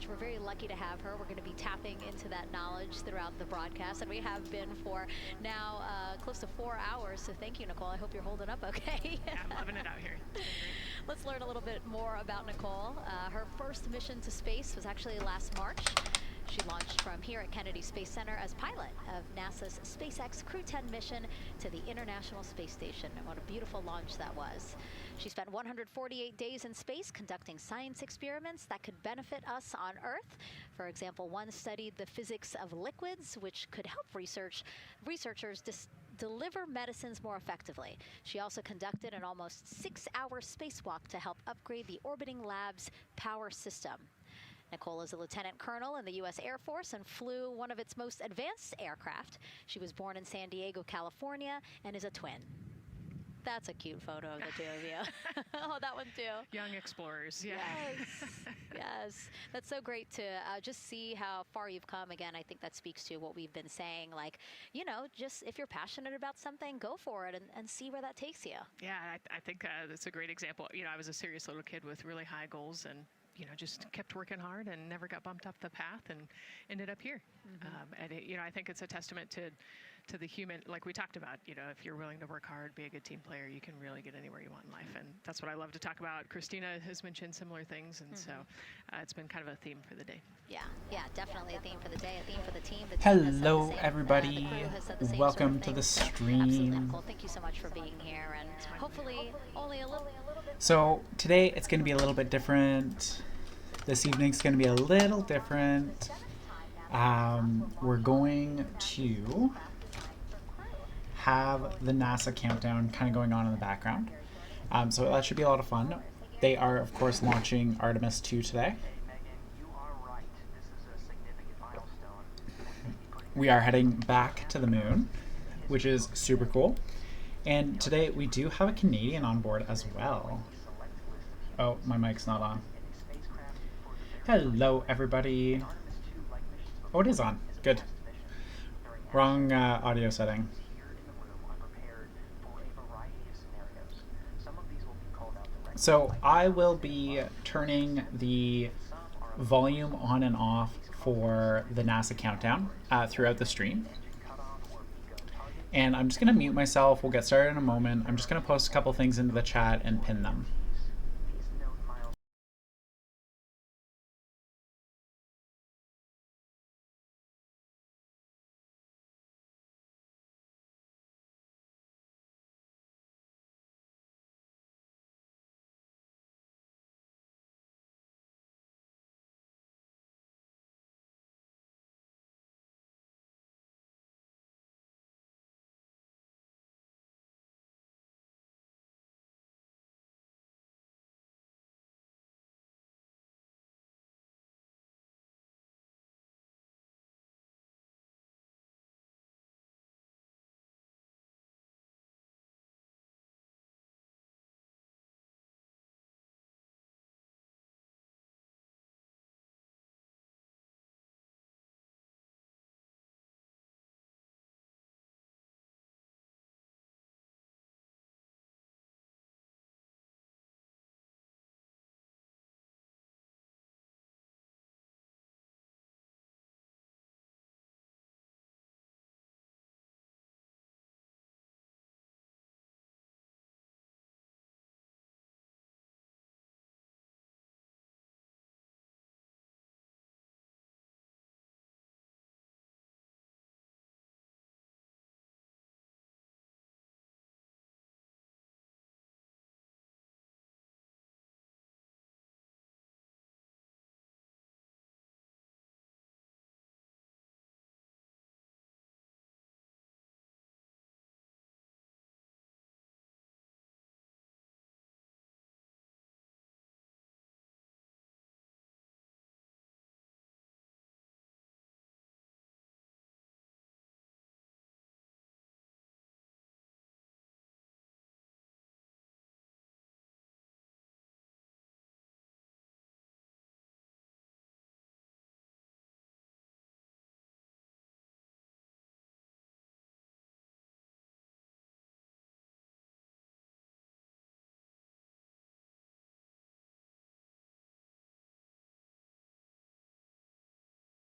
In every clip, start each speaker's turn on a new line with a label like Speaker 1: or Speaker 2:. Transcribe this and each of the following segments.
Speaker 1: knowledge. We're very lucky to have her. We're going to be tapping into that knowledge throughout the broadcast, and we have been for now close to 4 hours. So thank you, Nicole. I hope you're holding up okay.
Speaker 2: Yeah, I'm loving it out here. It's been great.
Speaker 1: Let's learn a little bit more about Nicole. Her first mission to space was actually last March. She launched from here at Kennedy Space Center as pilot of NASA's SpaceX Crew 10 mission to the International Space Station. And what a beautiful launch that was. She spent 148 days in space conducting science experiments that could benefit us on Earth. For example, one studied the physics of liquids, which could help researchers deliver medicines more effectively. She also conducted an almost 6-hour spacewalk to help upgrade the orbiting lab's power system. Nicole is a lieutenant colonel in the U.S. Air Force and flew one of its most advanced aircraft. She was born in San Diego, California, and is a twin. That's a cute photo of the two of you. Oh, that one too.
Speaker 2: Young explorers, yeah.
Speaker 1: Yes, yes. That's so great to just see how far you've come. Again, I think that speaks to what we've been saying. Like, you know, just if you're passionate about something, go for it and see where that takes you.
Speaker 2: Yeah, I think that's a great example. You know, I was a serious little kid with really high goals and, you know, just kept working hard and never got bumped off the path and ended up here. And, you know, I think it's a testament to the human, like we talked about, you know, if you're willing to work hard, be a good team player, you can really get anywhere you want in life. And that's what I love to talk about. Christina has mentioned similar things. And so it's been kind of a theme for the day.
Speaker 1: Yeah, definitely a theme for the day, a theme for the team.
Speaker 3: Hello, everybody. Welcome to the stream.
Speaker 1: Absolutely, Nicole. Thank you so much for being here. And hopefully only a little.
Speaker 3: So today it's going to be a little bit different. This evening's going to be a little different. We're going to have the NASA countdown kind of going on in the background. So that should be a lot of fun. They are, of course, launching Artemis 2 today. We are heading back to the moon, which is super cool. And today we do have a Canadian on board as well. Oh, my mic's not on. Hello, everybody. Oh, it is on. Good. Wrong audio setting. So I will be turning the volume on and off for the NASA countdown throughout the stream. And I'm just going to mute myself. We'll get started in a moment. I'm just going to post a couple things into the chat and pin them.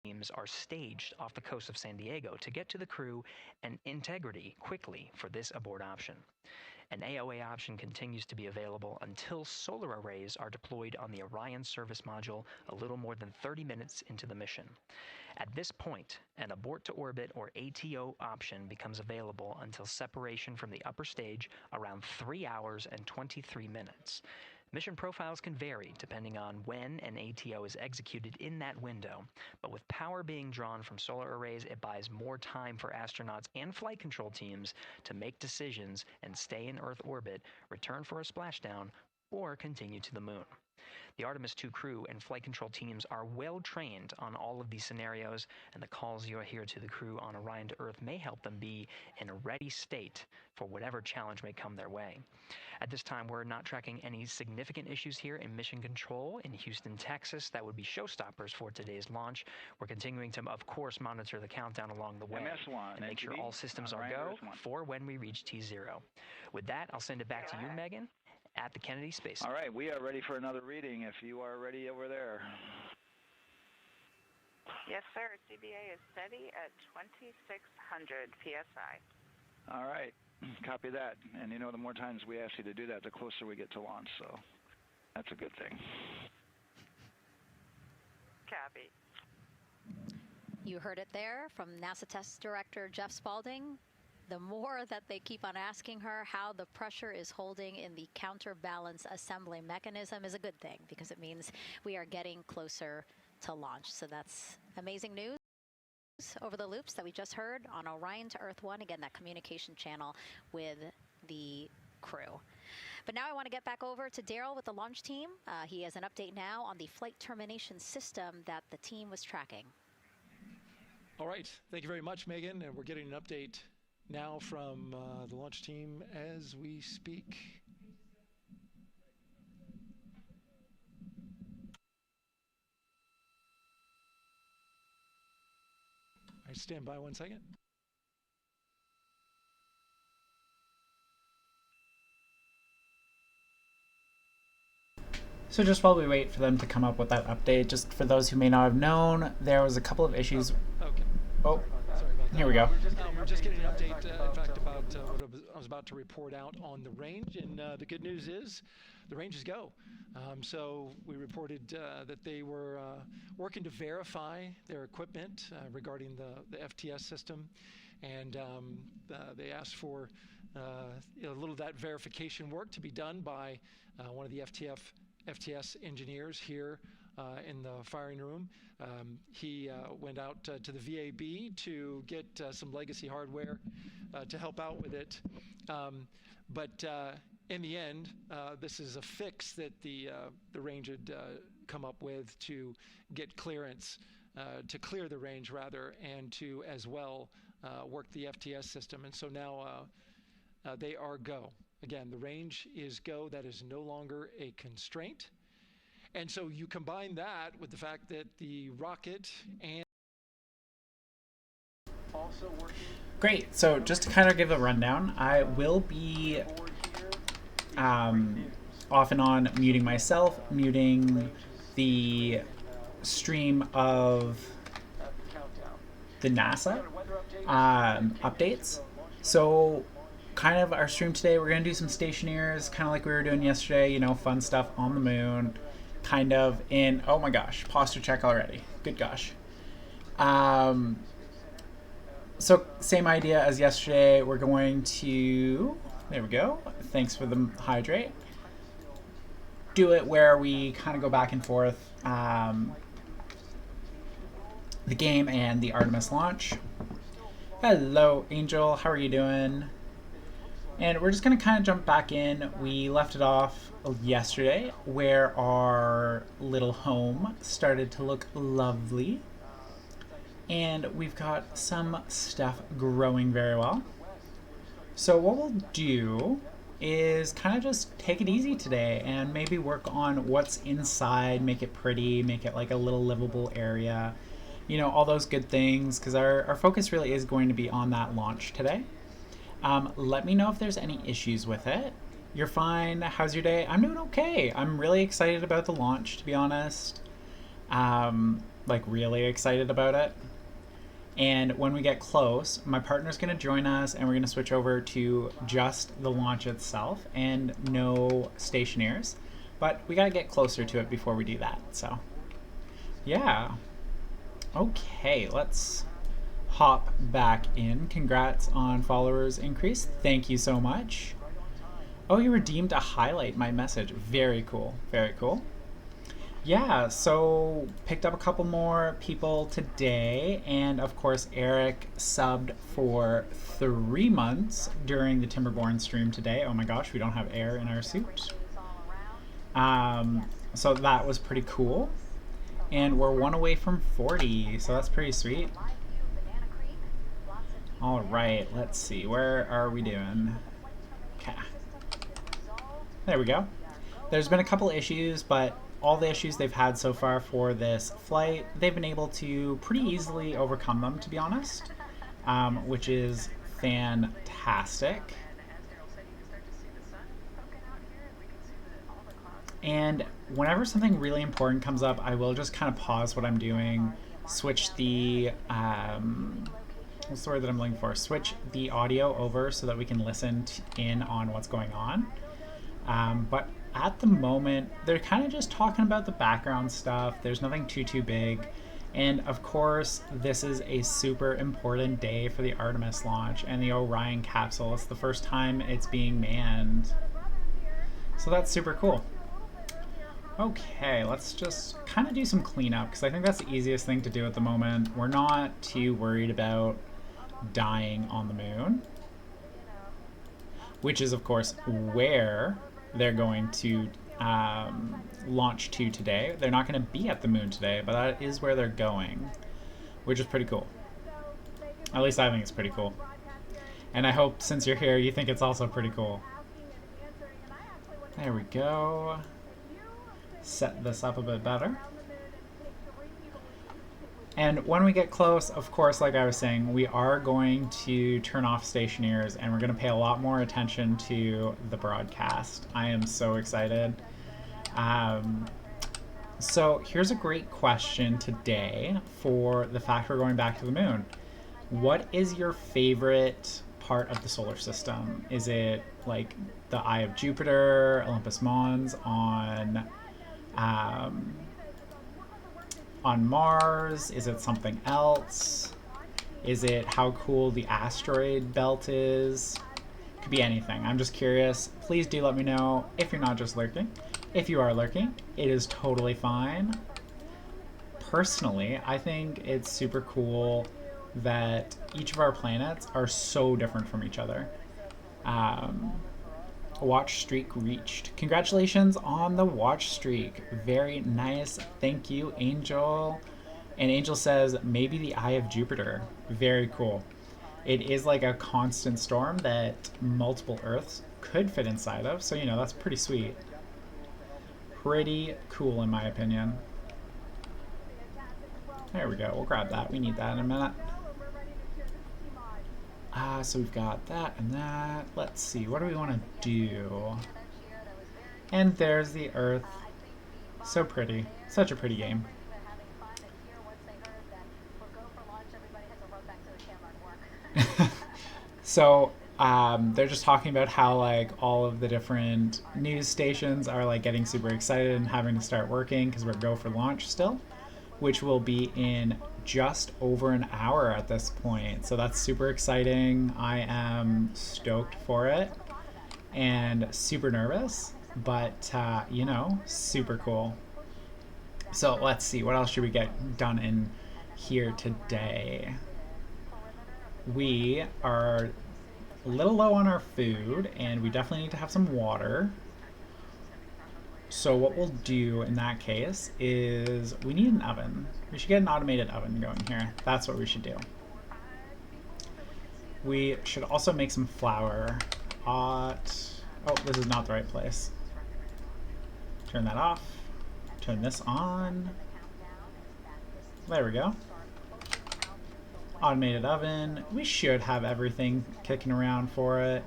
Speaker 4: teams are staged off the coast of San Diego to get to the crew and integrity quickly for this abort option. An AOA option continues to be available until solar arrays are deployed on the Orion service module a little more than 30 minutes into the mission. At this point, an abort to orbit or ATO option becomes available until separation from the upper stage around 3 hours and 23 minutes. Mission profiles can vary depending on when an ATO is executed in that window, but with power being drawn from solar arrays, it buys more time for astronauts and flight control teams to make decisions and stay in Earth orbit, return for a splashdown, or continue to the moon. The Artemis II crew and flight control teams are well trained on all of these scenarios, and the calls you hear to the crew on Orion to Earth may help them be in a ready state for whatever challenge may come their way. At this time, we're not tracking any significant issues here in mission control in Houston, Texas. That would be showstoppers for today's launch. We're continuing to, of course, monitor the countdown along the way and make sure all systems are go for when we reach T0. With that, I'll send it back to you, Megan, at the Kennedy Space Center.
Speaker 5: All right, we are ready for another reading if you are ready over there.
Speaker 6: Yes, sir. CBA is steady at 2,600 PSI.
Speaker 5: All right, copy that. And you know, the more times we ask you to do that, the closer we get to launch, so that's a good thing.
Speaker 6: Copy.
Speaker 1: You heard it there from NASA Test Director Jeff Spaulding. The more that they keep on asking her how the pressure is holding in the counterbalance assembly mechanism is a good thing, because it means we are getting closer to launch. So that's amazing news over the loops that we just heard on Orion to Earth 1. Again, that communication channel with the crew. But now I want to get back over to Daryl with the launch team. He has an update now on the flight termination system that the team was tracking.
Speaker 7: All right. Thank you very much, Megan. And we're getting an update now from the launch team as we speak. All right, stand by 1 second.
Speaker 3: So just while we wait for them to come up with that update, just for those who may not have known, there was a couple of issues.
Speaker 7: Okay.
Speaker 3: Oh,
Speaker 7: Sorry about that.
Speaker 3: here we go.
Speaker 7: We're just getting an update, in fact, about what I was about to report out on the range. And the good news is the range is go. So we reported that they were working to verify their equipment regarding the FTS system. And they asked for a little of that verification work to be done by one of the FTS engineers here in the firing room. He went out to the VAB to get some legacy hardware to help out with it. But in the end, this is a fix that the range had come up with to get clearance, to clear the range rather, and to as well work the FTS system. And so now they are go. Again, the range is go. That is no longer a constraint. And so you combine that with the fact that the rocket and also working.
Speaker 3: Great. So just to kind of give a rundown, I will be off and on muting myself, muting the stream of the NASA updates. So kind of our stream today, we're going to do some Stationeers, kind of like we were doing yesterday, you know, fun stuff on the moon, kind of in, oh my gosh, posture check already. Good gosh. So same idea as yesterday. We're going to, there we go. Thanks for the hydrate. Do it where we kind of go back and forth. The game and the Artemis launch. Hello, Angel. How are you doing? And we're just going to kind of jump back in. We left it off yesterday where our little home started to look lovely. And we've got some stuff growing very well. So what we'll do is kind of just take it easy today and maybe work on what's inside, make it pretty, make it like a little livable area. You know, all those good things, because our focus really is going to be on that launch today. Let me know if there's any issues with it. You're fine. How's your day? I'm doing okay. I'm really excited about the launch, to be honest. like really excited about it. And when we get close, my partner's going to join us and we're going to switch over to just the launch itself and no Stationeers. But we got to get closer to it before we do that. So, yeah. Okay, let's hop back in. Congrats on followers increase. Thank you so much. Oh, you redeemed a highlight my message. Very cool. Very cool. Yeah, so picked up a couple more people today, and of course Eric subbed for 3 months during the Timberborn stream today. Oh my gosh, we don't have air in our suit. So that was pretty cool. And we're 1 away from 40, so that's pretty sweet. All right, let's see, where are we doing? Okay. There we go. There's been a couple issues, but all the issues they've had so far for this flight, they've been able to pretty easily overcome them, to be honest, which is fantastic. And whenever something really important comes up, I will just kind of pause what I'm doing, switch the, what's the word that I'm looking for? Switch the audio over so that we can listen in on what's going on. But at the moment, they're kind of just talking about the background stuff. There's nothing too big. And of course, this is a super important day for the Artemis launch and the Orion capsule. It's the first time it's being manned. So that's super cool. Okay, let's just kind of do some cleanup because I think that's the easiest thing to do at the moment. We're not too worried about dying on the moon, which is of course where they're going to launch to today. They're not going to be at the moon today, but that is where they're going, which is pretty cool. At least I think it's pretty cool. And I hope since you're here, you think it's also pretty cool. There we go. Set this up a bit better. And when we get close, of course, like I was saying, we are going to turn off Stationeers and we're going to pay a lot more attention to the broadcast. I am so excited. So here's a great question today for the fact we're going back to the moon. What is your favorite part of the solar system? Is it like the Eye of Jupiter, Olympus Mons on Mars? Is it something else? Is it how cool the asteroid belt is? Could be anything. I'm just curious. Please do let me know if you're not just lurking. If you are lurking, it is totally fine. Personally, I think it's super cool that each of our planets are so different from each other. Watch streak reached. Congratulations on the watch streak. Very nice. Thank you, Angel. And Angel says, maybe the Eye of Jupiter. Very cool. It is like a constant storm that multiple Earths could fit inside of. So, you know, that's pretty sweet. Pretty cool, in my opinion. There we go. We'll grab that. We need that in a minute. So we've got that and that. Let's see, what do we want to do? And there's the Earth. So pretty. Such a pretty game. So they're just talking about how like all of the different news stations are like getting super excited and having to start working because we're go for launch still, which will be in just over an hour at this point. So that's super exciting. I am stoked for it and super nervous, but you know, super cool. So let's see, what else should we get done in here today? We are a little low on our food and we definitely need to have some water. So what we'll do in that case is we need an oven. We should get an automated oven going here. That's what we should do. We should also make some flour. Oh, this is not the right place. Turn that off. Turn this on. There we go. Automated oven. We should have everything kicking around for it.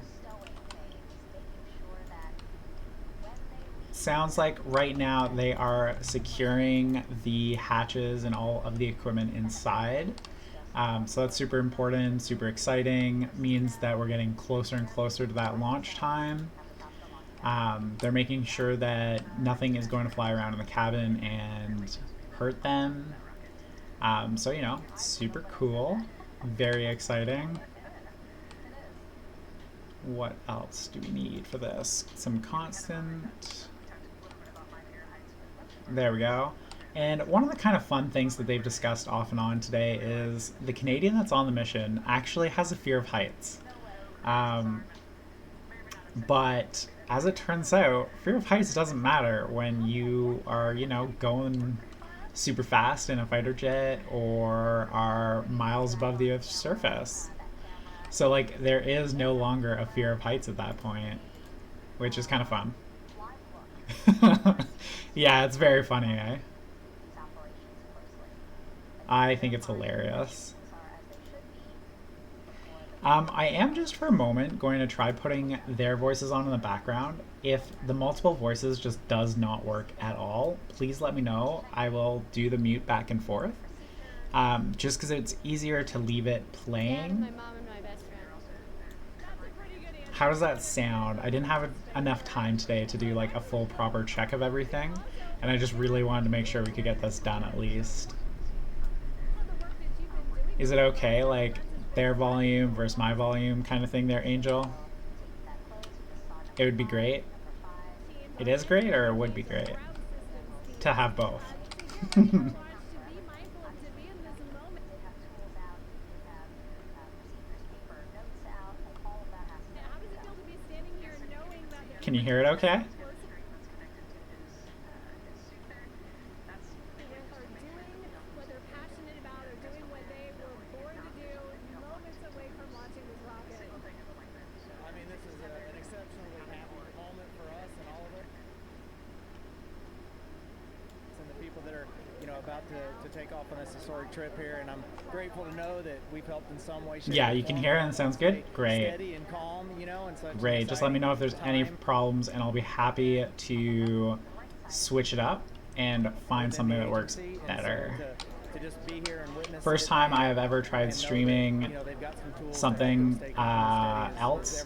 Speaker 3: sounds like right now they are securing the hatches and all of the equipment inside. So that's super important, super exciting. Means that we're getting closer and closer to that launch time. They're making sure that nothing is going to fly around in the cabin and hurt them. So, you know, super cool. Very exciting. What else do we need for this? Some constant. There we go. And one of the kind of fun things that they've discussed off and on today is the Canadian that's on the mission actually has a fear of heights. But as it turns out, fear of heights doesn't matter when you are, you know, going super fast in a fighter jet or are miles above the Earth's surface. So, like, there is no longer a fear of heights at that point, which is kind of fun. Yeah, it's very funny, eh? I think it's hilarious. I am just for a moment going to try putting their voices on in the background. If the multiple voices just does not work at all, please let me know. I will do the mute back and forth. Just because it's easier to leave it playing. How does that sound? I didn't have enough time today to do like a full proper check of everything, and I just really wanted to make sure we could get this done at least. Is it okay, like their volume versus my volume kind of thing there, Angel? It would be great. It is great, or it would be great to have both. Can you hear it okay?
Speaker 8: To take off on this historic trip here, and I'm grateful to know that we've helped in some way.
Speaker 3: Yeah, you can hear it and it sounds good? Great.
Speaker 8: Steady and calm, you know, and such.
Speaker 3: Great. Just let me know if there's any problems and I'll be happy to switch it up and find something that works better.
Speaker 8: To just be here and witness
Speaker 3: First time I have ever tried streaming something else.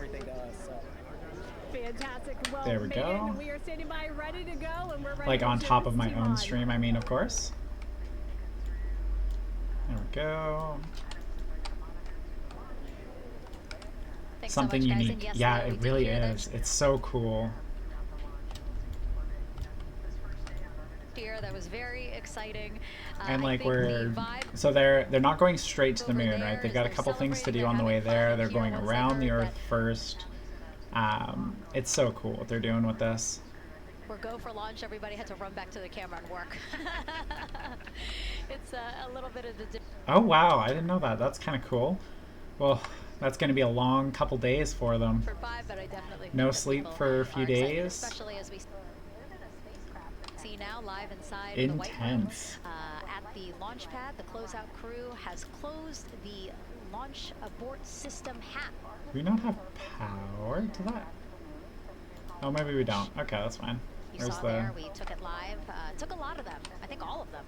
Speaker 9: Fantastic. Well,
Speaker 3: there we go.
Speaker 9: We are standing by, ready to go, and we're ready
Speaker 3: like
Speaker 9: to
Speaker 3: on top
Speaker 9: ship
Speaker 3: of my
Speaker 9: this
Speaker 3: own
Speaker 9: team
Speaker 3: stream, I mean, of course. There we go.
Speaker 1: Thanks
Speaker 3: Something
Speaker 1: so much,
Speaker 3: unique.
Speaker 1: guys. And yes,
Speaker 3: yeah,
Speaker 1: we
Speaker 3: it
Speaker 1: did
Speaker 3: really
Speaker 1: hear
Speaker 3: is. It's so cool.
Speaker 1: Here, that was very exciting.
Speaker 3: And
Speaker 1: I
Speaker 3: like
Speaker 1: think
Speaker 3: we're
Speaker 1: the vibe
Speaker 3: so they're not going straight to the
Speaker 1: over
Speaker 3: moon,
Speaker 1: there
Speaker 3: right? They've
Speaker 1: is
Speaker 3: got a
Speaker 1: they're
Speaker 3: couple things to do
Speaker 1: celebrating,
Speaker 3: on the
Speaker 1: they're
Speaker 3: way
Speaker 1: having
Speaker 3: there.
Speaker 1: fun
Speaker 3: They're
Speaker 1: here
Speaker 3: going
Speaker 1: once they
Speaker 3: around the
Speaker 1: heard
Speaker 3: Earth first. It's so cool what they're doing with this.
Speaker 1: We're go for launch. Everybody had to run back to the camera and work. It's a little bit of the.
Speaker 3: Oh wow, I didn't know that. That's kind of cool. Well, that's going to be a long couple days for them.
Speaker 1: For 5, but I definitely
Speaker 3: No
Speaker 1: think that
Speaker 3: sleep
Speaker 1: people
Speaker 3: for a few
Speaker 1: are excited,
Speaker 3: days.
Speaker 1: especially as we see now live inside
Speaker 3: Intense.
Speaker 1: the White Room. At the launch pad, the closeout crew has closed the launch abort system hat.
Speaker 3: Do we not have power to that? Oh, maybe we don't. Okay, that's fine.
Speaker 1: You
Speaker 3: Where's
Speaker 1: saw
Speaker 3: the...
Speaker 1: there, we took it live. Took a lot of them. I think all of them.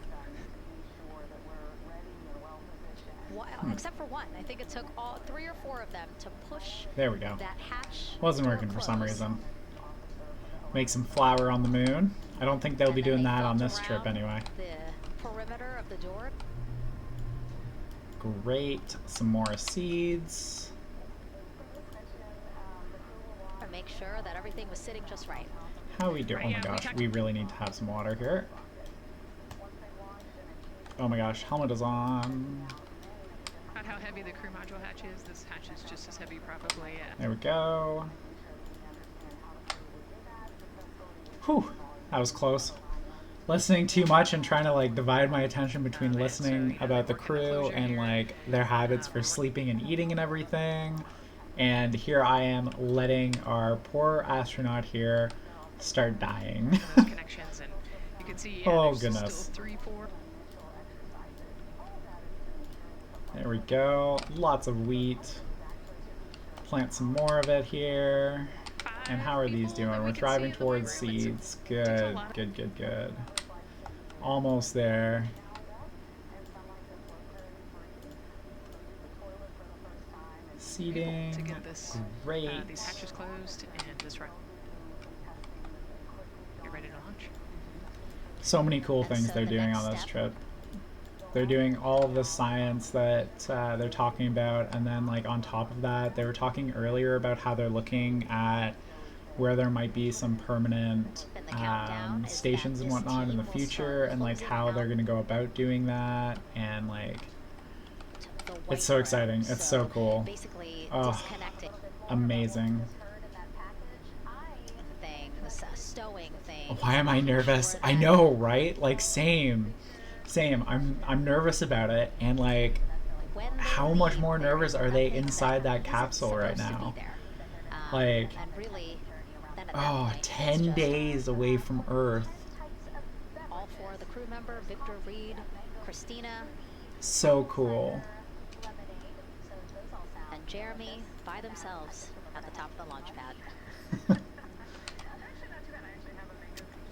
Speaker 1: Except for one. I think it took all 3 or 4 of them to push
Speaker 3: There we go.
Speaker 1: that hatch.
Speaker 3: Wasn't working for some reason. Make some flour on the moon. I don't think they'll be doing that on this trip anyway.
Speaker 1: The perimeter of the door.
Speaker 3: Great. Some more seeds.
Speaker 1: To make sure that everything was sitting just right.
Speaker 3: How are we doing? Oh my gosh, we really need to have some water here. Oh my gosh, helmet is on.
Speaker 2: About how heavy the crew module hatch is. This hatch is just as heavy, probably.
Speaker 3: There we go. Whew, that was close. Listening too much and trying to like divide my attention between listening about the crew and like their habits for sleeping and eating and everything. And here I am letting our poor astronaut here start dying.
Speaker 2: Connections and you can see,
Speaker 3: oh
Speaker 2: there's
Speaker 3: goodness.
Speaker 2: Still 3, 4.
Speaker 3: There we go. Lots of wheat. Plant some more of it here.
Speaker 2: 5
Speaker 3: And how are these doing? We're thriving towards seeds. Good,
Speaker 2: lot.
Speaker 3: good, good, good. Almost there. Seeding.
Speaker 2: To get this,
Speaker 3: Great.
Speaker 2: these hatches closed and this run. You're ready to launch.
Speaker 3: So many cool things they're doing on this trip. They're doing all of the science that they're talking about, and then like on top of that, they were talking earlier about how they're looking at where there might be some permanent stations and whatnot in the future, and like how they're going to go about doing that, and like it's so exciting. It's so cool. Oh, amazing. Why am I nervous? I know, right? Like same. I'm nervous about it, and like how much more nervous are they inside that capsule right now? Like, oh, 10 days away from Earth.
Speaker 1: All four of the crew member, Victor, Reed, Christina,
Speaker 3: so cool.
Speaker 1: And Jeremy by themselves at the top of the launch pad.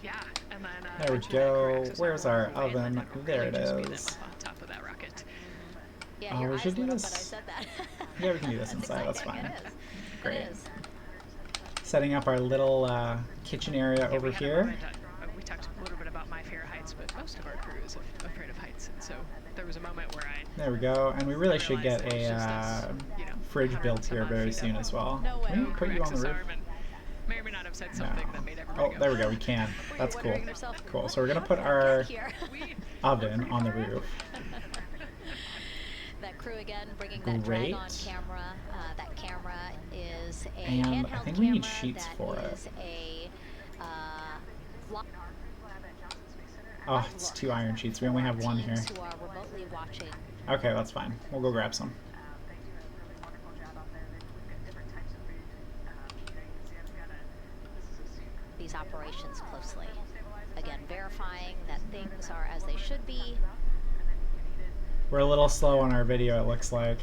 Speaker 2: Yeah, and then
Speaker 3: there we go. Where's our oven? There it is.
Speaker 2: On top of that rocket.
Speaker 1: Yeah,
Speaker 3: oh, we should do this.
Speaker 1: I said that.
Speaker 3: Yeah, we can do this inside. That's fine. Great.
Speaker 1: It is.
Speaker 3: Setting up our little kitchen area over here.
Speaker 2: We talked a little bit about my fear of heights, but most of our crew is afraid of heights, and so there was a moment where
Speaker 3: There we go, and we really should get a fridge built here very soon as well.
Speaker 1: No way.
Speaker 3: Can we put you on the roof?
Speaker 2: May or may not have said something that made everybody
Speaker 3: go. There we go, we can. That's cool. Cool, so we're going to put our oven on the roof.
Speaker 1: That crew again, bringing that drag on camera. That camera is a
Speaker 3: and I think we need sheets for it. Oh, it's 2 iron sheets. We only have 1 here. Okay, that's fine. We'll go grab some.
Speaker 1: These operations closely. Again, verifying that things are as they should be.
Speaker 3: We're a little slow on our video, it looks like.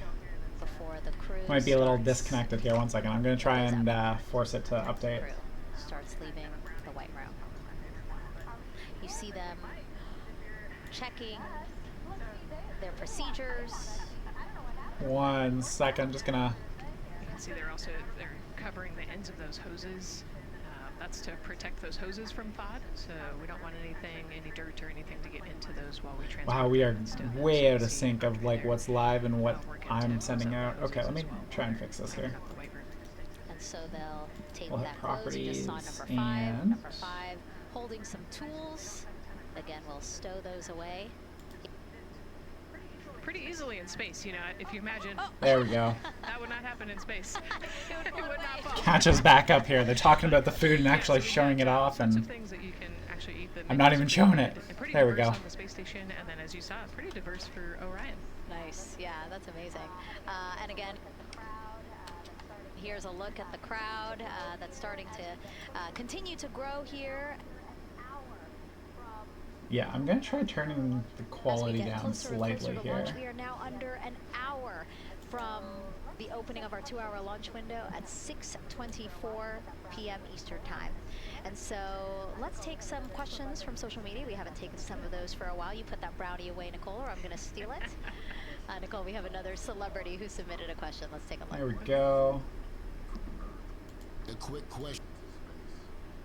Speaker 1: Before the crew
Speaker 3: might be a little disconnected here. 1 second. I'm going to try and force it to update.
Speaker 1: Starts leaving the white room. You see them checking their procedures.
Speaker 3: 1 second. Just gonna.
Speaker 2: You can see they're covering the ends of those hoses. That's to protect those hoses from thawed, so we don't want any dirt or anything to get into those while we transport.
Speaker 3: Wow, we are way out of sync of like what's live and what I'm sending out. Okay, let me try and fix this here.
Speaker 1: And so they'll take
Speaker 3: we'll
Speaker 1: that close. You just saw number 5 holding some tools. Again, we'll stow those away.
Speaker 2: Pretty easily in space, you know, if you imagine. Oh.
Speaker 3: There we go.
Speaker 2: That would not happen in space. It would not fall.
Speaker 3: Catch us back up here. They're talking about the food and actually showing it off, and I'm not even showing it. There we go.
Speaker 2: On the space station, and then as you saw, pretty diverse for Orion.
Speaker 1: Nice, yeah, that's amazing. And again, here's a look at the crowd that's starting to continue to grow here.
Speaker 3: Yeah, I'm going to try turning the quality down slightly here.
Speaker 1: Launch, we are now under an hour from the opening of our 2-hour launch window at 6:24 p.m. Eastern Time. And so let's take some questions from social media. We haven't taken some of those for a while. You put that brownie away, Nicole, or I'm going to steal it. Nicole, we have another celebrity who submitted a question. Let's take a look.
Speaker 3: There we go.
Speaker 10: A quick question.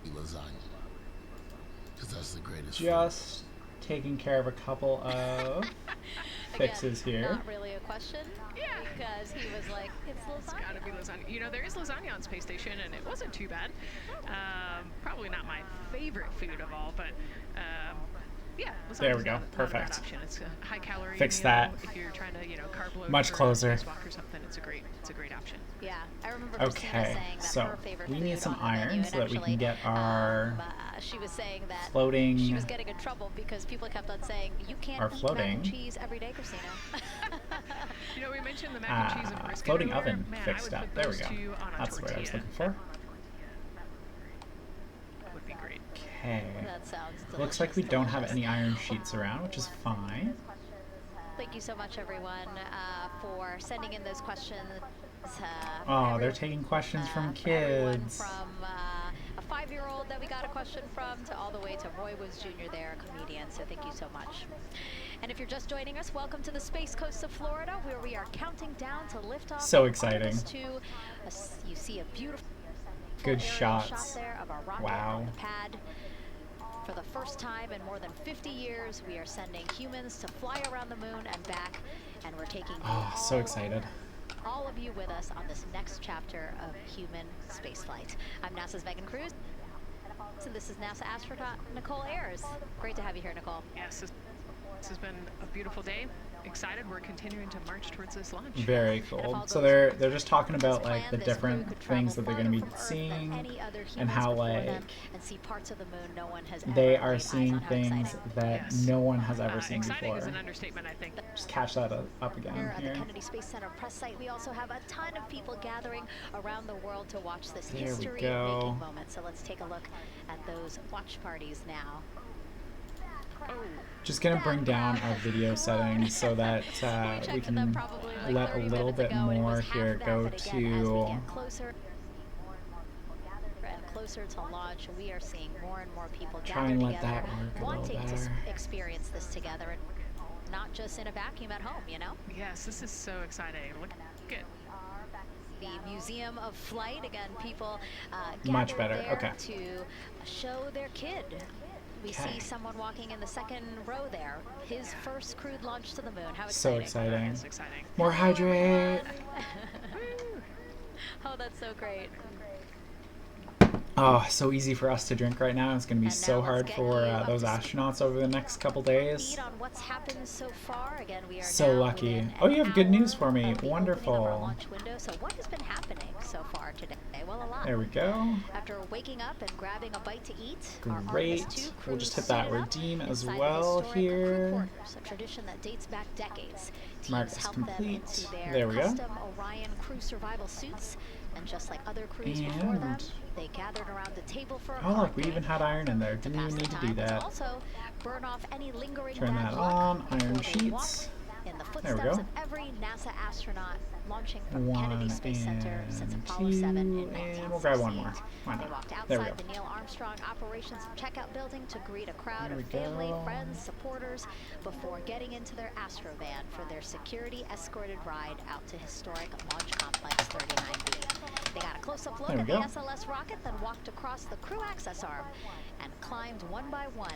Speaker 10: Lasagna. Because that's the greatest.
Speaker 3: Just taking care of a couple of fixes
Speaker 1: Again,
Speaker 3: here.
Speaker 1: Not really a question.
Speaker 2: Yeah.
Speaker 1: Because he was like, it's lasagna.
Speaker 2: It's gotta be lasagna. You know, there is lasagna on Space Station, and it wasn't too bad. Probably not my favorite food of all, but yeah.
Speaker 3: There we go. Perfect.
Speaker 2: It's a high calorie.
Speaker 3: Fix that.
Speaker 2: If you're trying to, carb load
Speaker 3: much closer.
Speaker 2: Or something, it's a great option.
Speaker 1: Yeah, I remember Christina saying that
Speaker 3: so
Speaker 1: her favorite
Speaker 3: we
Speaker 1: food
Speaker 3: need some
Speaker 1: on the menu,
Speaker 3: iron so that we can get our
Speaker 1: she was saying that
Speaker 3: floating.
Speaker 1: She was getting in trouble because people kept on saying you can't eat mac and cheese every day, Christina.
Speaker 2: We mentioned the mac and cheese and brisket.
Speaker 3: Floating
Speaker 2: earlier.
Speaker 3: oven
Speaker 2: Man,
Speaker 3: fixed up. There we go. That's what I was looking for.
Speaker 2: That would be great.
Speaker 3: Okay.
Speaker 1: That sounds delicious.
Speaker 3: Looks like we don't have any iron sheets around, which is fine.
Speaker 1: Thank you so much, everyone, for sending in those questions.
Speaker 3: Oh, they're taking questions from kids.
Speaker 1: From a 5-year-old that we got a question from to all the way to Roy Woods Jr. there, a comedian. So thank you so much. And if you're just joining us, welcome to the Space Coast of Florida, where we are counting down to liftoff.
Speaker 3: So exciting.
Speaker 1: You see a beautiful
Speaker 3: good
Speaker 1: shot
Speaker 3: shots
Speaker 1: there of our rocket on the pad. For the first time in more than 50 years, we are sending humans to fly around the moon and back, and we're taking
Speaker 3: so excited.
Speaker 1: All of you with us on this next chapter of human spaceflight. I'm NASA's Megan Cruz, and this is NASA astronaut Nicole Ayers. Great to have you here, Nicole.
Speaker 2: Yes, this has been a beautiful day. Excited. We're continuing to march towards this launch.
Speaker 3: Very cool. So they're just talking about like the different things that they're going to be seeing and how like they are seeing things that no one has ever seen
Speaker 2: exciting
Speaker 3: before.
Speaker 2: Is an understatement, I think.
Speaker 3: Just catch that up again
Speaker 1: here
Speaker 3: here.
Speaker 1: at the Kennedy Space Center press site, we also have a ton of people gathering around the world to watch this history-making moment. So let's take a look at those watch parties now.
Speaker 3: Just gonna bring down our video settings so that we can let a little bit more here go to
Speaker 1: closer to launch. We are seeing more and more people
Speaker 3: try and let that work a
Speaker 1: wanting
Speaker 3: little better.
Speaker 1: to experience this together, and not just in a vacuum at home, you know?
Speaker 2: Yes, this is so exciting. Look at
Speaker 1: the Museum of Flight. Again, people
Speaker 3: much better.
Speaker 1: there
Speaker 3: Okay.
Speaker 1: to show their kid. We see someone walking in the second row there. His first crewed launch to the moon. How exciting.
Speaker 3: So exciting.
Speaker 2: It's exciting.
Speaker 3: More hydrate.
Speaker 1: Oh, that's so great.
Speaker 3: Oh, so easy for us to drink right now. It's going to be so hard for those astronauts over the next couple days.
Speaker 1: On what's happened so far. Again, we are
Speaker 3: so lucky. Oh, you have good news for me. Wonderful.
Speaker 1: So what has been happening so far today? Well, a lot.
Speaker 3: There we go.
Speaker 1: After waking up and grabbing a bite to eat,
Speaker 3: great. We'll just hit that redeem as well here.
Speaker 1: A tradition that dates back decades.
Speaker 3: Mark is complete. There we go.
Speaker 1: Custom Orion crew survival suits, and just like other crews before them, they gathered around the table for a
Speaker 3: look, we even had iron in there. Didn't even need to do that.
Speaker 1: Also, burn off any lingering
Speaker 3: Turn that on. Iron sheets.
Speaker 1: In the
Speaker 3: there we
Speaker 1: footsteps
Speaker 3: go.
Speaker 1: of every NASA astronaut launching from Kennedy Space Center since Apollo 7 in 1968.
Speaker 3: And we'll grab one more. Why not?
Speaker 1: They walked
Speaker 3: there we
Speaker 1: outside
Speaker 3: go.
Speaker 1: the Neil Armstrong Operations Checkout Building to greet a crowd
Speaker 3: There
Speaker 1: of
Speaker 3: we
Speaker 1: family,
Speaker 3: go.
Speaker 1: friends, supporters before getting into their Astrovan for their security-escorted ride out to historic Launch Complex 39B. They got a close-up look
Speaker 3: There
Speaker 1: at
Speaker 3: we
Speaker 1: the
Speaker 3: go.
Speaker 1: SLS rocket, then walked across the crew access arm and climbed one by one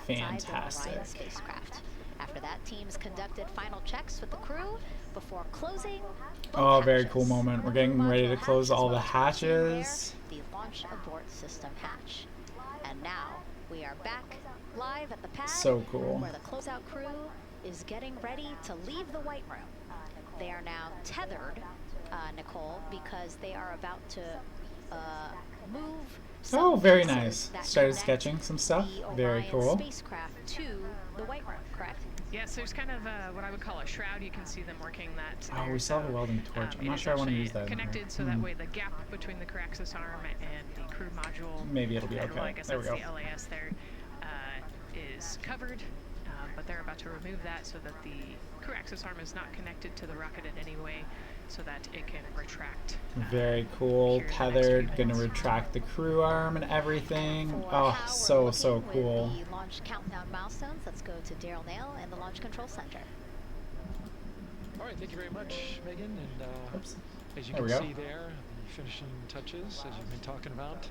Speaker 1: inside the Orion spacecraft. After that, teams conducted final checks with the crew before closing.
Speaker 3: Oh, very cool moment. We're getting ready to close all the hatches.
Speaker 1: The launch abort system hatch. And now we are back live at the pad.
Speaker 3: So cool.
Speaker 1: Where the closeout crew is getting ready to leave the White Room. They are now tethered, Nicole, because they are about to move.
Speaker 3: Oh, very nice. Started sketching some stuff. Very cool.
Speaker 1: Spacecraft to the White Room, correct?
Speaker 2: Yes, there's kind of what I would call a shroud. You can see them working that.
Speaker 3: Oh, we still have a welding torch. I'm not sure I want to use that.
Speaker 2: Connected, so that way the gap between the Caraxis arm and the crew module.
Speaker 3: Maybe it'll be okay.
Speaker 2: Well, I guess
Speaker 3: there we
Speaker 2: that's
Speaker 3: go.
Speaker 2: the LAS there is covered, but they're about to remove that so that the Caraxis arm is not connected to the rocket in any way, so that it can retract.
Speaker 3: Very cool. Tethered. Gonna retract the crew arm and everything. Oh, so cool.
Speaker 1: The launch countdown milestones. Let's go to Daryl Nail in the Launch Control Center.
Speaker 7: All right, thank you very much, Megan. And as you
Speaker 3: There
Speaker 7: can
Speaker 3: we go.
Speaker 7: see there, the finishing touches, as you've been talking about,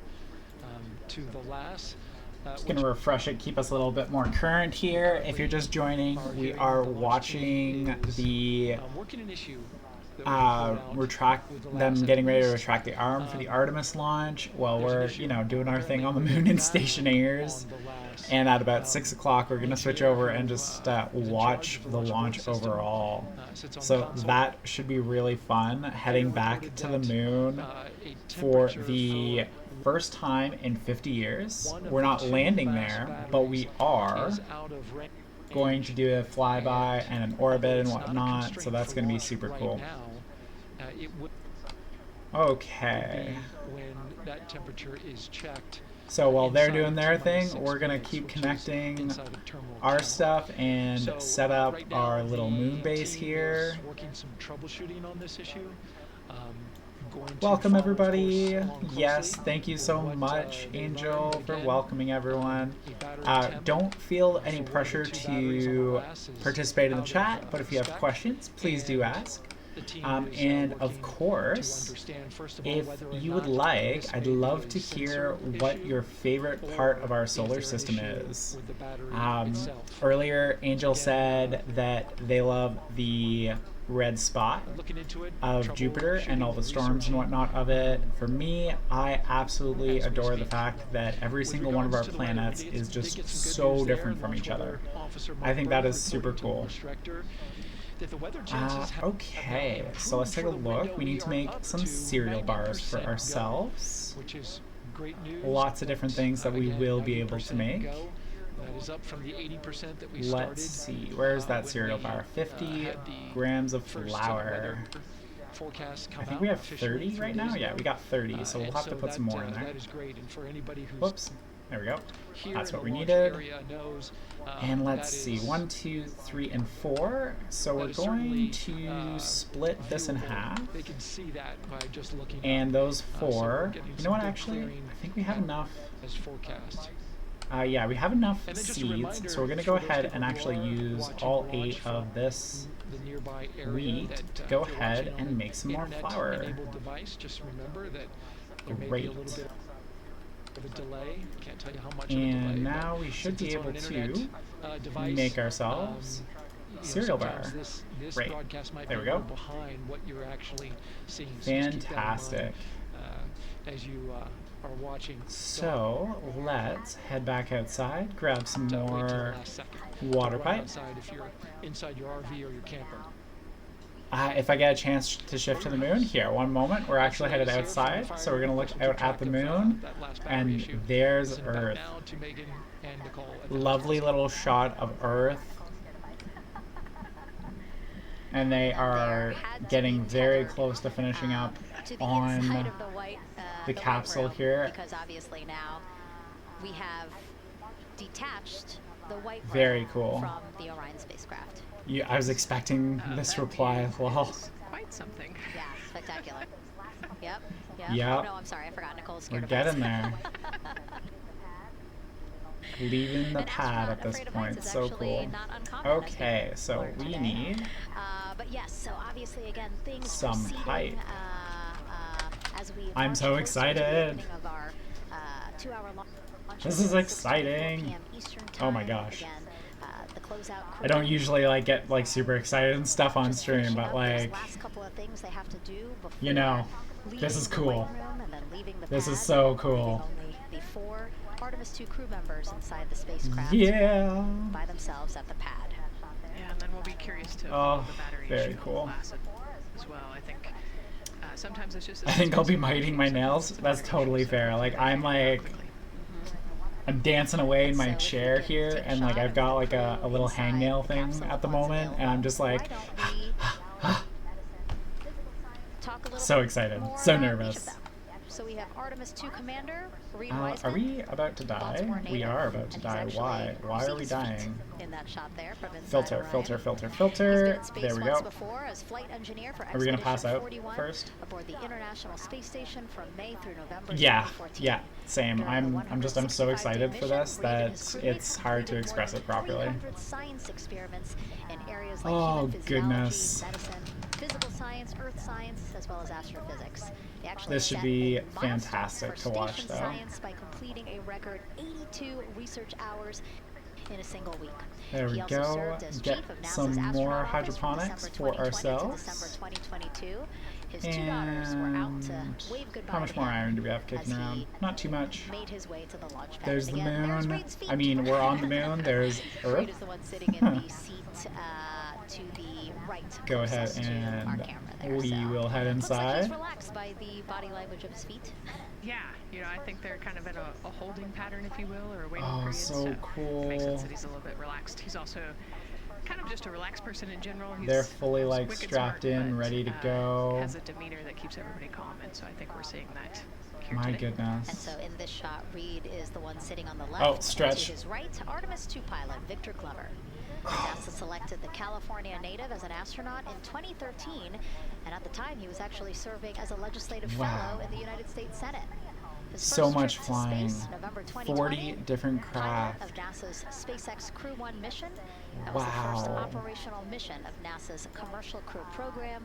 Speaker 7: to the last.
Speaker 3: Just gonna refresh it, keep us a little bit more current here. If you're just joining, we are watching the getting ready to retract the arm for the Artemis launch while we're, doing our thing on the moon in Stationeers. And at about 6 o'clock, we're gonna switch over and just watch the launch overall. So that should be really fun, heading back to the moon for the first time in 50 years. We're not landing there, but we are going to do a flyby and an orbit and whatnot, so that's going to be super cool. Okay.
Speaker 7: When that temperature is checked.
Speaker 3: So while they're doing their thing, we're going to keep connecting our stuff and set up our little moon base here.
Speaker 7: Working some troubleshooting on this issue. Going to
Speaker 3: Welcome,
Speaker 7: follow, of
Speaker 3: everybody.
Speaker 7: course, along
Speaker 3: Yes,
Speaker 7: closely
Speaker 3: thank you
Speaker 7: for
Speaker 3: so
Speaker 7: what,
Speaker 3: much,
Speaker 7: they
Speaker 3: Angel,
Speaker 7: run.
Speaker 3: for
Speaker 7: Again,
Speaker 3: welcoming everyone.
Speaker 7: a battery temp
Speaker 3: Don't feel any
Speaker 7: for 1 to
Speaker 3: pressure
Speaker 7: 2 batteries on the
Speaker 3: to
Speaker 7: glass is
Speaker 3: participate in the
Speaker 7: out of,
Speaker 3: chat, but if you have
Speaker 7: spec,
Speaker 3: questions, please do
Speaker 7: and
Speaker 3: ask.
Speaker 7: the team is
Speaker 3: And
Speaker 7: working
Speaker 3: of course,
Speaker 7: to understand, first of all,
Speaker 3: if
Speaker 7: whether or
Speaker 3: you would
Speaker 7: not
Speaker 3: like,
Speaker 7: this
Speaker 3: I'd
Speaker 7: may be
Speaker 3: love
Speaker 7: a
Speaker 3: to hear
Speaker 7: sensor
Speaker 3: what
Speaker 7: issue
Speaker 3: your favorite
Speaker 7: or
Speaker 3: part of our
Speaker 7: is
Speaker 3: solar
Speaker 7: there an
Speaker 3: system
Speaker 7: issue
Speaker 3: is.
Speaker 7: with the battery itself.
Speaker 3: Earlier, Angel
Speaker 7: Again,
Speaker 3: said that they love the red spot
Speaker 7: looking into it,
Speaker 3: of Jupiter and all the storms and whatnot of it. For me, I absolutely
Speaker 7: as we
Speaker 3: adore the
Speaker 7: speak.
Speaker 3: fact that every
Speaker 7: With
Speaker 3: single one of our
Speaker 7: regards to the weather, we
Speaker 3: planets
Speaker 7: did
Speaker 3: is
Speaker 7: get
Speaker 3: just
Speaker 7: some good
Speaker 3: so
Speaker 7: news there.
Speaker 3: different from
Speaker 7: Launch
Speaker 3: each other.
Speaker 7: Weather Officer
Speaker 3: I
Speaker 7: Mark
Speaker 3: think that
Speaker 7: Berg
Speaker 3: is super
Speaker 7: reported to
Speaker 3: cool.
Speaker 7: Launch Director that the weather chances have
Speaker 3: Okay,
Speaker 7: now
Speaker 3: so let's take a
Speaker 7: improved for the
Speaker 3: look.
Speaker 7: window.
Speaker 3: We need to
Speaker 7: are
Speaker 3: make
Speaker 7: up
Speaker 3: some
Speaker 7: to
Speaker 3: cereal bars for
Speaker 7: 90% go,
Speaker 3: ourselves.
Speaker 7: which is great news.
Speaker 3: Lots of different things that we
Speaker 7: Again,
Speaker 3: will be able to
Speaker 7: 90%
Speaker 3: make.
Speaker 7: go. That is up from the 80% that we started.
Speaker 3: Let's see, where's that
Speaker 7: when
Speaker 3: cereal
Speaker 7: we,
Speaker 3: bar? 50
Speaker 7: had the
Speaker 3: grams of
Speaker 7: first,
Speaker 3: flour.
Speaker 7: weather forecast come
Speaker 3: I think
Speaker 7: out
Speaker 3: we have
Speaker 7: officially
Speaker 3: 30
Speaker 7: 3
Speaker 3: right now?
Speaker 7: days
Speaker 3: Yeah,
Speaker 7: ago.
Speaker 3: we got 30, so we'll
Speaker 7: And
Speaker 3: have to put some more in there.
Speaker 7: That is great, and for anybody who's
Speaker 3: Whoops. There we go.
Speaker 7: here
Speaker 3: That's
Speaker 7: in
Speaker 3: what
Speaker 7: the
Speaker 3: we
Speaker 7: launch
Speaker 3: needed.
Speaker 7: area knows,
Speaker 3: And let's
Speaker 7: that
Speaker 3: see,
Speaker 7: is-
Speaker 3: 1, 2, 3, and 4. So we're
Speaker 7: that is
Speaker 3: going
Speaker 7: certainly,
Speaker 3: to split this in
Speaker 7: viewable.
Speaker 3: half.
Speaker 7: They can see that by just looking
Speaker 3: And
Speaker 7: up.
Speaker 3: those
Speaker 7: So we're
Speaker 3: 4,
Speaker 7: getting
Speaker 3: you know
Speaker 7: some
Speaker 3: what,
Speaker 7: good
Speaker 3: actually?
Speaker 7: clearing
Speaker 3: I think we have enough.
Speaker 7: as forecast.
Speaker 3: Yeah, we have enough
Speaker 7: And then just a
Speaker 3: seeds,
Speaker 7: reminder
Speaker 3: so we're going to go
Speaker 7: for those
Speaker 3: ahead
Speaker 7: people
Speaker 3: and
Speaker 7: who
Speaker 3: actually
Speaker 7: are
Speaker 3: use
Speaker 7: watching
Speaker 3: all
Speaker 7: the launch
Speaker 3: 8 of
Speaker 7: from
Speaker 3: this
Speaker 7: the nearby area
Speaker 3: wheat
Speaker 7: that,
Speaker 3: to go
Speaker 7: if you're
Speaker 3: ahead
Speaker 7: watching on
Speaker 3: and
Speaker 7: an
Speaker 3: make some more flour.
Speaker 7: internet-enabled device, just remember that there may be a little
Speaker 3: Great.
Speaker 7: bit of a delay. Can't tell you how much of a delay.
Speaker 3: And
Speaker 7: but
Speaker 3: now we should
Speaker 7: since
Speaker 3: be
Speaker 7: it's on
Speaker 3: able
Speaker 7: an internet,
Speaker 3: to
Speaker 7: device,
Speaker 3: make ourselves cereal bar.
Speaker 7: This
Speaker 3: Great.
Speaker 7: broadcast might
Speaker 3: There
Speaker 7: be
Speaker 3: we
Speaker 7: a
Speaker 3: go.
Speaker 7: little behind what you're actually seeing. So just keep that in mind,
Speaker 3: Fantastic.
Speaker 7: as you are watching.
Speaker 3: So let's head back outside, grab some
Speaker 7: Don't wait till the
Speaker 3: more
Speaker 7: last second
Speaker 3: water
Speaker 7: to run
Speaker 3: pipe.
Speaker 7: outside if you're inside your RV or your camper.
Speaker 3: If I get a chance to shift to the moon, here, one moment, we're actually headed outside, so we're going to look out at the moon, and there's Earth. Lovely little shot of Earth. And they are getting very close to finishing up
Speaker 1: to the
Speaker 3: on
Speaker 1: inside of the white,
Speaker 3: the capsule
Speaker 1: room,
Speaker 3: here.
Speaker 1: because obviously now we have detached the white
Speaker 3: Very
Speaker 1: room
Speaker 3: cool.
Speaker 1: from the Orion spacecraft.
Speaker 3: I was expecting this reply as well.
Speaker 2: Quite something.
Speaker 1: Yeah, spectacular. Yep.
Speaker 3: Yep.
Speaker 1: Oh no, I'm sorry, I forgot. Nicole's
Speaker 3: We're
Speaker 1: scared of
Speaker 3: getting
Speaker 1: heights.
Speaker 3: there. Leaving the
Speaker 1: An
Speaker 3: pad
Speaker 1: astronaut
Speaker 3: at this
Speaker 1: afraid of heights
Speaker 3: point,
Speaker 1: is
Speaker 3: so
Speaker 1: actually
Speaker 3: cool.
Speaker 1: not uncommon, as
Speaker 3: Okay,
Speaker 1: we
Speaker 3: so
Speaker 1: learned
Speaker 3: we
Speaker 1: today.
Speaker 3: need
Speaker 1: But yes, so obviously again things
Speaker 3: some
Speaker 1: proceeding,
Speaker 3: pipe.
Speaker 1: As we
Speaker 3: I'm
Speaker 1: march
Speaker 3: so
Speaker 1: closer to the
Speaker 3: excited.
Speaker 1: opening of our 2-hour launch.
Speaker 3: This is
Speaker 1: at 6:24
Speaker 3: exciting.
Speaker 1: p.m. Eastern
Speaker 3: Oh my
Speaker 1: time.
Speaker 3: gosh.
Speaker 1: Again, the closeout
Speaker 3: I don't
Speaker 1: crew.
Speaker 3: usually get super excited and stuff on
Speaker 1: Just
Speaker 3: stream,
Speaker 1: finishing
Speaker 3: but
Speaker 1: up those last couple of things they have to do before
Speaker 3: you know,
Speaker 1: leaving
Speaker 3: this is
Speaker 1: the
Speaker 3: cool.
Speaker 1: white room and then leaving the
Speaker 3: This is
Speaker 1: pad,
Speaker 3: so
Speaker 1: leaving
Speaker 3: cool.
Speaker 1: only the 4 Artemis 2 crew members inside the spacecraft
Speaker 3: Yeah.
Speaker 1: by themselves at the pad.
Speaker 2: Yeah, and then we'll be curious to
Speaker 3: Oh,
Speaker 2: follow the battery
Speaker 3: very
Speaker 2: issue
Speaker 3: cool.
Speaker 2: class as well. I think sometimes it's just.
Speaker 3: I think I'll be biting my nails. That's totally fair. I'm dancing away in my chair here, and I've got a little hangnail thing at the moment, and I'm just like,
Speaker 1: Talk a little
Speaker 3: so
Speaker 1: bit
Speaker 3: excited,
Speaker 1: more
Speaker 3: so
Speaker 1: about each of
Speaker 3: nervous.
Speaker 1: them. So we have Artemis 2 Commander, Reed
Speaker 3: Are
Speaker 1: Wiseman,
Speaker 3: we about to die?
Speaker 1: Baltimore
Speaker 3: We
Speaker 1: native,
Speaker 3: are about to
Speaker 1: and he's
Speaker 3: die.
Speaker 1: actually-
Speaker 3: Why?
Speaker 1: you
Speaker 3: Why
Speaker 1: see
Speaker 3: are we
Speaker 1: his feet
Speaker 3: dying?
Speaker 1: in that shot there from inside
Speaker 3: Filter,
Speaker 1: Orion.
Speaker 3: filter, filter,
Speaker 1: He's been
Speaker 3: filter.
Speaker 1: in space
Speaker 3: There we
Speaker 1: once
Speaker 3: go.
Speaker 1: before as flight engineer for
Speaker 3: Are we gonna
Speaker 1: Expedition
Speaker 3: pass out
Speaker 1: 41
Speaker 3: first?
Speaker 1: aboard the International Space Station from May through November
Speaker 3: Yeah,
Speaker 1: 2014.
Speaker 3: yeah, same.
Speaker 1: During the
Speaker 3: I'm so
Speaker 1: 165-day
Speaker 3: excited for
Speaker 1: mission,
Speaker 3: this
Speaker 1: Reed and
Speaker 3: that
Speaker 1: his crewmates
Speaker 3: it's hard to
Speaker 1: completed
Speaker 3: express
Speaker 1: more
Speaker 3: it
Speaker 1: than
Speaker 3: properly.
Speaker 1: 300 science experiments in areas like
Speaker 3: Oh,
Speaker 1: human physiology,
Speaker 3: goodness.
Speaker 1: medicine, physical science, earth science, as well as astrophysics. They actually
Speaker 3: This should
Speaker 1: set
Speaker 3: be
Speaker 1: a milestone
Speaker 3: fantastic
Speaker 1: for
Speaker 3: to watch,
Speaker 1: station
Speaker 3: though.
Speaker 1: science by completing a record 82 research hours in a single week.
Speaker 3: There we
Speaker 1: He also
Speaker 3: go.
Speaker 1: served as
Speaker 3: Get
Speaker 1: chief of NASA's
Speaker 3: some more
Speaker 1: astronaut office from
Speaker 3: hydroponics
Speaker 1: December
Speaker 3: for
Speaker 1: 2020 to
Speaker 3: ourselves.
Speaker 1: December 2022. His 2 daughters were out to
Speaker 3: And
Speaker 1: wave goodbye
Speaker 3: how much
Speaker 1: to
Speaker 3: more
Speaker 1: him
Speaker 3: iron do we have
Speaker 1: as
Speaker 3: kicking
Speaker 1: he
Speaker 3: around? Not too much.
Speaker 1: made his way to the launch pad.
Speaker 3: There's the
Speaker 1: Again, there's
Speaker 3: moon.
Speaker 1: Reed's feet.
Speaker 3: I mean, we're on the moon. There's
Speaker 1: Reed
Speaker 3: Earth.
Speaker 1: is the one sitting in the seat to the right.
Speaker 3: Go ahead
Speaker 1: closest to our
Speaker 3: and
Speaker 1: camera there,
Speaker 3: we
Speaker 1: so.
Speaker 3: will head
Speaker 1: Looks like
Speaker 3: inside.
Speaker 1: he's relaxed by the body language of his feet.
Speaker 2: Yeah, I think they're kind of in a holding pattern, if you will, or a waiting
Speaker 3: Oh,
Speaker 2: period.
Speaker 3: so
Speaker 2: It makes
Speaker 3: cool.
Speaker 2: sense that he's a little bit relaxed. He's also kind of just a relaxed person in general. He's
Speaker 3: They're fully
Speaker 2: wicked
Speaker 3: strapped
Speaker 2: smart,
Speaker 3: in,
Speaker 2: but,
Speaker 3: ready to go.
Speaker 2: Has a demeanor that keeps everybody calm, and so I think we're seeing that here
Speaker 3: My
Speaker 2: today.
Speaker 3: goodness.
Speaker 1: And so in this shot, Reed is the one sitting on the left.
Speaker 3: Oh,
Speaker 1: and
Speaker 3: stretch.
Speaker 1: to his right, Artemis 2 pilot Victor Glover. NASA selected the California native as an astronaut in 2013, and at the time he was actually serving as a legislative fellow in the United States Senate. His
Speaker 3: So
Speaker 1: first
Speaker 3: much
Speaker 1: trip to
Speaker 3: flying.
Speaker 1: space, November 2020,
Speaker 3: 40 different
Speaker 1: pilot
Speaker 3: craft.
Speaker 1: of NASA's SpaceX Crew 1 mission. That was the first
Speaker 3: Wow.
Speaker 1: operational mission of NASA's Commercial Crew program,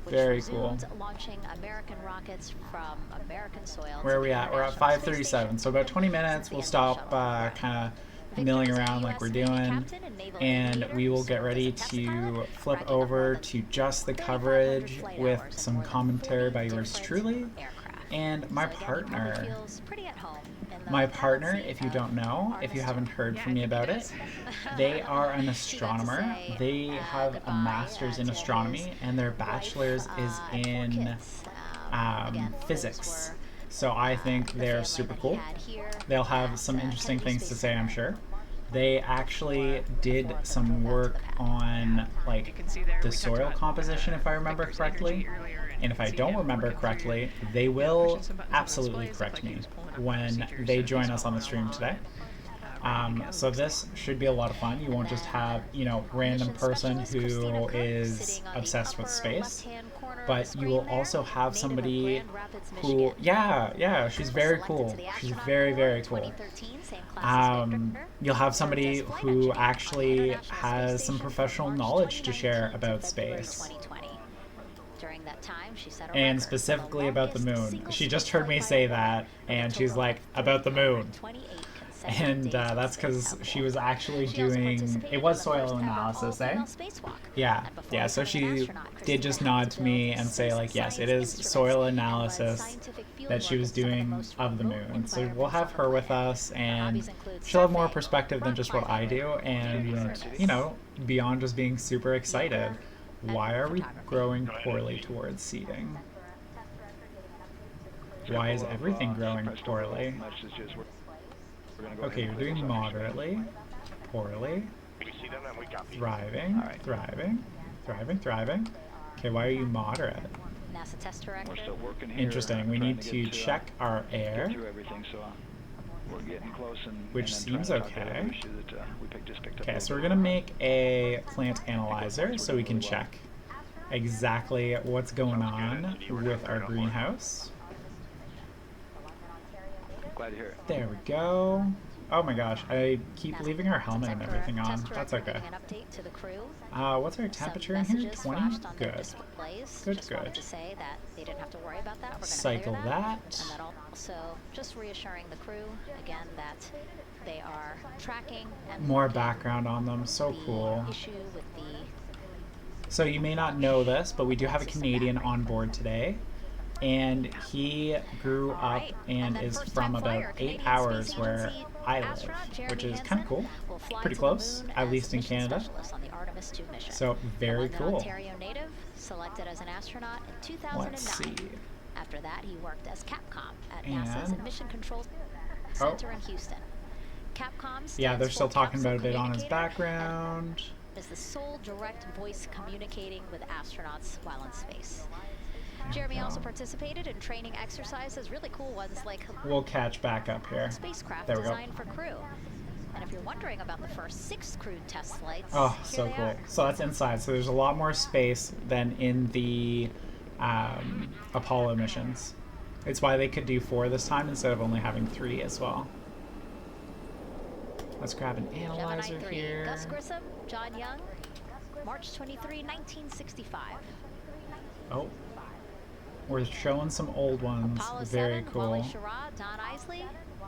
Speaker 1: which
Speaker 3: Very cool.
Speaker 1: resumed launching American rockets from American soil.
Speaker 3: Where
Speaker 1: to
Speaker 3: are we
Speaker 1: the
Speaker 3: at? We're at
Speaker 1: International Space
Speaker 3: 5:37.
Speaker 1: Station
Speaker 3: So about 20 minutes,
Speaker 1: since the
Speaker 3: we'll
Speaker 1: end of the
Speaker 3: stop
Speaker 1: shuttle
Speaker 3: kind
Speaker 1: program.
Speaker 3: of milling
Speaker 1: Victor is a
Speaker 3: around like
Speaker 1: US
Speaker 3: we're
Speaker 1: Navy
Speaker 3: doing.
Speaker 1: captain and naval
Speaker 3: And
Speaker 1: aviator
Speaker 3: we
Speaker 1: who
Speaker 3: will
Speaker 1: served
Speaker 3: get
Speaker 1: as
Speaker 3: ready
Speaker 1: a test
Speaker 3: to
Speaker 1: pilot,
Speaker 3: flip
Speaker 1: racking up more
Speaker 3: over
Speaker 1: than
Speaker 3: to just the
Speaker 1: 3,500
Speaker 3: coverage
Speaker 1: flight
Speaker 3: with
Speaker 1: hours and
Speaker 3: some
Speaker 1: more than
Speaker 3: commentary
Speaker 1: 40
Speaker 3: by yours
Speaker 1: different
Speaker 3: truly.
Speaker 1: aircraft.
Speaker 3: And my
Speaker 1: So again, he probably
Speaker 3: partner.
Speaker 1: feels pretty at home in the
Speaker 3: My
Speaker 1: pilot
Speaker 3: partner,
Speaker 1: seat
Speaker 3: if you
Speaker 1: of
Speaker 3: don't know, if you
Speaker 1: Artemis
Speaker 3: haven't
Speaker 1: 2.
Speaker 3: heard
Speaker 2: Yeah,
Speaker 3: from
Speaker 2: I
Speaker 3: me
Speaker 2: think he
Speaker 3: about
Speaker 2: does.
Speaker 3: it, they are an
Speaker 1: He got to
Speaker 3: astronomer.
Speaker 1: say,
Speaker 3: They have a
Speaker 1: goodbye,
Speaker 3: master's in
Speaker 1: to
Speaker 3: astronomy,
Speaker 1: his
Speaker 3: and their
Speaker 1: wife,
Speaker 3: bachelor's is
Speaker 1: and 4
Speaker 3: in
Speaker 1: kids. Again, those
Speaker 3: physics.
Speaker 1: were,
Speaker 3: So I think
Speaker 1: the
Speaker 3: they're
Speaker 1: family
Speaker 3: super
Speaker 1: that he
Speaker 3: cool.
Speaker 1: had here
Speaker 3: They'll have
Speaker 1: at,
Speaker 3: some interesting
Speaker 1: Kennedy
Speaker 3: things to
Speaker 1: Space
Speaker 3: say, I'm
Speaker 1: Center.
Speaker 3: sure. They actually did
Speaker 1: Before
Speaker 3: some
Speaker 1: drove out to
Speaker 3: work
Speaker 1: the pad.
Speaker 3: on
Speaker 2: You
Speaker 3: like
Speaker 2: can see there
Speaker 3: the
Speaker 2: we talked
Speaker 3: soil
Speaker 2: about,
Speaker 3: composition, if I remember
Speaker 2: Victor's
Speaker 3: correctly.
Speaker 2: energy earlier,
Speaker 3: And if
Speaker 2: you
Speaker 3: I
Speaker 2: can see
Speaker 3: don't
Speaker 2: him
Speaker 3: remember
Speaker 2: working
Speaker 3: correctly,
Speaker 2: through,
Speaker 3: they
Speaker 2: you know,
Speaker 3: will
Speaker 2: pushing some buttons on
Speaker 3: absolutely
Speaker 2: displays. Looked
Speaker 3: correct
Speaker 2: like he
Speaker 3: me
Speaker 2: was pulling up
Speaker 3: when
Speaker 2: procedures
Speaker 3: they
Speaker 2: and
Speaker 3: join
Speaker 2: he's
Speaker 3: us on the
Speaker 2: following
Speaker 3: stream
Speaker 2: along
Speaker 3: today.
Speaker 2: and, ready to go.
Speaker 3: So this should be a lot of fun. You won't just have, you know, random
Speaker 1: Mission
Speaker 3: person
Speaker 1: specialist
Speaker 3: who
Speaker 1: Christina Cook,
Speaker 3: is
Speaker 1: sitting on the
Speaker 3: obsessed with
Speaker 1: upper
Speaker 3: space,
Speaker 1: left-hand corner of the
Speaker 3: but you will
Speaker 1: screen there,
Speaker 3: also have
Speaker 1: native of
Speaker 3: somebody
Speaker 1: Grand Rapids,
Speaker 3: who,
Speaker 1: Michigan.
Speaker 3: yeah, she's
Speaker 1: Was
Speaker 3: very
Speaker 1: selected
Speaker 3: cool.
Speaker 1: to the
Speaker 3: She's
Speaker 1: astronaut
Speaker 3: very,
Speaker 1: corps
Speaker 3: very
Speaker 1: in
Speaker 3: cool.
Speaker 1: 2013, same class as Victor.
Speaker 3: You'll have
Speaker 1: Served
Speaker 3: somebody
Speaker 1: as flight
Speaker 3: who
Speaker 1: engineer on the
Speaker 3: actually
Speaker 1: International Space
Speaker 3: has some
Speaker 1: Station from
Speaker 3: professional
Speaker 1: March
Speaker 3: knowledge to share
Speaker 1: 2019 to
Speaker 3: about
Speaker 1: February
Speaker 3: space.
Speaker 1: 2020. During that time, she set a
Speaker 3: And
Speaker 1: record for the
Speaker 3: specifically about the
Speaker 1: longest
Speaker 3: moon.
Speaker 1: single
Speaker 3: She just
Speaker 1: spaceflight
Speaker 3: heard me
Speaker 1: by
Speaker 3: say
Speaker 1: a woman,
Speaker 3: that,
Speaker 1: with a
Speaker 3: and she's
Speaker 1: total
Speaker 3: like,
Speaker 1: of
Speaker 3: about the moon.
Speaker 1: 328 consecutive
Speaker 3: And
Speaker 1: days in
Speaker 3: that's
Speaker 1: space.
Speaker 3: because
Speaker 1: How
Speaker 3: she
Speaker 1: cool.
Speaker 3: was actually
Speaker 1: She also
Speaker 3: doing,
Speaker 1: participated
Speaker 3: it
Speaker 1: in
Speaker 3: was
Speaker 1: the
Speaker 3: soil
Speaker 1: first ever
Speaker 3: analysis, eh?
Speaker 1: all-female spacewalk.
Speaker 3: Yeah,
Speaker 1: And before
Speaker 3: yeah, so
Speaker 1: becoming an
Speaker 3: she
Speaker 1: astronaut,
Speaker 3: did
Speaker 1: Christina
Speaker 3: just
Speaker 1: helped
Speaker 3: nod
Speaker 1: to
Speaker 3: to me
Speaker 1: build
Speaker 3: and say,
Speaker 1: space
Speaker 3: like, yes, it
Speaker 1: science
Speaker 3: is
Speaker 1: instruments
Speaker 3: soil
Speaker 1: and led
Speaker 3: analysis
Speaker 1: scientific field
Speaker 3: that she
Speaker 1: work
Speaker 3: was
Speaker 1: in some of the
Speaker 3: doing
Speaker 1: most
Speaker 3: of the
Speaker 1: remote
Speaker 3: moon. So we'll
Speaker 1: environments
Speaker 3: have
Speaker 1: on the
Speaker 3: her with
Speaker 1: planet.
Speaker 3: us,
Speaker 1: Her
Speaker 3: and
Speaker 1: hobbies include
Speaker 3: she'll have more
Speaker 1: surfing,
Speaker 3: perspective than
Speaker 1: rock
Speaker 3: just what I
Speaker 1: climbing,
Speaker 3: do, and,
Speaker 1: fitness,
Speaker 3: you know, beyond just being super excited.
Speaker 1: yoga, and
Speaker 3: Why are we
Speaker 1: photography.
Speaker 3: growing poorly towards seating? Why is everything growing poorly? Okay, you're doing moderately, poorly, thriving, thriving, thriving, thriving. Okay, why are you moderate?
Speaker 1: NASA test
Speaker 5: We're
Speaker 1: director.
Speaker 5: still working here.
Speaker 3: Interesting. We
Speaker 5: trying
Speaker 3: need
Speaker 5: to
Speaker 3: to
Speaker 5: get
Speaker 3: check our air,
Speaker 5: get through everything, so we're getting close and
Speaker 3: which
Speaker 5: and then trying
Speaker 3: seems
Speaker 5: to talk to the
Speaker 3: okay.
Speaker 5: other issue that we just picked up.
Speaker 3: Okay,
Speaker 5: a
Speaker 3: so
Speaker 5: little
Speaker 3: we're gonna
Speaker 5: bit.
Speaker 3: make a plant analyzer so we can check exactly what's going on with our greenhouse.
Speaker 5: Glad to hear it.
Speaker 3: There we go. Oh my gosh, I keep
Speaker 1: NASA
Speaker 3: leaving our helmet and
Speaker 1: test
Speaker 3: everything on.
Speaker 1: director
Speaker 3: That's
Speaker 1: giving
Speaker 3: okay.
Speaker 1: an update to the crew.
Speaker 3: What's our
Speaker 1: Some
Speaker 3: temperature in here?
Speaker 1: messages
Speaker 3: 20?
Speaker 1: flashed on their
Speaker 3: Good.
Speaker 1: displays.
Speaker 3: Good,
Speaker 1: Just wanted
Speaker 3: good.
Speaker 1: to say that they didn't have to worry about that. We're going to
Speaker 3: Cycle
Speaker 1: clear
Speaker 3: that.
Speaker 1: And that also just reassuring the crew again that they are tracking and
Speaker 3: More
Speaker 1: working
Speaker 3: background on them. So
Speaker 1: the
Speaker 3: cool.
Speaker 1: issue with the
Speaker 3: So you may not know this, but we do have a Canadian on board today. And he grew up
Speaker 1: Alright,
Speaker 3: and
Speaker 1: then
Speaker 3: is
Speaker 1: first-time
Speaker 3: from
Speaker 1: flyer,
Speaker 3: about 8
Speaker 1: Canadian
Speaker 3: hours
Speaker 1: Space
Speaker 3: where
Speaker 1: Agency
Speaker 3: I live,
Speaker 1: astronaut
Speaker 3: which
Speaker 1: Jeremy
Speaker 3: is kind of
Speaker 1: Hansen
Speaker 3: cool.
Speaker 1: will fly
Speaker 3: Pretty
Speaker 1: to the
Speaker 3: close,
Speaker 1: moon
Speaker 3: at
Speaker 1: as
Speaker 3: least in
Speaker 1: mission
Speaker 3: Canada.
Speaker 1: specialist on the Artemis 2 mission.
Speaker 3: So very
Speaker 1: the
Speaker 3: cool.
Speaker 1: Ontario native, selected as an astronaut in 2009.
Speaker 3: Let's see.
Speaker 1: After that, he worked as Capcom at
Speaker 3: And-
Speaker 1: NASA's Mission Control Center in Houston. Capcom
Speaker 3: Yeah, they're
Speaker 1: stands
Speaker 3: still
Speaker 1: for
Speaker 3: talking
Speaker 1: Capsule
Speaker 3: about a bit on his
Speaker 1: Communicator,
Speaker 3: background.
Speaker 1: and is the sole direct voice communicating with astronauts while in space. Jeremy also participated in training exercises, really cool ones like
Speaker 3: We'll catch back up here.
Speaker 1: spacecraft
Speaker 3: There we go.
Speaker 1: designed for crew. And if you're wondering about the first 6 crewed test flights,
Speaker 3: Oh,
Speaker 1: here
Speaker 3: so
Speaker 1: they
Speaker 3: cool.
Speaker 1: are.
Speaker 3: So that's inside. So there's a lot more space than in the Apollo missions. It's why they could do 4 this time instead of only having 3 as well. Let's grab an analyzer
Speaker 1: Gemini 3,
Speaker 3: here.
Speaker 1: Gus Grissom, John Young, March 23, 1965.
Speaker 3: Oh, we're showing some old ones.
Speaker 1: Apollo
Speaker 3: Very
Speaker 1: 7,
Speaker 3: cool.
Speaker 1: Wally Schirra, Don Isley,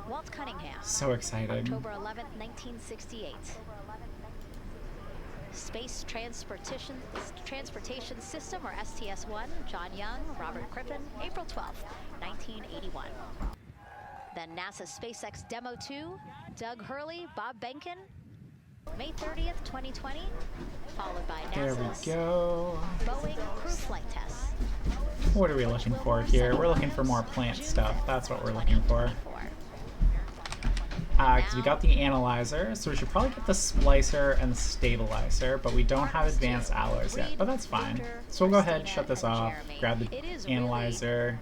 Speaker 1: Walt Cunningham.
Speaker 3: So exciting.
Speaker 1: October 11, 1968. Space Transportation System, or STS-1, John Young, Robert Crippen, April 12, 1981. Then NASA SpaceX Demo 2, Doug Hurley, Bob Benkin, May 30th, 2020, followed by
Speaker 3: There
Speaker 1: NASA's
Speaker 3: we go.
Speaker 1: Boeing crew flight tests.
Speaker 3: What are we looking for here? We're looking for more plant stuff. That's what we're looking for. Because we got the analyzer, so we should probably get the splicer and the stabilizer, but we don't have advanced alloys yet, but that's fine. So we'll go ahead, shut this off, grab the analyzer,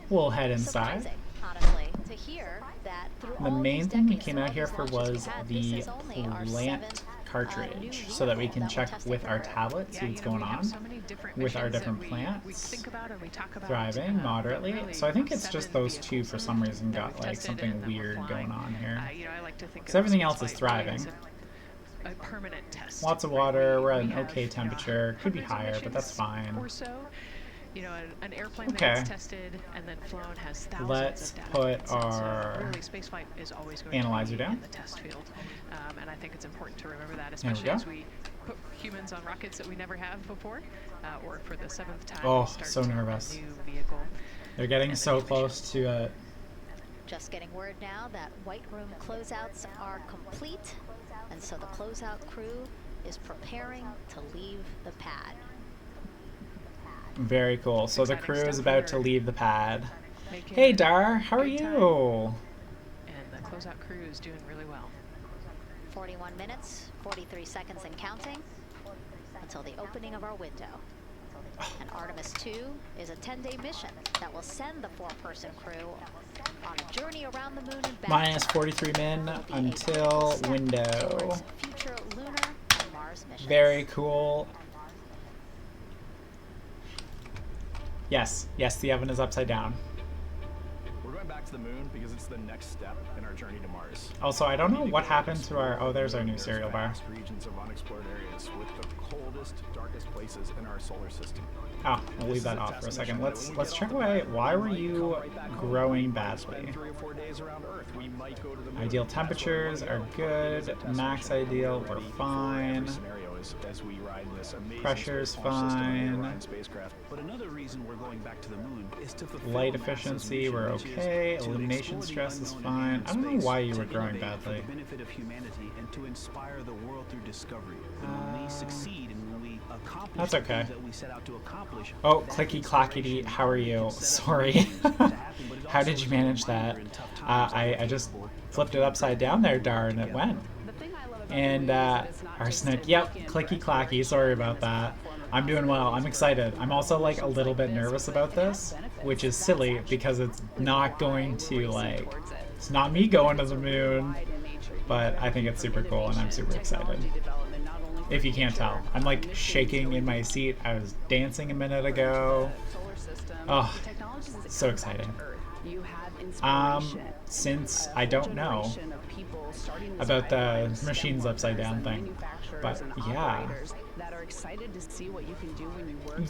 Speaker 3: we'll head inside.
Speaker 1: Surprising, honestly, to hear that through
Speaker 3: The
Speaker 1: all
Speaker 3: main
Speaker 1: these
Speaker 3: thing we
Speaker 1: decades
Speaker 3: came
Speaker 1: of
Speaker 3: out here for
Speaker 1: launches we've
Speaker 3: was
Speaker 1: had,
Speaker 3: the
Speaker 1: this is only our
Speaker 3: plant
Speaker 1: 7th
Speaker 3: cartridge so that we can check with our tablet, see what's going on with our different plants. Thriving moderately. So I think it's just those two for some reason got like something weird going on here. So everything else is thriving. Lots of water, we're at an okay temperature. Could be higher, but that's fine.
Speaker 2: You know, an airplane
Speaker 3: okay.
Speaker 2: that's tested and then flown has thousands
Speaker 3: Let's
Speaker 2: of data
Speaker 3: put
Speaker 2: points.
Speaker 3: our
Speaker 2: Really, spaceflight is always going
Speaker 3: analyzer
Speaker 2: to be
Speaker 3: down.
Speaker 2: in the test field, and I think it's important to remember that, especially as we put humans on rockets that we never have before, or for the 7th time.
Speaker 3: Oh, so nervous.
Speaker 2: New vehicle.
Speaker 3: They're getting so close to it.
Speaker 1: Just getting word now that White Room closeouts are complete, and so the closeout crew is preparing to leave the pad.
Speaker 3: Very cool. So the crew is about to leave the pad. Hey Dar, how are you?
Speaker 2: And the closeout crew is doing really well.
Speaker 1: 41 minutes, 43 seconds and counting until the opening of our window. And Artemis 2 is a 10-day mission that will send the 4-person crew on a journey around the moon and back.
Speaker 3: Minus 43 min until window.
Speaker 1: Future lunar and Mars missions.
Speaker 3: Very cool. Yes, yes, the oven is upside down.
Speaker 11: We're going back to the moon because it's the next step in our journey to Mars.
Speaker 3: Also, I don't know what happened to our... Oh, there's our new cereal bar.
Speaker 11: Vast regions of unexplored areas with the coldest, darkest places in our solar system.
Speaker 3: Oh, I'll leave that off for a second. Let's check away. Why were you growing badly?
Speaker 11: 3 or 4 days around Earth. We might go to the moon.
Speaker 3: Ideal temperatures are good. Max ideal, we're fine.
Speaker 11: As we ride this amazing
Speaker 3: Pressure's fine.
Speaker 11: But another reason we're going back to the moon is to fulfill
Speaker 3: light efficiency, we're okay. Illumination stress is fine. I don't know why you were growing badly.
Speaker 11: For the benefit of humanity and to inspire the world through discovery. When we succeed and when we accomplish
Speaker 3: that's okay.
Speaker 11: that we set out to accomplish.
Speaker 3: Oh, clicky clackety, how are you? Sorry. How did you manage that? I just flipped it upside down there, Dar, and it went. And Arsenic, yep, clicky clacky, sorry about that. I'm doing well, I'm excited. I'm also like a little bit nervous about this, which is silly because it's not going to like, it's not me going to the moon, but I think it's super cool and I'm super excited. If you can't tell, I'm like shaking in my seat. I was dancing a minute ago. Oh, so exciting. Since I don't know about the machines upside down thing, but yeah,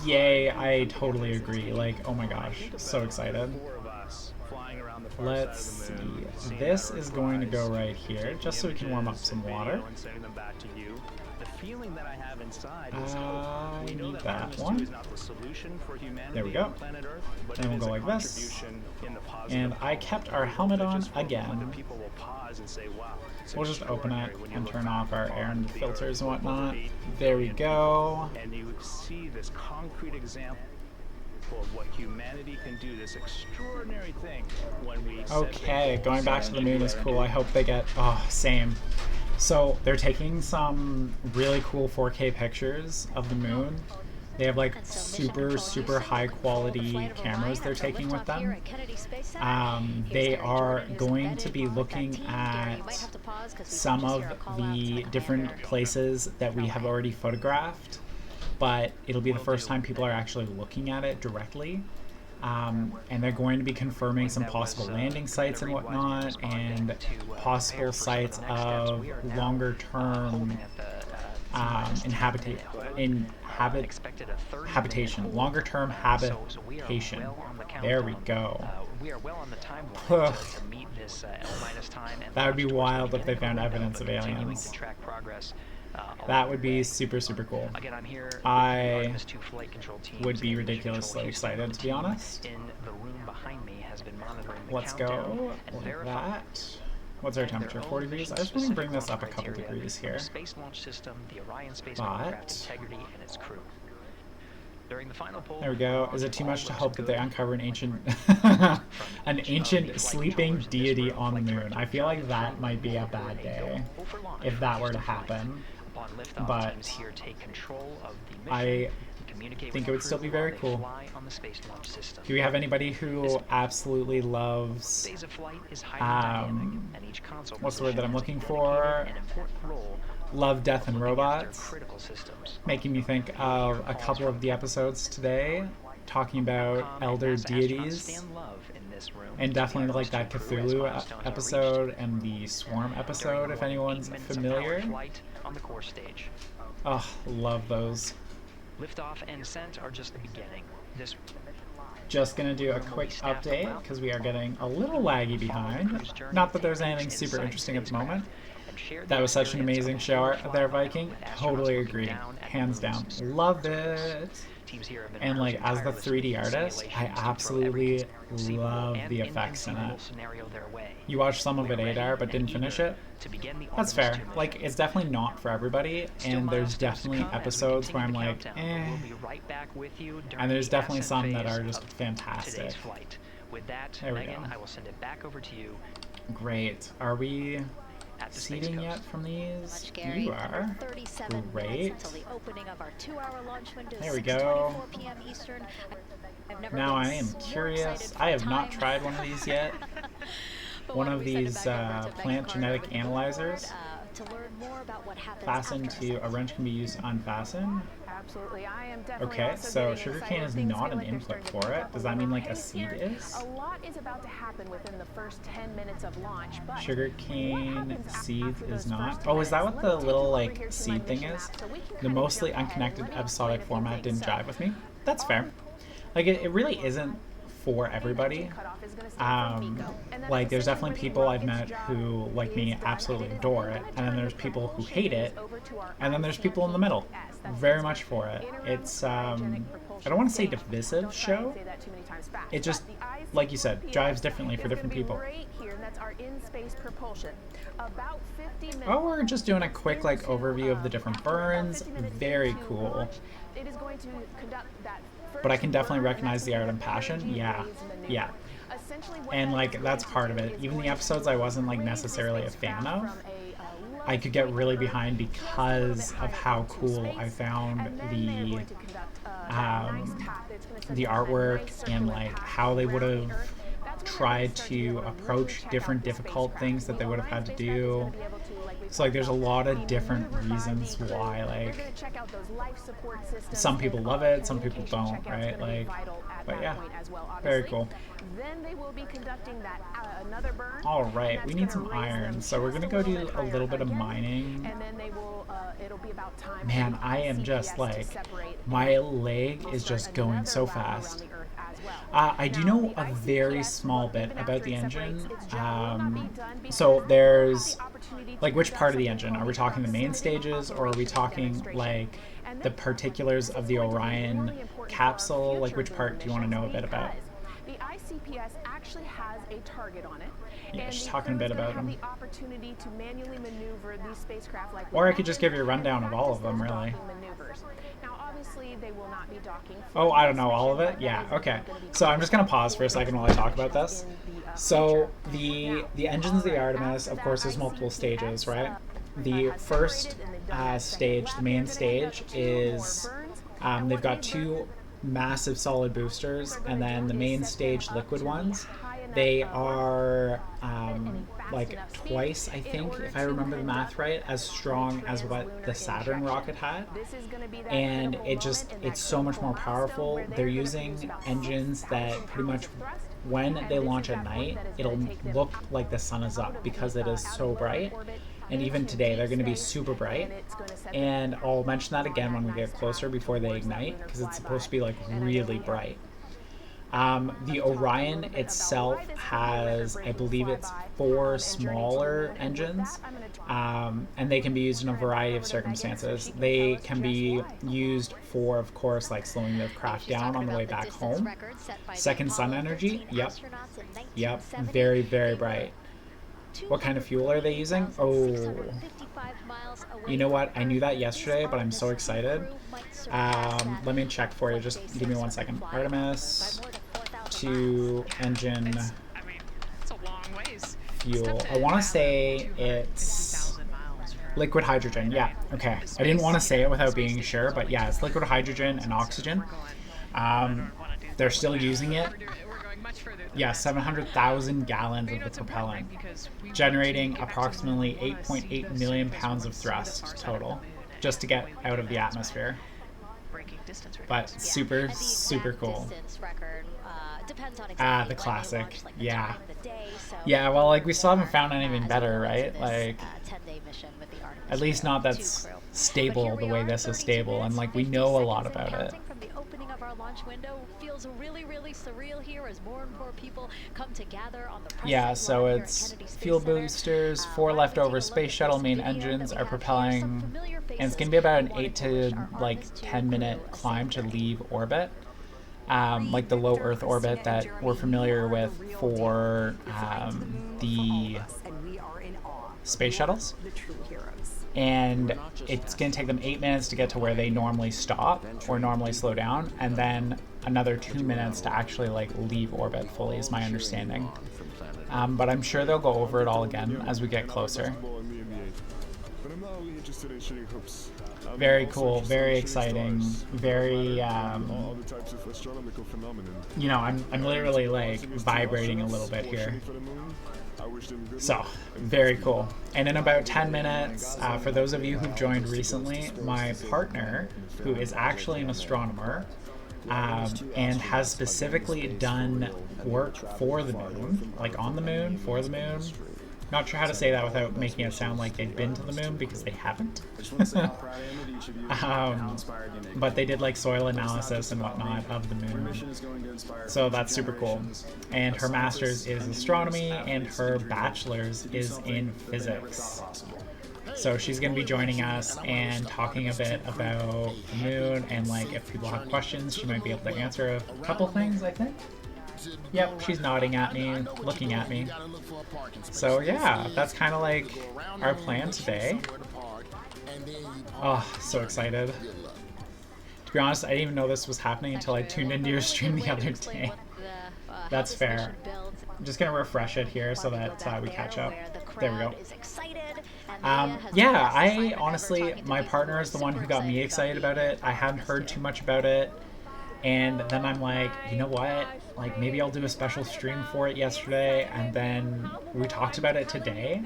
Speaker 3: yay, I totally agree. Like, oh my gosh, so excited. Let's see, this is going to go right here just so we can warm up some water.
Speaker 11: Feeling that I have inside
Speaker 3: I need that one. There we go. And we'll go like this. And I kept our helmet on again. We'll just open it and turn off our air and filters and whatnot. There we go.
Speaker 11: And you see this concrete example of what humanity can do, this extraordinary thing when we
Speaker 3: okay, going back to the moon is cool. I hope they get same. So they're taking some really cool 4K pictures of the moon. They have like super high quality cameras they're taking with them. They are going to be looking at some of the different places that we have already photographed, but it'll be the first time people are actually looking at it directly. And they're going to be confirming some possible landing sites and whatnot, and possible sites of longer term habitation, longer term habitation. There we go. That would be wild if they found evidence of aliens. That would be super cool. I would be ridiculously excited, to be honest. Let's go like that. What's our temperature? 40 degrees? I just want to bring this up a couple degrees here. But there we go. Is it too much to hope that they uncover an ancient sleeping deity on the moon? I feel like that might be a bad day if that were to happen. But I think it would still be very cool. Do we have anybody who absolutely loves what's the word that I'm looking for? Love, Death, and
Speaker 4: looking after
Speaker 3: Robots,
Speaker 4: critical systems.
Speaker 3: making me think of a couple of the episodes today talking about elder deities, and definitely like that Cthulhu episode and the Swarm episode, if anyone's familiar.
Speaker 4: On the core stage.
Speaker 3: Oh, love those.
Speaker 4: Liftoff and descent are just the beginning. This
Speaker 3: Just gonna do a quick update because we are getting a little laggy behind. Not that there's anything super interesting at the moment. That was such an amazing show there, Viking. Totally agree. Hands down. Loved it. And like as the 3D artist, I absolutely love the effects in it. You watched some of it, Adar, but didn't finish it? That's fair. Like, it's definitely not for everybody, and there's definitely episodes where I'm like, eh. And there's definitely some that are just fantastic. There we go.
Speaker 4: I will send it back over to you.
Speaker 3: Great. Are we seating yet from these? You are. Great. There we go. Now I am curious. I have not tried one of these yet. One of these plant genetic analyzers. Fastened to a wrench can be used to unfasten.
Speaker 9: Absolutely. I am definitely
Speaker 3: Okay, so sugarcane is not an input for it. Does that mean like a seed is?
Speaker 9: A lot is about to happen within the first 10 minutes of launch, but
Speaker 3: sugarcane seeds is not. Oh, is that what the little like seed thing is? The mostly unconnected episodic format didn't jive with me. That's fair. Like it really isn't for everybody. Like there's definitely people I've met who, like me, absolutely adore it, and then there's people who hate it, and then there's people in the middle, very much for it. It's I don't want to say divisive show. It just, like you said, jives differently for different people. Oh, we're just doing a quick like overview of the different burns. Very cool. But I can definitely recognize the art and passion. Yeah, yeah. And like that's part of it. Even the episodes I wasn't like necessarily a fan of, I could get really behind because of how cool I found the artwork and like how they would have tried to approach different difficult things that they would have had to do. So like there's a lot of different reasons why like some people love it, some people don't, right? Like, but yeah, very cool. All right, we need some iron, so we're gonna go do a little bit of mining. Man, I am just like, my leg is just going so fast. I do know a very small bit about the engine. So there's, like, which part of the engine? Are we talking the main stages, or are we talking, like, the particulars of the Orion capsule? Like, which part do you want to know a bit about?
Speaker 9: The ICPS actually has a target on it.
Speaker 3: Yeah, she's talking a bit about them.
Speaker 9: Or
Speaker 3: I could just give you a rundown of all of them, really.
Speaker 9: Now, obviously, they will not be docking.
Speaker 3: Oh, I don't know, all of it? Yeah, okay. So I'm just going to pause for a second while I talk about this. So the engines of the Artemis, of course, there's multiple stages, right? The first stage, the main stage, is they've got two massive solid boosters, and then the main stage liquid ones, they are like twice, I think, if I remember the math right, as strong as what the Saturn rocket had. And it's so much more powerful. They're using engines that pretty much, when they launch at night, it'll look like the sun is up because it is so bright. And even today, they're going to be super bright. And I'll mention that again when we get closer before they ignite, because it's supposed to be like really bright. The Orion itself has, I believe it's 4 smaller engines, and they can be used in a variety of circumstances. They can be used for, of course, like slowing the craft down on the way back home. Second sun energy, yep, very, very bright. What kind of fuel are they using? Oh, you know what? I knew that yesterday, but I'm so excited. Let me check for you. Just give me 1 second. Artemis to engine fuel. I want to say it's liquid hydrogen. Yeah, okay. I didn't want to say it without being sure, but yeah, it's liquid hydrogen and oxygen. They're still using it.
Speaker 2: We're going much further than
Speaker 3: Yeah,
Speaker 2: that.
Speaker 3: 700,000 gallons of the
Speaker 2: It's important,
Speaker 3: propellant,
Speaker 2: right, because we want
Speaker 3: generating
Speaker 2: to get back to
Speaker 3: approximately
Speaker 2: normal. We wanna see
Speaker 3: 8.8
Speaker 2: the
Speaker 3: million
Speaker 2: surface.
Speaker 3: pounds
Speaker 2: We
Speaker 3: of
Speaker 2: wanna see the
Speaker 3: thrust
Speaker 2: stars out of the
Speaker 3: total,
Speaker 2: moon,
Speaker 3: just to
Speaker 2: and the
Speaker 3: get
Speaker 2: way we
Speaker 3: out
Speaker 2: do
Speaker 3: of the
Speaker 2: that is by
Speaker 3: atmosphere.
Speaker 2: breaking distance
Speaker 3: But
Speaker 2: records.
Speaker 3: super,
Speaker 1: And the
Speaker 3: super
Speaker 1: exact
Speaker 3: cool.
Speaker 1: distance record depends on exactly
Speaker 3: The
Speaker 1: when
Speaker 3: classic.
Speaker 1: they launch, like the
Speaker 3: Yeah.
Speaker 1: time, the day. So
Speaker 3: Yeah, well, like, we still haven't found
Speaker 1: more,
Speaker 3: anything
Speaker 1: as we
Speaker 3: better,
Speaker 1: go into
Speaker 3: right?
Speaker 1: this,
Speaker 3: Like,
Speaker 1: 10-day mission with the Artemis
Speaker 3: at least not
Speaker 1: 2
Speaker 3: that's
Speaker 1: crew. But
Speaker 3: stable
Speaker 1: here
Speaker 3: the
Speaker 1: we
Speaker 3: way
Speaker 1: are,
Speaker 3: this is
Speaker 1: 32
Speaker 3: stable, and
Speaker 1: minutes,
Speaker 3: like, we
Speaker 1: 50
Speaker 3: know a
Speaker 1: seconds
Speaker 3: lot
Speaker 1: and
Speaker 3: about it.
Speaker 1: counting from the opening of our launch window. Feels really, really surreal here as more and more people come to gather on the press
Speaker 3: Yeah,
Speaker 1: site
Speaker 3: so
Speaker 1: line here at
Speaker 3: it's
Speaker 1: Kennedy Space
Speaker 3: fuel
Speaker 1: Center.
Speaker 3: boosters,
Speaker 1: Why
Speaker 3: 4
Speaker 1: don't we take
Speaker 3: leftover
Speaker 1: a look
Speaker 3: space
Speaker 1: at
Speaker 3: shuttle
Speaker 1: this
Speaker 3: main
Speaker 1: video that
Speaker 3: engines
Speaker 1: we
Speaker 3: are
Speaker 1: have here, some
Speaker 3: propelling,
Speaker 1: familiar
Speaker 3: and it's
Speaker 1: faces
Speaker 3: going to be about
Speaker 1: who
Speaker 3: an
Speaker 1: wanted
Speaker 3: 8
Speaker 1: to wish
Speaker 3: to
Speaker 1: our
Speaker 3: like
Speaker 1: Artemis 2
Speaker 3: 10 minute
Speaker 1: crew a
Speaker 3: climb
Speaker 1: safe
Speaker 3: to
Speaker 1: journey.
Speaker 3: leave orbit. Like the low Earth orbit that we're familiar with for the space shuttles. And it's going to take them 8 minutes to get to where they normally stop or normally slow down, and then another 2 minutes to actually like leave orbit fully is my understanding. But I'm sure they'll go over it all again as we get closer. Very cool, very exciting, very you know, I'm literally like vibrating a little bit here. So, very cool. And in about 10 minutes, for those of you who've joined recently, my partner, who is actually an astronomer, and has specifically done work for the moon, like on the moon, for the moon. Not sure how to say that without making it sound like they've been to the moon, because they haven't. But they did like soil analysis and whatnot of the moon. So that's super cool. And her master's is astronomy, and her bachelor's is in physics. So she's going to be joining us and talking a bit about the moon, and like if people have questions, she might be able to answer a couple things, I think. Yep, she's nodding at me, looking at me. So yeah, that's kind of like our plan today. Oh, so excited. To be honest, I didn't even know this was happening until I tuned into your stream the other day. That's fair. I'm just going to refresh it here so that we catch up. There we go. Yeah, I honestly, my partner is the one who got me excited about it. I hadn't heard too much about it. And then I'm like, you know what? Like, maybe I'll do a special stream for it yesterday. And then we talked about it today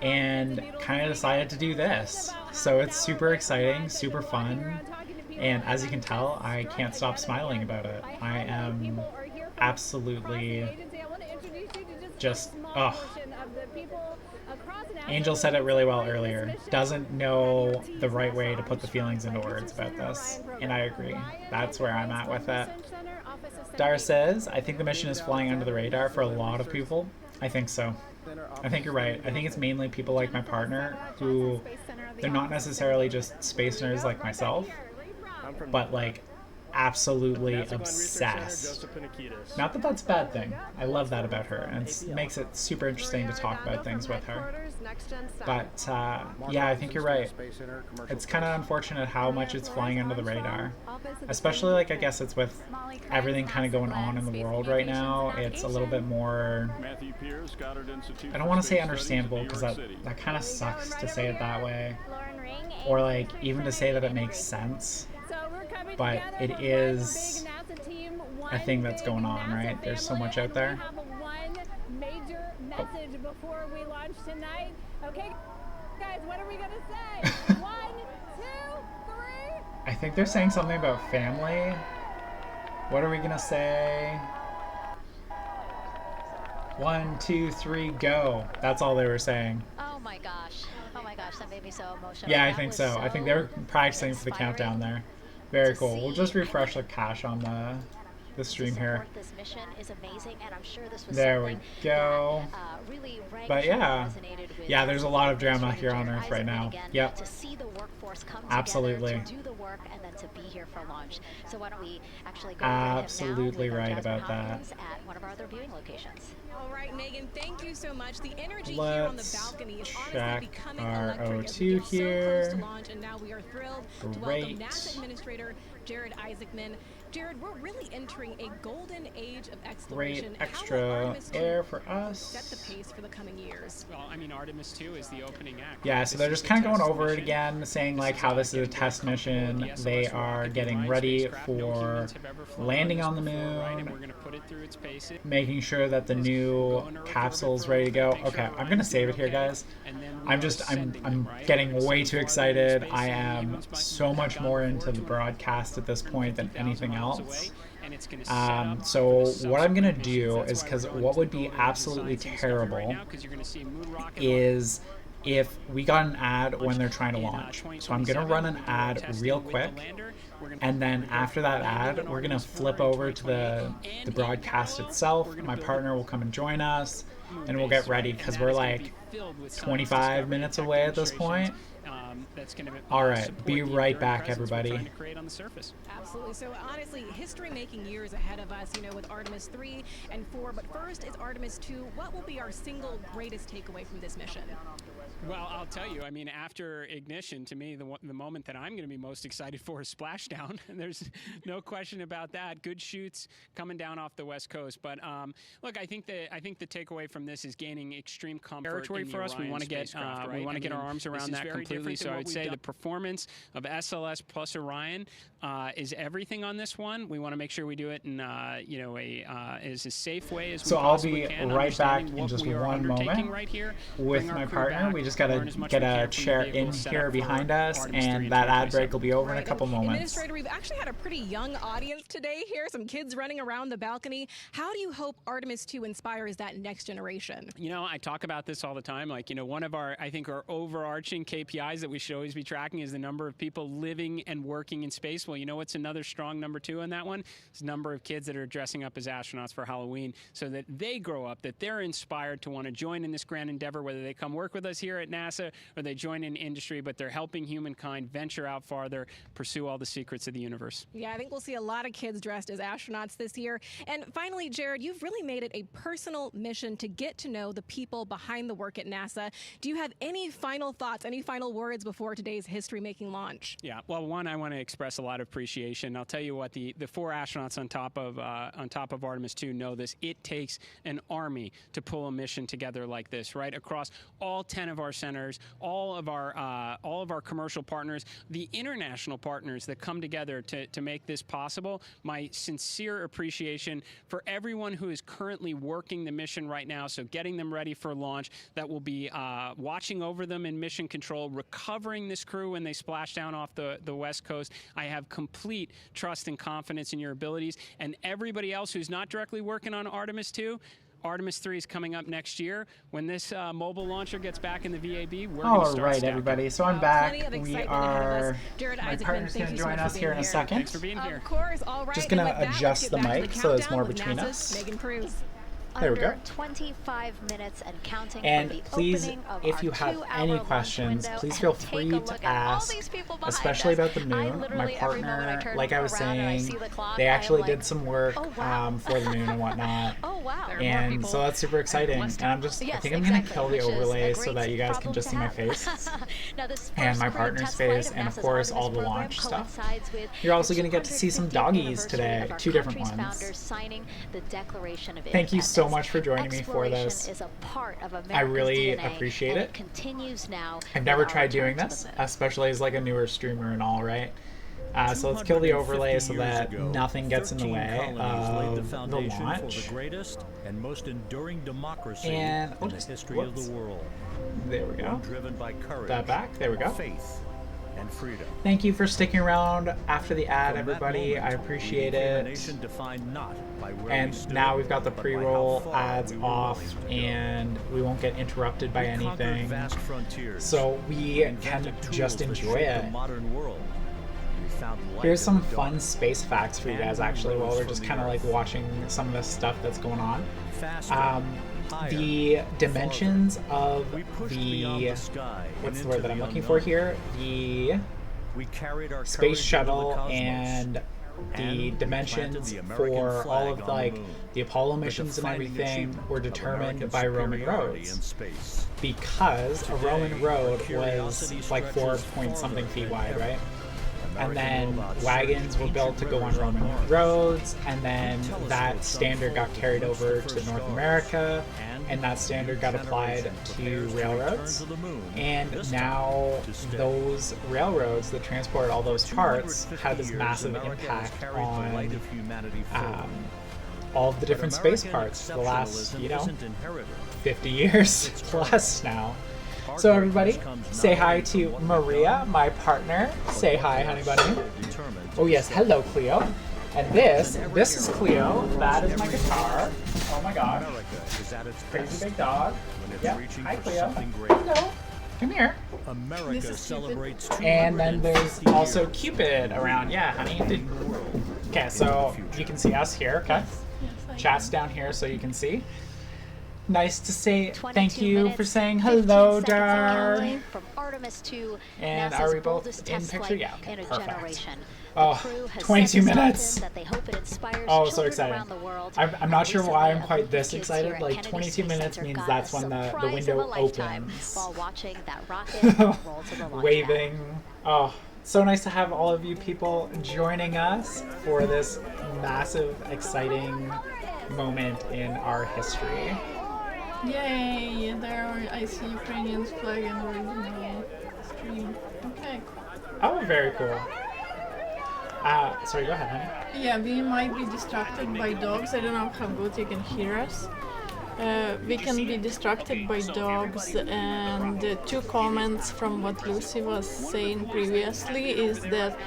Speaker 3: and kind of decided to do this. So it's super exciting, super fun. And as you can tell, I can't stop smiling about it. I am absolutely just, oh. Angel said it really well earlier. Doesn't know the right way to put the feelings into words about this. And I agree. That's where I'm at with it. Dar says, I think the mission is flying under the radar for a lot of people. I think so. I think you're right. I think it's mainly people like my partner who, they're not necessarily just space nerds like myself, but like absolutely obsessed. Not that that's a bad thing. I love that about her, and it makes it super interesting to talk about things with her. But yeah, I think you're right. It's kind of unfortunate how much it's flying under the radar, especially like I guess it's with everything kind of going on in the world right now. It's a little bit more, I don't want to say understandable, because that kind of sucks to say it that way, or like even to say that it makes sense. But it is a thing that's going on, right? There's so much out there.
Speaker 12: Major message before we launch tonight. Okay, guys, what are we gonna say? 1, 2, 3.
Speaker 3: I think they're saying something about family. What are we gonna say? 1, 2, 3, go. That's all they were saying.
Speaker 1: Oh my gosh. Oh my gosh, that made me so emotional.
Speaker 3: Yeah, I think so. I think they were practicing for the countdown there. Very cool. We'll just refresh the cache on the stream here.
Speaker 1: This mission is amazing, and I'm sure this was
Speaker 3: there we go.
Speaker 1: That, really
Speaker 3: but yeah, there's a lot of drama here on Earth right now. Yep.
Speaker 1: To see the workforce come
Speaker 3: absolutely
Speaker 1: together, to do the work, and then to be here for launch. So why don't we actually go
Speaker 3: absolutely
Speaker 1: now
Speaker 3: right about that.
Speaker 1: At one of our other viewing locations.
Speaker 13: All right, Megan, thank you so much. The energy
Speaker 3: Let's
Speaker 13: here on the balcony is honestly becoming
Speaker 3: our
Speaker 13: electric
Speaker 3: O2
Speaker 13: as we get
Speaker 3: here.
Speaker 13: so close to launch, and now we are thrilled to welcome NASA Administrator Jared Isaacman. Jared, we're really entering entering a golden age of
Speaker 3: Great
Speaker 13: exploration.
Speaker 3: extra air for us.
Speaker 13: Set the pace for the coming years.
Speaker 14: Well, I mean, Artemis 2 is the opening act.
Speaker 3: Yeah, so they're just kind of going over it again, saying like how this is a test mission. They are getting ready for landing on the moon, making sure that the new capsule's ready to go. Okay, I'm gonna save it here, guys. I'm getting way too excited. I am so much more into the broadcast at this point than anything else. So what I'm gonna do is, because what would be absolutely terrible is if we got an ad when they're trying to launch. So I'm gonna run an ad real quick, and then after that ad, we're gonna flip over to the broadcast itself. My partner will come and join us, and we'll get ready because we're like 25 minutes away at this point. All right, be right back, everybody.
Speaker 13: Absolutely. So honestly, history-making years ahead of us, you know, with Artemis 3 and 4. But first is Artemis 2. What will be our single greatest takeaway from this mission?
Speaker 14: Well, I'll tell you, I mean, after ignition, to me, the moment that I'm going to be most excited for is splashdown. And there's no question about that. Good shoots coming down off the West Coast. But look, I think the takeaway from this is gaining extreme comfort territory for us. We want to get get our arms around that completely. So I would say the performance of SLS plus Orion is everything on this one. We want to make sure we do it in you know, as a safe way as we possibly can.
Speaker 3: So I'll be right back in just one moment with my partner. We just gotta get a chair in here behind us, and that ad break will be over in a couple moments.
Speaker 13: Administrator, we've actually had a pretty young audience today here, some kids running around the balcony. How do you hope Artemis 2 inspires that next generation?
Speaker 14: You know, I talk about this all the time. Like, you know, one of our, I think, our overarching KPIs that we should always be tracking is the number of people living and working in space. Well, you know what's another strong number 2 on that one? It's the number of kids that are dressing up as astronauts for Halloween, so that they grow up, that they're inspired to want to join in this grand endeavor, whether they come work with us here at NASA or they join in industry, but they're helping humankind venture out farther, pursue all the secrets of the universe.
Speaker 13: Yeah, I think we'll see a lot of kids dressed as astronauts this year. And finally, Jared, you've really made it a personal mission to get to know the people behind the work at NASA. Do you have any final thoughts, any final words before today's history-making launch?
Speaker 14: Yeah, well, one, I want to express a lot of appreciation. I'll tell you what, the 4 astronauts on top of Artemis 2 know this. It takes an army to pull a mission together like this, right? Across all 10 of our centers, all of our commercial partners, the international partners that come together to make this possible. My sincere appreciation for everyone who is currently working the mission right now, so getting them ready for launch, that will be watching over them in mission control, recovering this crew when they splash down off the West Coast. I have complete trust and confidence in your abilities, and everybody else who's not directly working on Artemis 2, Artemis 3 is coming up next year. When this mobile launcher gets back in the VAB, we're going to start.
Speaker 3: All right, everybody. So I'm back. We are.
Speaker 13: Jared
Speaker 3: My partner's going to join us here in a second.
Speaker 14: Thanks for being here.
Speaker 13: Of course. All right.
Speaker 3: Just going to adjust the mic so it's more between us.
Speaker 13: Megan Cruz.
Speaker 3: There we go.
Speaker 1: Under 25 minutes and counting.
Speaker 3: And
Speaker 1: from the
Speaker 3: please,
Speaker 1: opening of
Speaker 3: if you have any questions, please feel free to ask, especially about the moon. My partner, like I was saying, they actually did some work for the moon and whatnot.
Speaker 1: Oh, wow.
Speaker 3: And so that's super exciting. And I think I'm going to kill the overlay so that you guys can just see my face and my partner's face, and of course all the launch stuff. You're also going to get to see some doggies today, 2 different ones. Thank you so much for joining me for this. I really appreciate it. I've never tried doing this, especially as like a newer streamer and all, right? So let's kill the overlay so that nothing gets in the way of the launch.
Speaker 15: And most enduring democracy
Speaker 3: in
Speaker 15: the history of the world.
Speaker 3: There we go.
Speaker 15: Driven by courage,
Speaker 3: that back. There we go.
Speaker 15: Faith and freedom.
Speaker 3: Thank you for sticking around after the ad, everybody. I appreciate it. And now we've got the pre-roll ads off, and we won't get interrupted by anything. So we can just enjoy it. Here's some fun space facts for you guys, actually, while we're just kind of like watching some of the stuff that's going on. The dimensions of the, what's the word that I'm looking for here? The space shuttle and the dimensions for all of like the Apollo missions and everything were determined by Roman roads, because a Roman road was like 4 point something feet wide, right? and then wagons were built to go on Roman roads, and then that standard got carried over to North America, and that standard got applied to railroads. And now those railroads that transport all those parts had this massive impact on all of the different space parts for the last, 50 years plus now. So everybody, say hi to Maria, my partner. Say hi, honey bunny. Oh yes, hello Cleo. And this is Cleo. That is my guitar. Oh my gosh. Crazy big dog. Yeah. Hi Cleo. Hello. Come here.
Speaker 15: America celebrates.
Speaker 3: And then there's also Cupid around. Yeah, honey. Okay, so you can see us here. Okay. Chat's down here so you can see. Nice to say thank you for saying hello, Dar.
Speaker 1: From Artemis to
Speaker 3: and
Speaker 1: NASA's
Speaker 3: are we both
Speaker 1: boldest
Speaker 3: in
Speaker 1: test
Speaker 3: picture?
Speaker 1: flight
Speaker 3: Yeah, okay,
Speaker 1: in a
Speaker 3: perfect.
Speaker 1: generation.
Speaker 3: Oh, 22 minutes.
Speaker 1: That they hope it inspires
Speaker 3: Oh, so
Speaker 1: children
Speaker 3: excited.
Speaker 1: around the world.
Speaker 3: I'm not sure why I'm
Speaker 1: Recently,
Speaker 3: quite
Speaker 1: a group
Speaker 3: this
Speaker 1: of kids
Speaker 3: excited.
Speaker 1: here at
Speaker 3: Like
Speaker 1: Kennedy
Speaker 3: 22
Speaker 1: Space
Speaker 3: minutes
Speaker 1: Center
Speaker 3: means
Speaker 1: got
Speaker 3: that's
Speaker 1: a
Speaker 3: when the
Speaker 1: surprise of a
Speaker 3: window
Speaker 1: lifetime
Speaker 3: opens.
Speaker 1: while watching that rocket roll to the launch pad.
Speaker 3: Waving. Oh, so nice to have all of you people joining us for this massive, exciting moment in our history.
Speaker 16: Yay! There I see Ukrainians flag in the original stream. Okay.
Speaker 3: Oh, very cool. Sorry, go ahead, honey.
Speaker 16: Yeah, we might be distracted by dogs. I don't know how good you can hear us. We can be distracted by dogs, and two comments from what Lucy was saying previously is that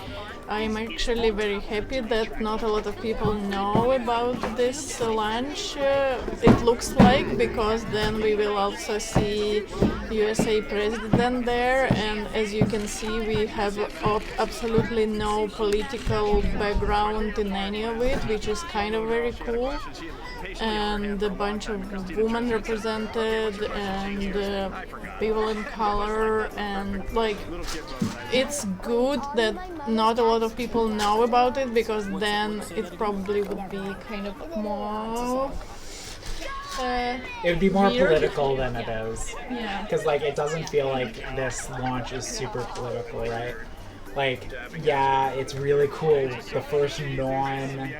Speaker 16: I'm actually very happy that not a lot of people know about this launch, it looks like, because then we will also see USA president there, and as you can see we have absolutely no political background in any of it, which is kind of very cool. And a bunch of women represented, and people in color, and like it's good that not a lot of people know about it, because then it probably would be kind of more
Speaker 3: it would be more
Speaker 16: weird.
Speaker 3: political than it is.
Speaker 16: Yeah.
Speaker 3: Because like it doesn't feel like this launch is super political, right? Like, yeah, it's really cool. The first non-American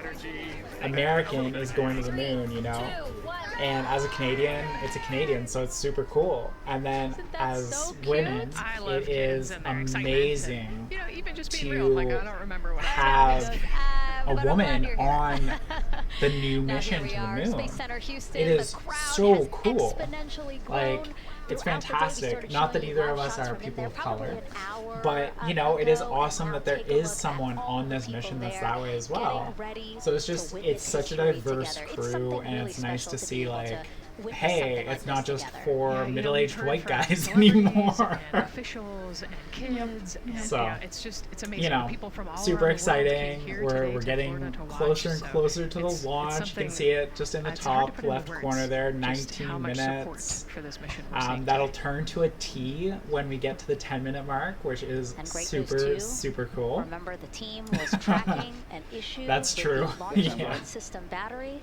Speaker 3: is going to the moon, And as a Canadian, it's a Canadian, so it's super cool. And then as
Speaker 2: so
Speaker 3: women,
Speaker 2: I
Speaker 3: it is amazing
Speaker 2: even just being
Speaker 3: to
Speaker 2: real, like, I don't remember what
Speaker 3: have a woman on the new mission to the moon.
Speaker 1: Space Center Houston,
Speaker 3: It is
Speaker 1: the crowd
Speaker 3: so
Speaker 1: has
Speaker 3: cool.
Speaker 1: exponentially
Speaker 3: Like,
Speaker 1: grown
Speaker 3: it's
Speaker 1: throughout the day. We
Speaker 3: fantastic.
Speaker 1: started
Speaker 3: Not that
Speaker 1: showing
Speaker 3: either
Speaker 1: live
Speaker 3: of us
Speaker 1: shots
Speaker 3: are
Speaker 1: from in
Speaker 3: people
Speaker 1: there
Speaker 3: of
Speaker 1: probably
Speaker 3: color,
Speaker 1: an hour
Speaker 3: but it is awesome that there is someone on this mission that's that way as well. So it's such a diverse crew, and it's nice to see, like, hey, it's not just for middle-aged white guys anymore.
Speaker 2: And officials and kids. And,
Speaker 3: So,
Speaker 2: it's amazing. People from all
Speaker 3: super
Speaker 2: around
Speaker 3: exciting.
Speaker 2: The world came here
Speaker 3: We're
Speaker 2: today to
Speaker 3: getting
Speaker 2: Florida to
Speaker 3: closer
Speaker 2: watch,
Speaker 3: and closer to the
Speaker 2: it's
Speaker 3: launch. You can
Speaker 2: something
Speaker 3: see it just in the
Speaker 2: it's hard to
Speaker 3: top
Speaker 2: put into
Speaker 3: left
Speaker 2: words
Speaker 3: corner there,
Speaker 2: just
Speaker 3: 19
Speaker 2: how much
Speaker 3: minutes.
Speaker 2: support for this mission we're seeing
Speaker 3: That'll
Speaker 2: today.
Speaker 3: turn to a T when we get to the 10-minute mark, which is
Speaker 1: And great
Speaker 3: super,
Speaker 1: news too.
Speaker 3: super cool.
Speaker 1: Remember, the team was tracking an issue
Speaker 3: That's
Speaker 1: with
Speaker 3: true.
Speaker 1: the launch
Speaker 3: Yeah.
Speaker 1: system battery.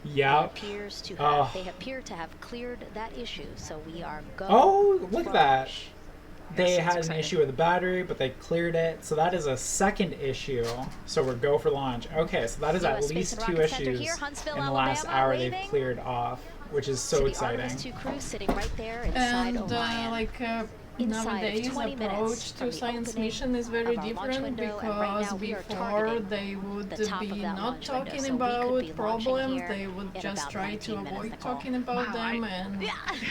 Speaker 3: Yep.
Speaker 1: They appear to have cleared that issue, so we are going.
Speaker 3: Oh, look
Speaker 1: for
Speaker 3: at that.
Speaker 1: launch.
Speaker 3: They
Speaker 2: Yes, it's
Speaker 3: had an
Speaker 2: exciting.
Speaker 3: issue with the battery, but they cleared it. So that is a second issue. So we're go for launch. Okay, so that is at
Speaker 1: US Space
Speaker 3: least
Speaker 1: and
Speaker 3: 2
Speaker 1: Rocket Center
Speaker 3: issues
Speaker 1: here, Huntsville,
Speaker 3: in the last
Speaker 1: Alabama,
Speaker 3: hour
Speaker 1: waving.
Speaker 3: they've cleared off, which is so
Speaker 1: To the
Speaker 3: exciting.
Speaker 1: Artemis 2 crew sitting right there inside
Speaker 16: And
Speaker 1: Orion. Inside of
Speaker 16: nowadays
Speaker 1: 20 minutes
Speaker 16: approach
Speaker 1: from
Speaker 16: to
Speaker 1: the
Speaker 16: science
Speaker 1: opening
Speaker 16: mission is very
Speaker 1: of our launch
Speaker 16: different,
Speaker 1: window, and right
Speaker 16: because
Speaker 1: now we are
Speaker 16: before
Speaker 1: targeting
Speaker 16: they would
Speaker 1: the top
Speaker 16: be
Speaker 1: of that
Speaker 16: not
Speaker 1: launch window,
Speaker 16: talking
Speaker 1: so we could
Speaker 16: about
Speaker 1: be launching
Speaker 16: problems,
Speaker 1: here
Speaker 16: they would
Speaker 1: in
Speaker 16: just
Speaker 1: about
Speaker 16: try
Speaker 1: 19
Speaker 16: to
Speaker 1: minutes,
Speaker 16: avoid
Speaker 1: Nicole.
Speaker 16: talking about them, and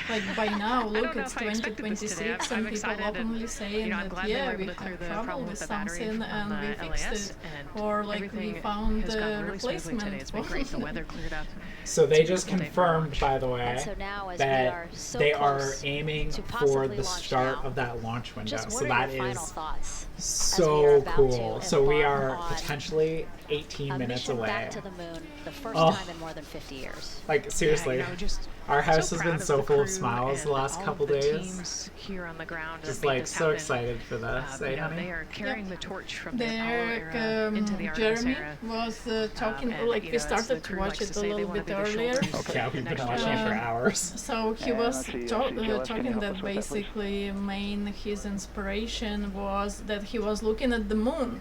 Speaker 16: like by now, look, it's 2026 and people openly saying
Speaker 2: I'm
Speaker 16: that
Speaker 2: glad they
Speaker 16: yeah,
Speaker 2: were
Speaker 16: we
Speaker 2: able to clear
Speaker 16: have
Speaker 2: the
Speaker 16: trouble
Speaker 2: problem
Speaker 16: with
Speaker 2: with the battery
Speaker 16: something
Speaker 2: from
Speaker 16: and we
Speaker 2: the
Speaker 16: fixed
Speaker 2: LAS,
Speaker 16: it,
Speaker 2: and
Speaker 16: or like we
Speaker 2: everything
Speaker 16: found
Speaker 2: has
Speaker 16: the
Speaker 2: gone really smoothly
Speaker 16: replacement
Speaker 2: today. It's been
Speaker 16: for
Speaker 2: great. The weather cleared up.
Speaker 3: So
Speaker 2: It's a
Speaker 3: they just
Speaker 2: beautiful day for
Speaker 3: confirmed,
Speaker 2: launch.
Speaker 3: by the way,
Speaker 1: And so now, as we
Speaker 3: that
Speaker 1: are so
Speaker 3: they are
Speaker 1: close
Speaker 3: aiming
Speaker 1: to
Speaker 3: for
Speaker 1: possibly
Speaker 3: the
Speaker 1: launch
Speaker 3: start
Speaker 1: now,
Speaker 3: of that launch window.
Speaker 1: just
Speaker 3: So
Speaker 1: what are
Speaker 3: that
Speaker 1: your final
Speaker 3: is
Speaker 1: thoughts as we are
Speaker 3: so
Speaker 1: about
Speaker 3: cool.
Speaker 1: to
Speaker 3: So we
Speaker 1: embark
Speaker 3: are
Speaker 1: on
Speaker 3: potentially 18
Speaker 1: a
Speaker 3: minutes
Speaker 1: mission
Speaker 3: away.
Speaker 1: back to the moon, the first
Speaker 3: Oh.
Speaker 1: time in more than 50 years.
Speaker 3: Like, seriously,
Speaker 2: just
Speaker 3: our house
Speaker 2: so
Speaker 3: has
Speaker 2: proud
Speaker 3: been
Speaker 2: of
Speaker 3: so
Speaker 2: the
Speaker 3: full of
Speaker 2: crew
Speaker 3: smiles the
Speaker 2: and
Speaker 3: last
Speaker 2: all
Speaker 3: couple
Speaker 2: of the
Speaker 3: days.
Speaker 2: teams here on the ground
Speaker 3: Just
Speaker 2: that made
Speaker 3: like
Speaker 2: this
Speaker 3: so
Speaker 2: happen.
Speaker 3: excited for this. Say,
Speaker 2: You know,
Speaker 3: honey.
Speaker 2: they are carrying the torch from the Apollo
Speaker 16: There,
Speaker 2: era into the Artemis
Speaker 16: Jeremy
Speaker 2: era.
Speaker 16: was talking,
Speaker 2: And,
Speaker 16: like
Speaker 2: you
Speaker 16: we
Speaker 2: know, as the
Speaker 16: started to
Speaker 2: crew
Speaker 16: watch
Speaker 2: likes
Speaker 16: it
Speaker 2: to
Speaker 16: a
Speaker 2: say, they
Speaker 16: little
Speaker 2: wanna
Speaker 16: bit
Speaker 2: be the
Speaker 16: earlier.
Speaker 2: shoulders
Speaker 3: Yeah, we've been watching it for hours.
Speaker 16: So he
Speaker 5: And
Speaker 16: was
Speaker 5: let's see,
Speaker 16: talking
Speaker 5: can you
Speaker 16: that
Speaker 5: help us with that, please?
Speaker 16: basically his inspiration was that he was looking at the moon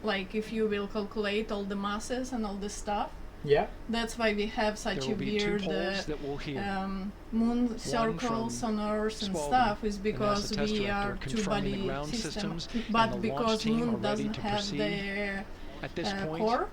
Speaker 16: like if you will calculate all the masses and all the stuff.
Speaker 3: Yeah.
Speaker 16: That's why we have such
Speaker 7: There
Speaker 16: a
Speaker 7: will be two
Speaker 16: weird
Speaker 7: polls that we'll hear.
Speaker 16: moon circles on Earth and stuff, is because we are two-body system. But because moon doesn't have the
Speaker 7: At this point,
Speaker 16: core.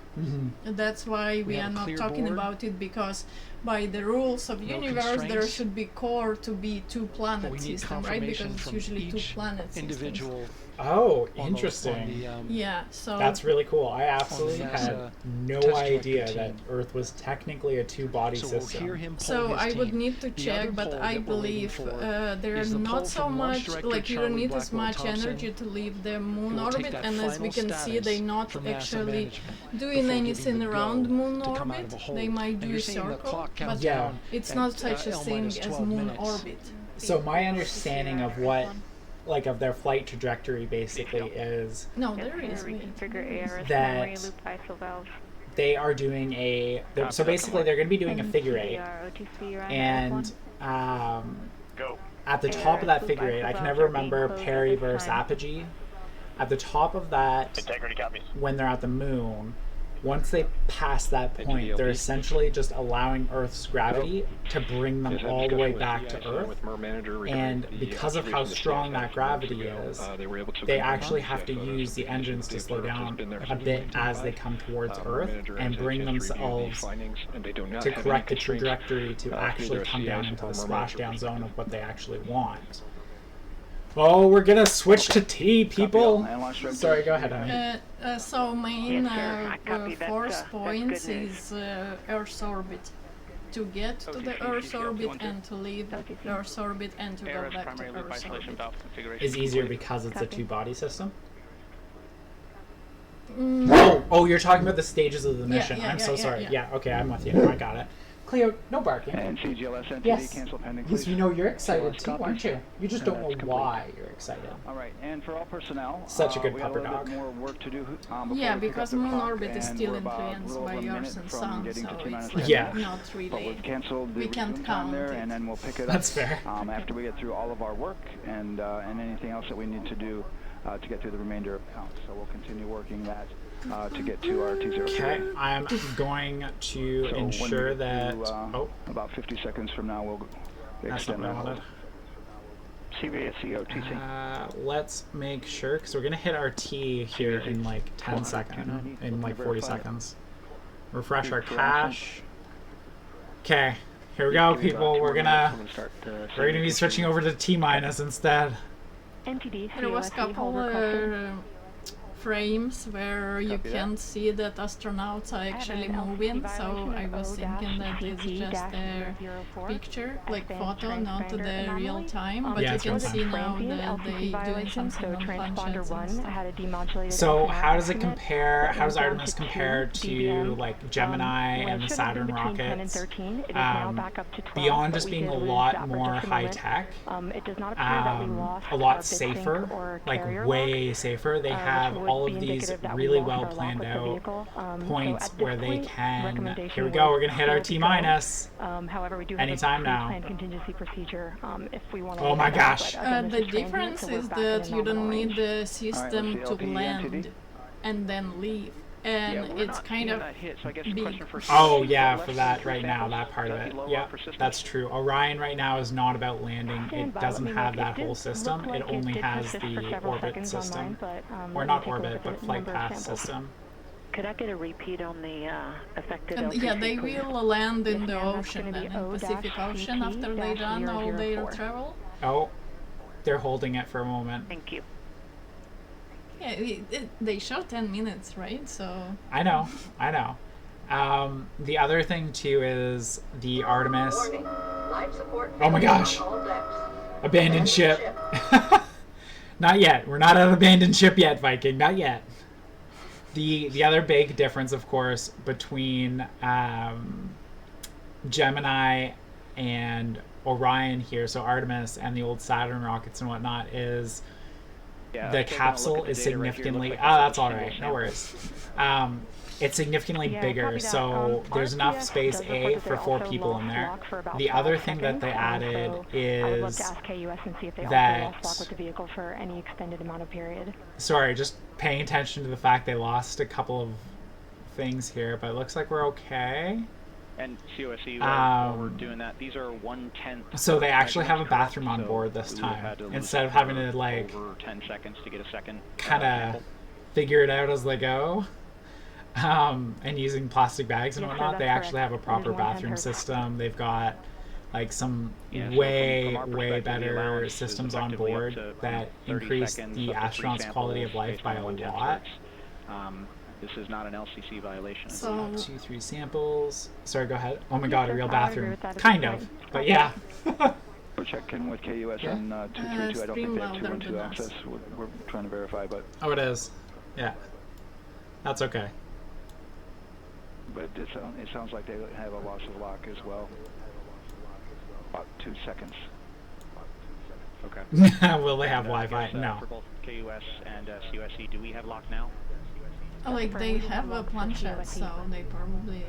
Speaker 16: That's why we
Speaker 7: have
Speaker 16: are
Speaker 7: a
Speaker 16: not
Speaker 7: clear
Speaker 16: talking
Speaker 7: board.
Speaker 16: about it, because by the rules of
Speaker 7: No
Speaker 16: universe there
Speaker 7: constraints.
Speaker 16: should be core to be two
Speaker 7: but
Speaker 16: planet
Speaker 7: we need
Speaker 16: system, right? Because
Speaker 7: confirmation
Speaker 16: it's
Speaker 7: from
Speaker 16: usually two
Speaker 7: each
Speaker 16: planet
Speaker 7: individual.
Speaker 3: Oh,
Speaker 7: on the- on
Speaker 3: interesting.
Speaker 7: the,
Speaker 16: Yeah, so
Speaker 3: That's really cool. I absolutely
Speaker 7: NASA
Speaker 3: had no
Speaker 7: test
Speaker 3: idea
Speaker 7: director
Speaker 3: that
Speaker 7: team.
Speaker 3: Earth was technically a two-body
Speaker 7: So we'll
Speaker 3: system.
Speaker 7: hear him poll
Speaker 16: So
Speaker 7: his
Speaker 16: I would
Speaker 7: team.
Speaker 16: need to
Speaker 7: The
Speaker 16: check,
Speaker 7: other
Speaker 16: but
Speaker 7: poll
Speaker 16: I
Speaker 7: that we're waiting
Speaker 16: believe
Speaker 7: for
Speaker 16: there
Speaker 7: is
Speaker 16: are
Speaker 7: the poll
Speaker 16: not so
Speaker 7: from launch
Speaker 16: much,
Speaker 7: director
Speaker 16: like you don't
Speaker 7: Charlie
Speaker 16: need as
Speaker 7: Blackwell
Speaker 16: much
Speaker 7: Thompson,
Speaker 16: energy to leave the
Speaker 7: who
Speaker 16: moon
Speaker 7: will take
Speaker 16: orbit,
Speaker 7: that
Speaker 16: and as we
Speaker 7: final
Speaker 16: can see, they're
Speaker 7: status
Speaker 16: not
Speaker 7: from NASA
Speaker 16: actually
Speaker 7: management
Speaker 16: doing
Speaker 7: before
Speaker 16: anything
Speaker 7: giving the
Speaker 16: around
Speaker 7: go
Speaker 16: moon
Speaker 7: to come out
Speaker 16: orbit.
Speaker 7: of a hold.
Speaker 16: They might
Speaker 7: And
Speaker 16: do
Speaker 7: you're
Speaker 16: a
Speaker 7: seeing the
Speaker 16: circle,
Speaker 7: clock counts
Speaker 16: but
Speaker 7: down
Speaker 16: it's
Speaker 7: at,
Speaker 16: not such a
Speaker 7: L
Speaker 16: thing
Speaker 7: minus
Speaker 16: as
Speaker 7: 12
Speaker 16: moon
Speaker 7: minutes.
Speaker 16: orbit.
Speaker 3: So my understanding of what, like, of their flight trajectory basically is
Speaker 16: No, there is.
Speaker 6: Reconfigure ARS
Speaker 3: That-
Speaker 6: memory loop ISO valve.
Speaker 3: they are doing so basically they're going to be doing a figure eight, and at the top of that figure eight, I can never remember peri versus apogee. At the top of that, when they're at the moon, once they pass that point, they're essentially just allowing Earth's gravity to bring them all the way back to Earth. And because of how strong that gravity is, they actually have to use the engines to slow down a bit as they come towards Earth and bring themselves to correct the trajectory to actually come down into the splashdown zone of what they actually want. Oh, we're gonna switch to T, people. Sorry, go ahead, honey.
Speaker 16: So main
Speaker 6: Yes, sir. I copy.
Speaker 16: force
Speaker 6: That's
Speaker 16: points
Speaker 6: good news.
Speaker 16: is Earth's orbit. To get to the Earth's orbit and to leave Earth's orbit and to go
Speaker 17: ARS
Speaker 16: back to
Speaker 17: primary loop
Speaker 16: Earth's
Speaker 17: isolation
Speaker 16: orbit.
Speaker 17: valve configuration.
Speaker 3: Is easier because it's a two-body system?
Speaker 16: Mm.
Speaker 3: Oh, you're talking about the stages of the mission.
Speaker 16: yeah,
Speaker 3: I'm so
Speaker 16: yeah,
Speaker 3: sorry.
Speaker 16: yeah.
Speaker 3: Yeah, okay, I'm with you. No, I got it. Cleo, no barking.
Speaker 5: And CGLS NTD
Speaker 3: Yes.
Speaker 5: cancel pending,
Speaker 3: Yes,
Speaker 5: please.
Speaker 3: you know you're excited
Speaker 5: CLS
Speaker 3: too,
Speaker 5: copies.
Speaker 3: aren't you? You just
Speaker 5: And
Speaker 3: don't know
Speaker 5: that's complete.
Speaker 3: why you're excited.
Speaker 5: All right, and for all personnel,
Speaker 3: Such a good
Speaker 5: we got a
Speaker 3: pupper
Speaker 5: little
Speaker 3: dog.
Speaker 5: bit more work to do before
Speaker 16: Yeah,
Speaker 5: we pick
Speaker 16: because
Speaker 5: up the
Speaker 16: moon
Speaker 5: clock,
Speaker 16: orbit is
Speaker 5: and
Speaker 16: still
Speaker 5: we're about a
Speaker 16: influenced
Speaker 5: little
Speaker 16: by
Speaker 5: over a
Speaker 16: Earth
Speaker 5: minute
Speaker 16: and
Speaker 5: from
Speaker 16: Sun,
Speaker 5: getting
Speaker 16: so
Speaker 5: to
Speaker 16: it's
Speaker 5: T-minus
Speaker 16: like
Speaker 3: Yeah.
Speaker 16: not
Speaker 5: But
Speaker 16: really.
Speaker 5: we've canceled the
Speaker 16: We can't
Speaker 5: resume time there,
Speaker 16: count
Speaker 5: and
Speaker 16: it.
Speaker 5: then we'll pick it up.
Speaker 3: That's fair.
Speaker 5: After we get through all of our work and anything else that we need to do to get through the remainder of counts. So we'll continue working that to get to our T0.
Speaker 3: Okay, I'm going to
Speaker 5: So
Speaker 3: ensure
Speaker 5: when we
Speaker 3: that.
Speaker 5: do, about 50 seconds from now, we'll
Speaker 3: That's not
Speaker 5: extend
Speaker 3: what I
Speaker 5: that
Speaker 3: wanted.
Speaker 5: CVSCO TC.
Speaker 3: Let's make sure, because we're going to hit our T here in like 10 seconds, in like 40 seconds. Refresh our cache. Okay, here we go, people. We're gonna be switching over to T minus instead.
Speaker 6: NTD,
Speaker 16: There was a couple frames where you
Speaker 5: Copy that.
Speaker 16: can see that astronauts are actually moving, so I was thinking that it's just a picture, like photo, not the real time, but
Speaker 3: Yeah,
Speaker 16: you
Speaker 3: it's
Speaker 16: can
Speaker 3: real
Speaker 16: see
Speaker 3: time.
Speaker 16: now that they doing something on planchets and stuff.
Speaker 3: So how does it compare? How does Artemis compare to like Gemini and the Saturn rockets? Beyond just being a lot more high tech, a lot safer, like way safer. They have all of these really well planned out points where they can. Here we go. We're gonna hit our T minus.
Speaker 6: However, we do
Speaker 3: Anytime
Speaker 6: have a
Speaker 3: now.
Speaker 6: pre-planned contingency procedure if we want to.
Speaker 3: Oh my gosh.
Speaker 16: The difference is that you don't need the system to land and then leave. And it's kind of big.
Speaker 3: Oh yeah, for that right now, that part of it. Yeah, that's true. Orion right now is not about landing. It doesn't have that whole system. It only has the orbit system. Or not orbit, but flight path system.
Speaker 6: Could I get a repeat on the affected
Speaker 16: And
Speaker 6: LPC,
Speaker 16: yeah, they
Speaker 6: please?
Speaker 16: will land in
Speaker 6: Yes,
Speaker 16: the
Speaker 6: ma'am,
Speaker 16: ocean
Speaker 6: that's
Speaker 16: and
Speaker 6: gonna
Speaker 16: in
Speaker 6: be
Speaker 16: Pacific Ocean after they run all their
Speaker 6: 0-CT-004.
Speaker 16: travel.
Speaker 3: Oh, they're holding it for a moment.
Speaker 6: Thank you.
Speaker 16: Yeah, they show 10 minutes, right? So
Speaker 3: I know. The other thing too is the Artemis. Oh my gosh! Abandoned ship. Not yet. We're not at abandoned ship yet, Viking. Not yet. The other big difference, of course, between Gemini and Orion here, so Artemis and the old Saturn rockets and whatnot, is the capsule is significantly. That's all right. No worries. It's significantly bigger, so there's enough space A for 4 people in there. The other thing that they added is that. Sorry, just paying attention to the fact they lost a couple of things here, but it looks like we're okay.
Speaker 17: And COSE, while we're doing that, these are 1/10.
Speaker 3: So they actually have a bathroom on board this
Speaker 17: we would've
Speaker 3: time,
Speaker 17: had to lose
Speaker 3: instead of having to like
Speaker 17: over 10 seconds to get a second
Speaker 3: kind of
Speaker 17: sample.
Speaker 3: figure it out as they go. and using plastic bags and
Speaker 18: Yes, sir,
Speaker 3: whatnot. They
Speaker 18: that's
Speaker 3: actually
Speaker 18: correct.
Speaker 3: have a
Speaker 18: It is
Speaker 3: proper
Speaker 18: 110
Speaker 3: bathroom
Speaker 18: hertz.
Speaker 3: system. They've got like some
Speaker 17: Yeah, so
Speaker 3: way
Speaker 17: from our perspective, the
Speaker 3: better
Speaker 17: allowance is
Speaker 3: systems on
Speaker 17: effectively up
Speaker 3: board
Speaker 17: to,
Speaker 3: that
Speaker 17: 30
Speaker 3: increase
Speaker 17: seconds,
Speaker 3: the
Speaker 17: up to 3
Speaker 3: astronauts' quality
Speaker 17: samples
Speaker 3: of life
Speaker 17: based
Speaker 3: by
Speaker 17: on
Speaker 3: a
Speaker 17: 1/10
Speaker 3: lot.
Speaker 17: hertz. This is not an LCC violation.
Speaker 16: So
Speaker 3: 2, 3 samples. Sorry, go ahead. Oh my
Speaker 18: Yes,
Speaker 3: god, a
Speaker 18: sir,
Speaker 3: real
Speaker 18: I would agree
Speaker 3: bathroom.
Speaker 18: with that at
Speaker 3: Kind
Speaker 18: this
Speaker 3: of,
Speaker 18: point.
Speaker 3: but yeah.
Speaker 5: We're checking with KUS
Speaker 3: Yeah.
Speaker 5: on 232. I don't think they have
Speaker 16: stream louder
Speaker 5: 212
Speaker 16: than us.
Speaker 5: access. We're trying to verify, but
Speaker 3: Oh, it is. Yeah. That's okay.
Speaker 5: it sounds like they have a loss of lock as well. About 2 seconds.
Speaker 17: Okay.
Speaker 3: Will they have
Speaker 17: And, I
Speaker 3: Wi-Fi?
Speaker 17: guess,
Speaker 3: No.
Speaker 17: For both KUS and CUSC, do we have lock now?
Speaker 16: like they have a planchette, so they probably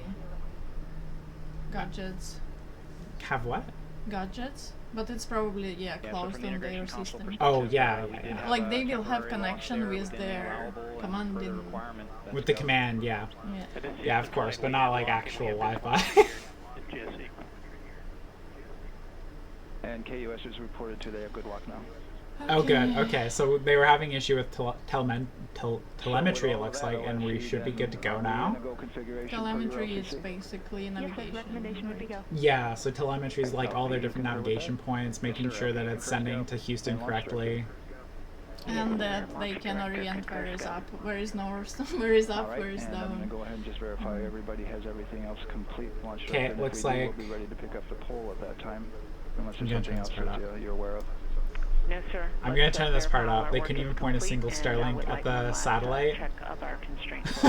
Speaker 16: gadgets.
Speaker 3: Have what?
Speaker 16: Gadgets, but it's probably
Speaker 17: Yeah, so
Speaker 16: closed
Speaker 17: from the
Speaker 16: on
Speaker 17: integration
Speaker 16: their
Speaker 17: console
Speaker 16: system.
Speaker 17: perspective,
Speaker 3: Oh, yeah,
Speaker 17: we
Speaker 3: yeah,
Speaker 17: did
Speaker 3: yeah.
Speaker 17: have
Speaker 16: Like
Speaker 17: a
Speaker 16: they will have
Speaker 17: temporary lock
Speaker 16: connection
Speaker 17: there
Speaker 16: with
Speaker 17: within the
Speaker 16: their
Speaker 17: allowable and
Speaker 16: command
Speaker 17: further
Speaker 16: in.
Speaker 17: requirement. That's
Speaker 3: With the
Speaker 17: go.
Speaker 3: command, yeah.
Speaker 16: Yeah.
Speaker 3: Yeah, of course, but not like actual Wi-Fi.
Speaker 5: And KUS is reported to they have good lock now.
Speaker 3: Oh, good. Okay, so they were having issue with telemetry, it
Speaker 5: all
Speaker 3: looks
Speaker 5: that
Speaker 3: like, and we
Speaker 5: OSC,
Speaker 3: should be good to go
Speaker 5: then,
Speaker 3: now.
Speaker 5: go configuration for your
Speaker 16: Telemetry is
Speaker 5: LCC?
Speaker 16: basically
Speaker 18: Yes, sir,
Speaker 16: navigation.
Speaker 18: recommendation would be go.
Speaker 3: Yeah, so telemetry is like all their different
Speaker 5: concur with
Speaker 3: navigation
Speaker 5: that?
Speaker 3: points, making sure that it's sending to Houston
Speaker 5: And launch
Speaker 3: correctly.
Speaker 16: And that they can orient where is up, where is north, where is up,
Speaker 5: All right,
Speaker 16: where is
Speaker 5: and I'm going to
Speaker 16: down.
Speaker 5: go ahead and just verify everybody has everything else complete. Launch
Speaker 3: Okay,
Speaker 5: director, and
Speaker 3: looks
Speaker 5: if we do,
Speaker 3: like-
Speaker 5: we'll be ready to pick up the pole at that time, unless
Speaker 3: I'm
Speaker 5: there's
Speaker 3: gonna
Speaker 5: something else
Speaker 3: turn this part
Speaker 5: that you're aware of.
Speaker 6: No, sir.
Speaker 3: I'm going to turn this part up. They couldn't even point a single Starlink at the satellite.
Speaker 6: Check of our constraints.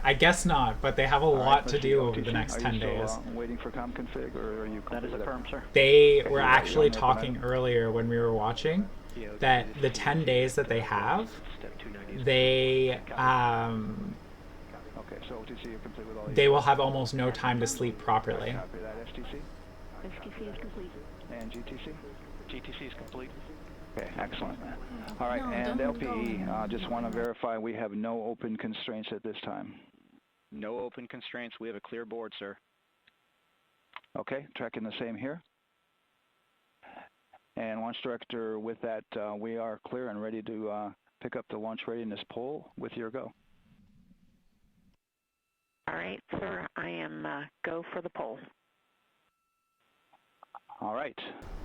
Speaker 3: I guess not, but they have a
Speaker 5: All
Speaker 3: lot
Speaker 5: right,
Speaker 3: to
Speaker 5: Mr.
Speaker 3: do over
Speaker 5: OTC,
Speaker 3: the next
Speaker 5: are
Speaker 3: 10
Speaker 5: you still,
Speaker 3: days.
Speaker 5: waiting for com config, or are you?
Speaker 17: That is affirmed, sir.
Speaker 3: They
Speaker 5: Okay,
Speaker 3: were
Speaker 5: you're
Speaker 3: actually
Speaker 5: on the open
Speaker 3: talking
Speaker 5: item.
Speaker 3: earlier when we were watching that the 10 days that they have, they
Speaker 5: Okay, so OTC, you're complete with all
Speaker 3: they will have almost no time to sleep properly.
Speaker 5: Copy that. STC
Speaker 18: STC is complete.
Speaker 5: and GTC.
Speaker 17: GTC is complete.
Speaker 5: Okay, excellent. All right,
Speaker 16: No,
Speaker 5: and
Speaker 16: don't
Speaker 5: LPE,
Speaker 16: go.
Speaker 5: just want to verify we have no open constraints at this time.
Speaker 17: No open constraints. We have a clear board, sir.
Speaker 5: Okay, tracking the same here. And launch director, with that, we are clear and ready to pick up the launch readiness poll with your go.
Speaker 6: All right, sir. I am go for the poll.
Speaker 5: All right.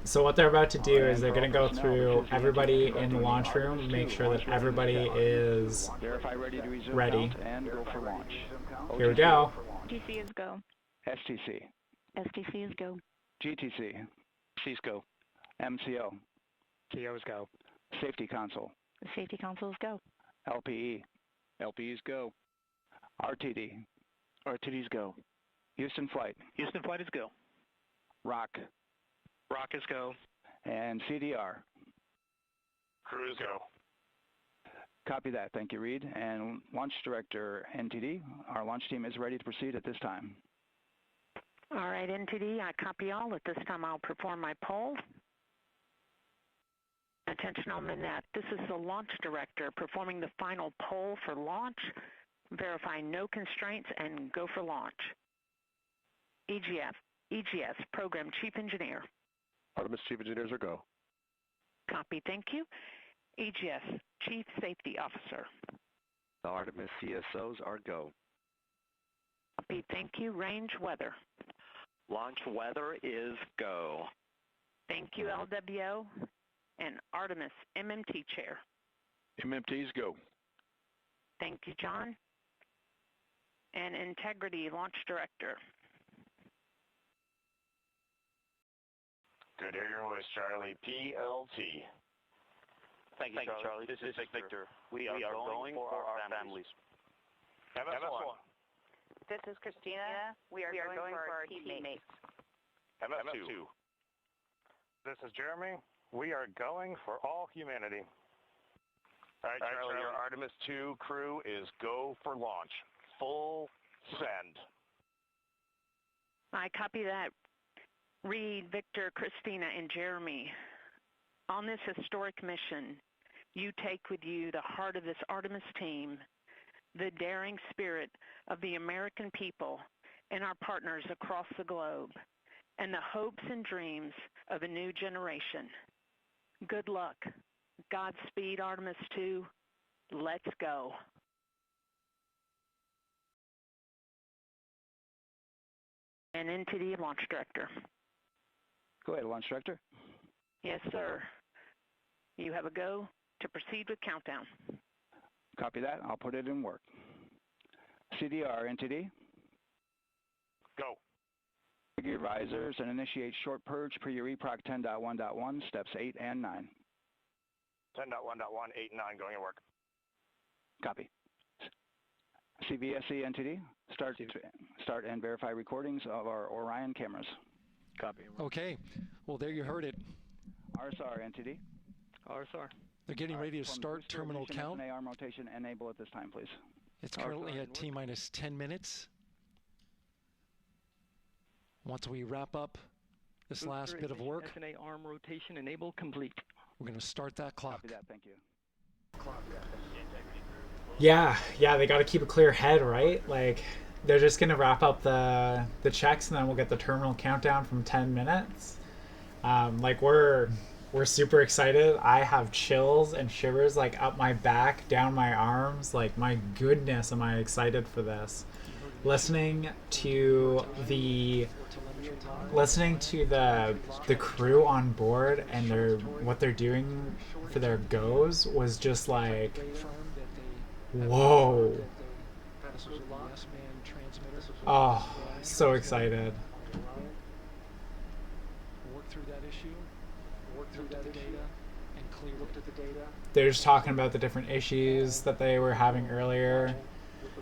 Speaker 3: So what they're about to do is
Speaker 5: And
Speaker 3: they're
Speaker 5: for
Speaker 3: going to
Speaker 5: all
Speaker 3: go
Speaker 5: personnel,
Speaker 3: through
Speaker 5: this is the
Speaker 3: everybody
Speaker 5: entity
Speaker 3: in the
Speaker 5: directing
Speaker 3: launch room,
Speaker 5: Artemis
Speaker 3: make
Speaker 5: 2,
Speaker 3: sure
Speaker 5: launch
Speaker 3: that
Speaker 5: ready to
Speaker 3: everybody
Speaker 5: set.
Speaker 3: is
Speaker 5: Verify ready to resume
Speaker 3: ready.
Speaker 5: count and go for launch.
Speaker 3: Here we go.
Speaker 18: TC is go.
Speaker 5: STC,
Speaker 18: STC is go.
Speaker 5: GTC,
Speaker 17: C's go.
Speaker 5: MCO,
Speaker 17: TO's go.
Speaker 5: Safety Console,
Speaker 18: The safety console is go.
Speaker 5: LPE,
Speaker 17: LP's go.
Speaker 5: RTD,
Speaker 17: RTD's go.
Speaker 5: Houston Flight,
Speaker 17: Houston flight is go.
Speaker 5: ROC,
Speaker 17: Rock is go.
Speaker 5: and CDR.
Speaker 17: Cruise go.
Speaker 5: Copy that. Thank you, Reed. And Launch Director, NTD, our launch team is ready to proceed at this time.
Speaker 6: All right, NTD, I copy all. At this time, I'll perform my poll. Attention on the net. This is the launch director performing the final poll for launch, verifying no constraints, and go for launch. EGS, Program Chief Engineer.
Speaker 19: Artemis Chief Engineers are go.
Speaker 6: Copy, thank you. EGS, Chief Safety Officer.
Speaker 19: The Artemis CSOs are go.
Speaker 6: Copy, thank you. Range Weather.
Speaker 17: Launch weather is go.
Speaker 6: Thank you, LWO. And Artemis MMT Chair.
Speaker 19: MMT's go.
Speaker 6: Thank you, John. And Integrity Launch Director.
Speaker 20: Good to hear your voice, Charlie. PLT.
Speaker 17: Thank you, Charlie. This is Victor. We are going for our families.
Speaker 20: MS1.
Speaker 6: This is Christina. We are going for our teammates.
Speaker 20: MS2. This is Jeremy. We are going for all humanity. All right, Charlie, your Artemis 2 crew is go for launch. Full send.
Speaker 6: I copy that. Reed, Victor, Christina, and Jeremy. On this historic mission, you take with you the heart of this Artemis team, the daring spirit of the American people and our partners across the globe, and the hopes and dreams of a new generation. Good luck. Godspeed, Artemis 2. Let's go. And NTD Launch Director.
Speaker 5: Go ahead, Launch Director.
Speaker 6: Yes, sir. You have a go to proceed with countdown.
Speaker 5: Copy that. I'll put it in work. CDR, NTD.
Speaker 20: Go.
Speaker 5: Your risers and initiate short purge per your EPROC 10.1.1, steps 8 and 9.
Speaker 20: 10.1.1, 8 and 9 going to work.
Speaker 5: Copy. CVSE NTD, start and verify recordings of our Orion cameras.
Speaker 19: Copy.
Speaker 7: Okay. Well, there you heard it.
Speaker 5: RSR NTD.
Speaker 19: RSR.
Speaker 7: They're getting ready to start terminal count.
Speaker 5: arm rotation enable at this time, please.
Speaker 7: It's currently at T-minus 10 minutes. Once we wrap up this last bit of work,
Speaker 21: SNA arm rotation enable complete.
Speaker 7: we're going to start that clock.
Speaker 5: Copy that. Thank you.
Speaker 3: Yeah, they got to keep a clear head, right? Like, they're just going to wrap up the checks, and then we'll get the terminal countdown from 10 minutes. Like, we're super excited. I have chills and shivers, like, up my back, down my arms. Like, my goodness, am I excited for this. Listening to the crew on board and what they're doing for their goes was just like, whoa. Oh, so excited.
Speaker 7: Work through that issue, work through that data, and clear the data.
Speaker 3: They're just talking about the different issues that they were having earlier.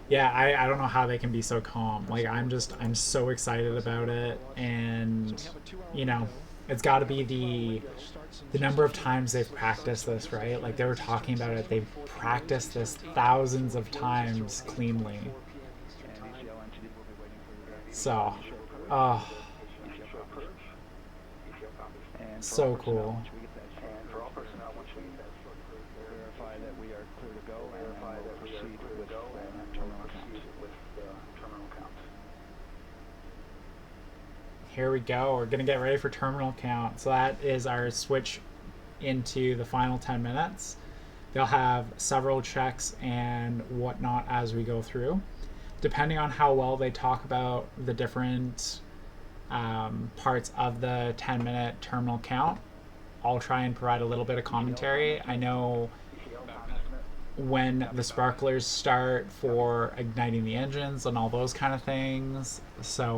Speaker 3: Yeah, I don't know how they can be so calm. Like, I'm so excited about it. And, you know, it's got to be the number of times they've practiced this, right? Like, they were talking about it. They've practiced this thousands of times cleanly. So, oh, so cool.
Speaker 5: Verify that we are clear to go and proceed with terminal count.
Speaker 3: Here we go. We're going to get ready for terminal count. So that is our switch into the final 10 minutes. They'll have several checks and whatnot as we go through. Depending on how well they talk about the different parts of the 10-minute terminal count, I'll try and provide a little bit of commentary. I know when the sparklers start for igniting the engines and all those kind of things, so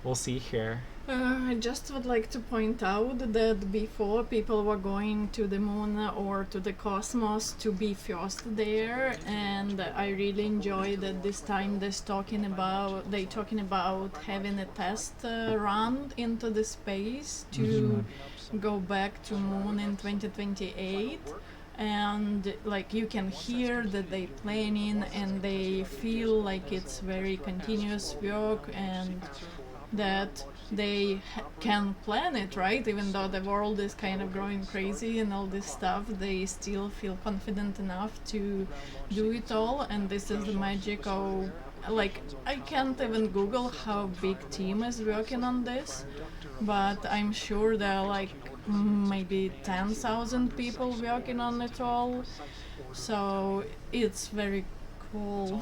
Speaker 3: we'll see here.
Speaker 16: I just would like to point out that before people were going to the moon or to the cosmos to be first there, and I really enjoy that this time they talking about having a test run into the space to go back to moon in 2028. And like you can hear that they planning and they feel like it's very continuous work and that they can plan it, right? Even though the world is kind of growing crazy and all this stuff, they still feel confident enough to do it all. And this is the magic of, like, I can't even Google how big team is working on this, but I'm sure there are like maybe 10,000 people working on it all. So it's very cool.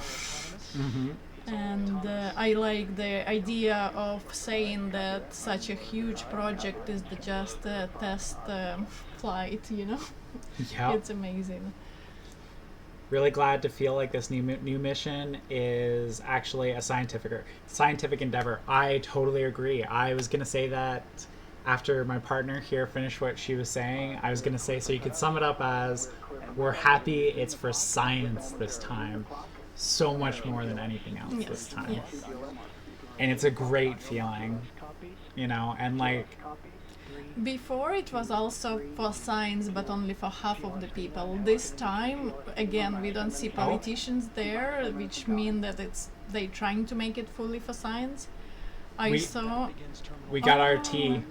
Speaker 16: And I like the idea of saying that such a huge project is just a test flight, you know?
Speaker 3: Yeah.
Speaker 16: It's amazing.
Speaker 3: Really glad to feel like this new mission is actually a scientific endeavor. I totally agree. I was going to say that after my partner here finished what she was saying. I was going to say, so you could sum it up as, we're happy it's for science this time. So much more than anything else this time.
Speaker 16: Yes.
Speaker 3: And it's a great feeling, you know, and like...
Speaker 16: Before it was also for science, but only for half of the people. This time, again, we don't see politicians there, which mean that they trying to make it fully for science.
Speaker 3: We got our tea.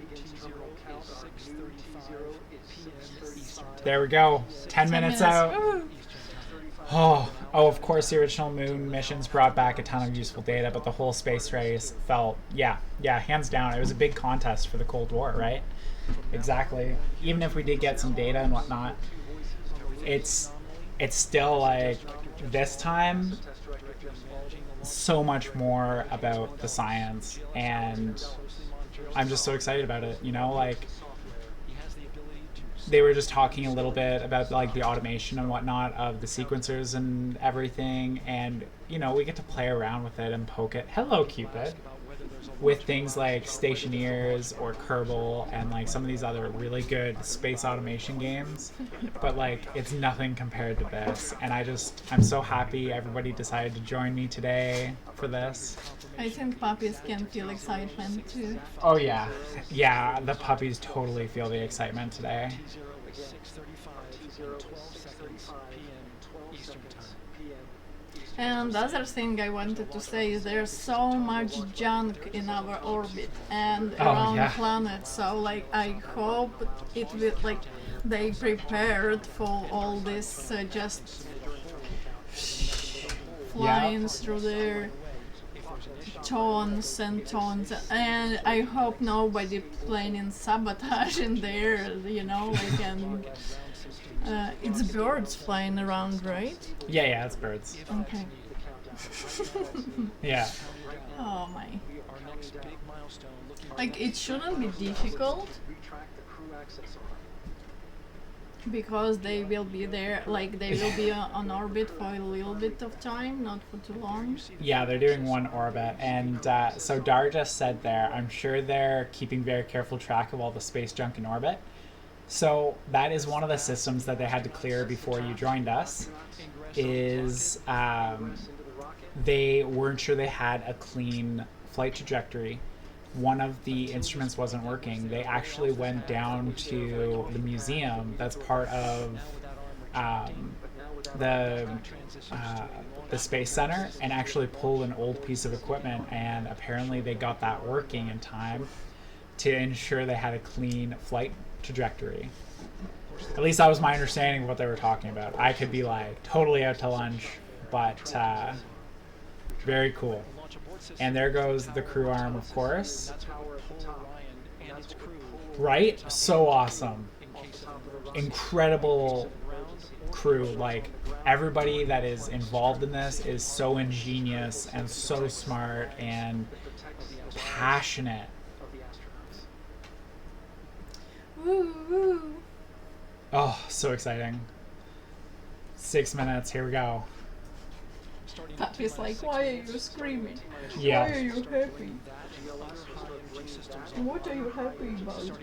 Speaker 3: There we go. 10 minutes out. Oh, of course, the original moon missions brought back a ton of useful data, but the whole space race felt, yeah, hands down, it was a big contest for the Cold War, right? Exactly. Even if we did get some data and whatnot, it's still like, this time, so much more about the science, and I'm just so excited about it. You know, like, they were just talking a little bit about like the automation and whatnot of the sequencers and everything, and you know, we get to play around with it and poke it. Hello, Cupid. With things like Stationeers or Kerbal and like some of these other really good space automation games, but like it's nothing compared to this. And I'm so happy everybody decided to join me today for this.
Speaker 16: I think puppies can feel excitement too.
Speaker 3: Oh yeah, yeah, the puppies totally feel the excitement today.
Speaker 16: And the other thing I wanted to say is there's so much junk in our orbit and around planets. So like I hope it will, like, they prepared for all this just flying through their tons and tons, and I hope nobody planning sabotage in there, you know, like, and it's birds flying around, right?
Speaker 3: Yeah, it's birds.
Speaker 16: Okay.
Speaker 3: Yeah.
Speaker 16: Oh my. Like, it shouldn't be difficult because they will be there, like they will be on orbit for a little bit of time, not for too long.
Speaker 3: Yeah, they're doing one orbit, and so Dar just said there, I'm sure they're keeping very careful track of all the space junk in orbit. So that is one of the systems that they had to clear before you joined us, is they weren't sure they had a clean flight trajectory. One of the instruments wasn't working. They actually went down to the museum that's part of the Space Center and actually pulled an old piece of equipment, and apparently they got that working in time to ensure they had a clean flight trajectory. At least that was my understanding of what they were talking about. I could be like totally out to lunch, but very cool. And there goes the crew arm, of course. Right? So awesome. Incredible crew. Like, everybody that is involved in this is so ingenious and so smart and passionate.
Speaker 16: Woo woo.
Speaker 3: Oh, so exciting. 6 minutes, here we go.
Speaker 16: Pappy's like, why are you screaming?
Speaker 3: Yeah.
Speaker 16: Why are you happy? What are you happy about?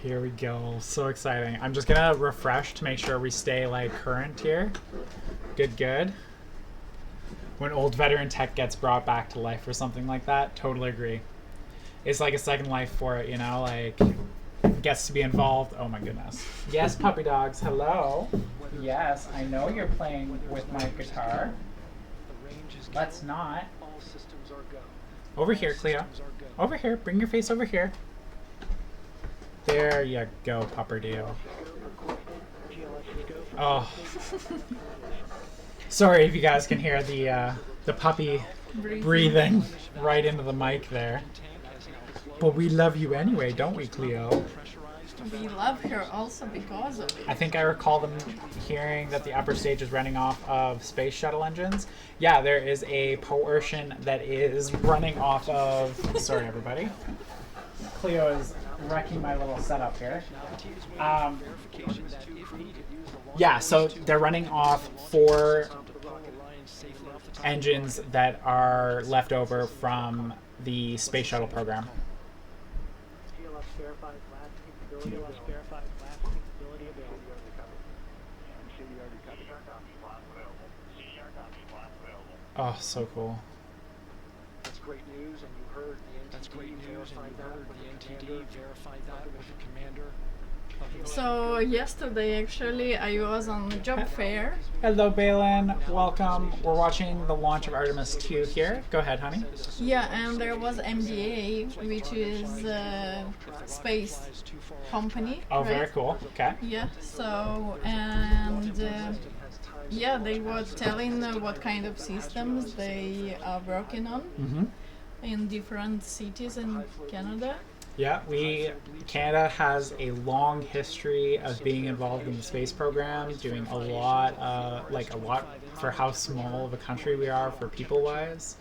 Speaker 3: Here we go. So exciting. I'm just gonna refresh to make sure we stay like current here. Good. When old veteran tech gets brought back to life or something like that, totally agree. It's like a second life for it, you know, like gets to be involved. Oh my goodness. Yes, puppy dogs, hello. Yes, I know you're playing with my guitar. Let's not. Over here, Cleo. Over here, bring your face over here. There you go, Pupperdale. Oh. Sorry if you guys can hear the puppy breathing right into the mic there. But we love you anyway, don't we, Cleo?
Speaker 16: We love her also because of it.
Speaker 3: I think I recall them hearing that the upper stage is running off of space shuttle engines. Yeah, there is a portion that is running off of... Sorry, everybody. Cleo is wrecking my little setup here. Yeah, so they're running off 4 engines that are left over from the space shuttle program. Oh, so cool.
Speaker 7: That's great news, and you heard the NTD verified that with the commander.
Speaker 16: So yesterday, actually, I was on the job fair.
Speaker 3: Hello, Balin. Welcome. We're watching the launch of Artemis 2 here. Go ahead, honey.
Speaker 16: Yeah, and there was MDA, which is a space company.
Speaker 3: Oh,
Speaker 16: right?
Speaker 3: very cool. Okay.
Speaker 16: Yeah, so, and yeah, they were telling what kind of systems they are working on in different cities in Canada.
Speaker 3: Yeah, Canada has a long history of being involved in the space program, doing a lot for how small of a country we are for people-wise.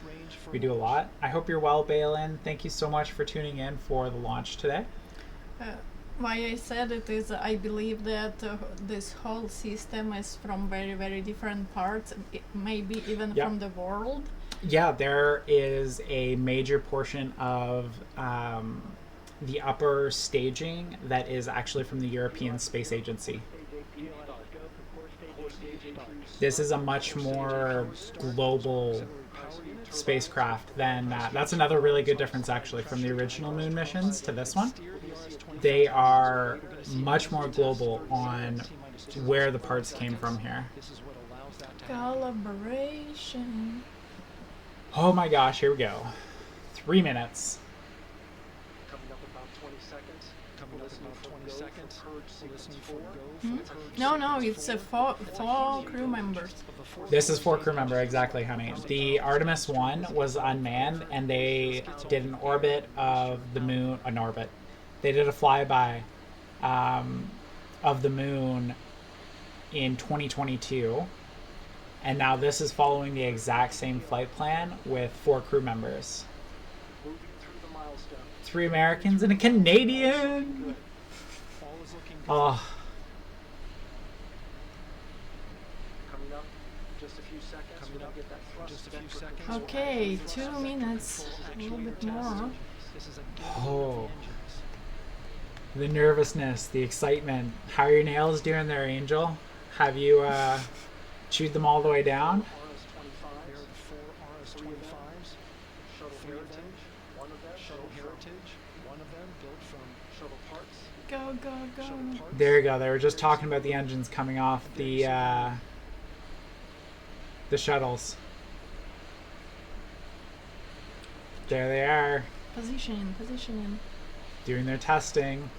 Speaker 3: We do a lot. I hope you're well, Balin. Thank you so much for tuning in for the launch today.
Speaker 16: Why I said it is I believe that this whole system is from very, very different parts, maybe even from the world.
Speaker 3: Yeah, there is a major portion of the upper staging that is actually from the European Space Agency. This is a much more global spacecraft than that's another really good difference actually from the original moon missions to this one. They are much more global on where the parts came from here.
Speaker 16: Collaboration.
Speaker 3: Oh my gosh, here we go. 3 minutes.
Speaker 7: Coming up about 20 seconds. Coming up about 20 seconds. Listening for go.
Speaker 16: No, it's four crew members.
Speaker 3: This is 4 crew member, exactly, honey. The Artemis 1 was unmanned, and they did an orbit of the moon. An orbit. They did a flyby of the moon in 2022. And now this is following the exact same flight plan with 4 crew members. 3 Americans and a Canadian! Oh.
Speaker 7: Coming up just a few seconds. Coming up just a few seconds.
Speaker 16: Okay, 2 minutes, a little bit more.
Speaker 3: Oh. The nervousness, the excitement. How are your nails doing there, Angel? Have you chewed them all the way down?
Speaker 16: Go, go, go.
Speaker 3: There you go. They were just talking about the engines coming off the shuttles. There they are.
Speaker 16: Positioning.
Speaker 3: Doing their testing.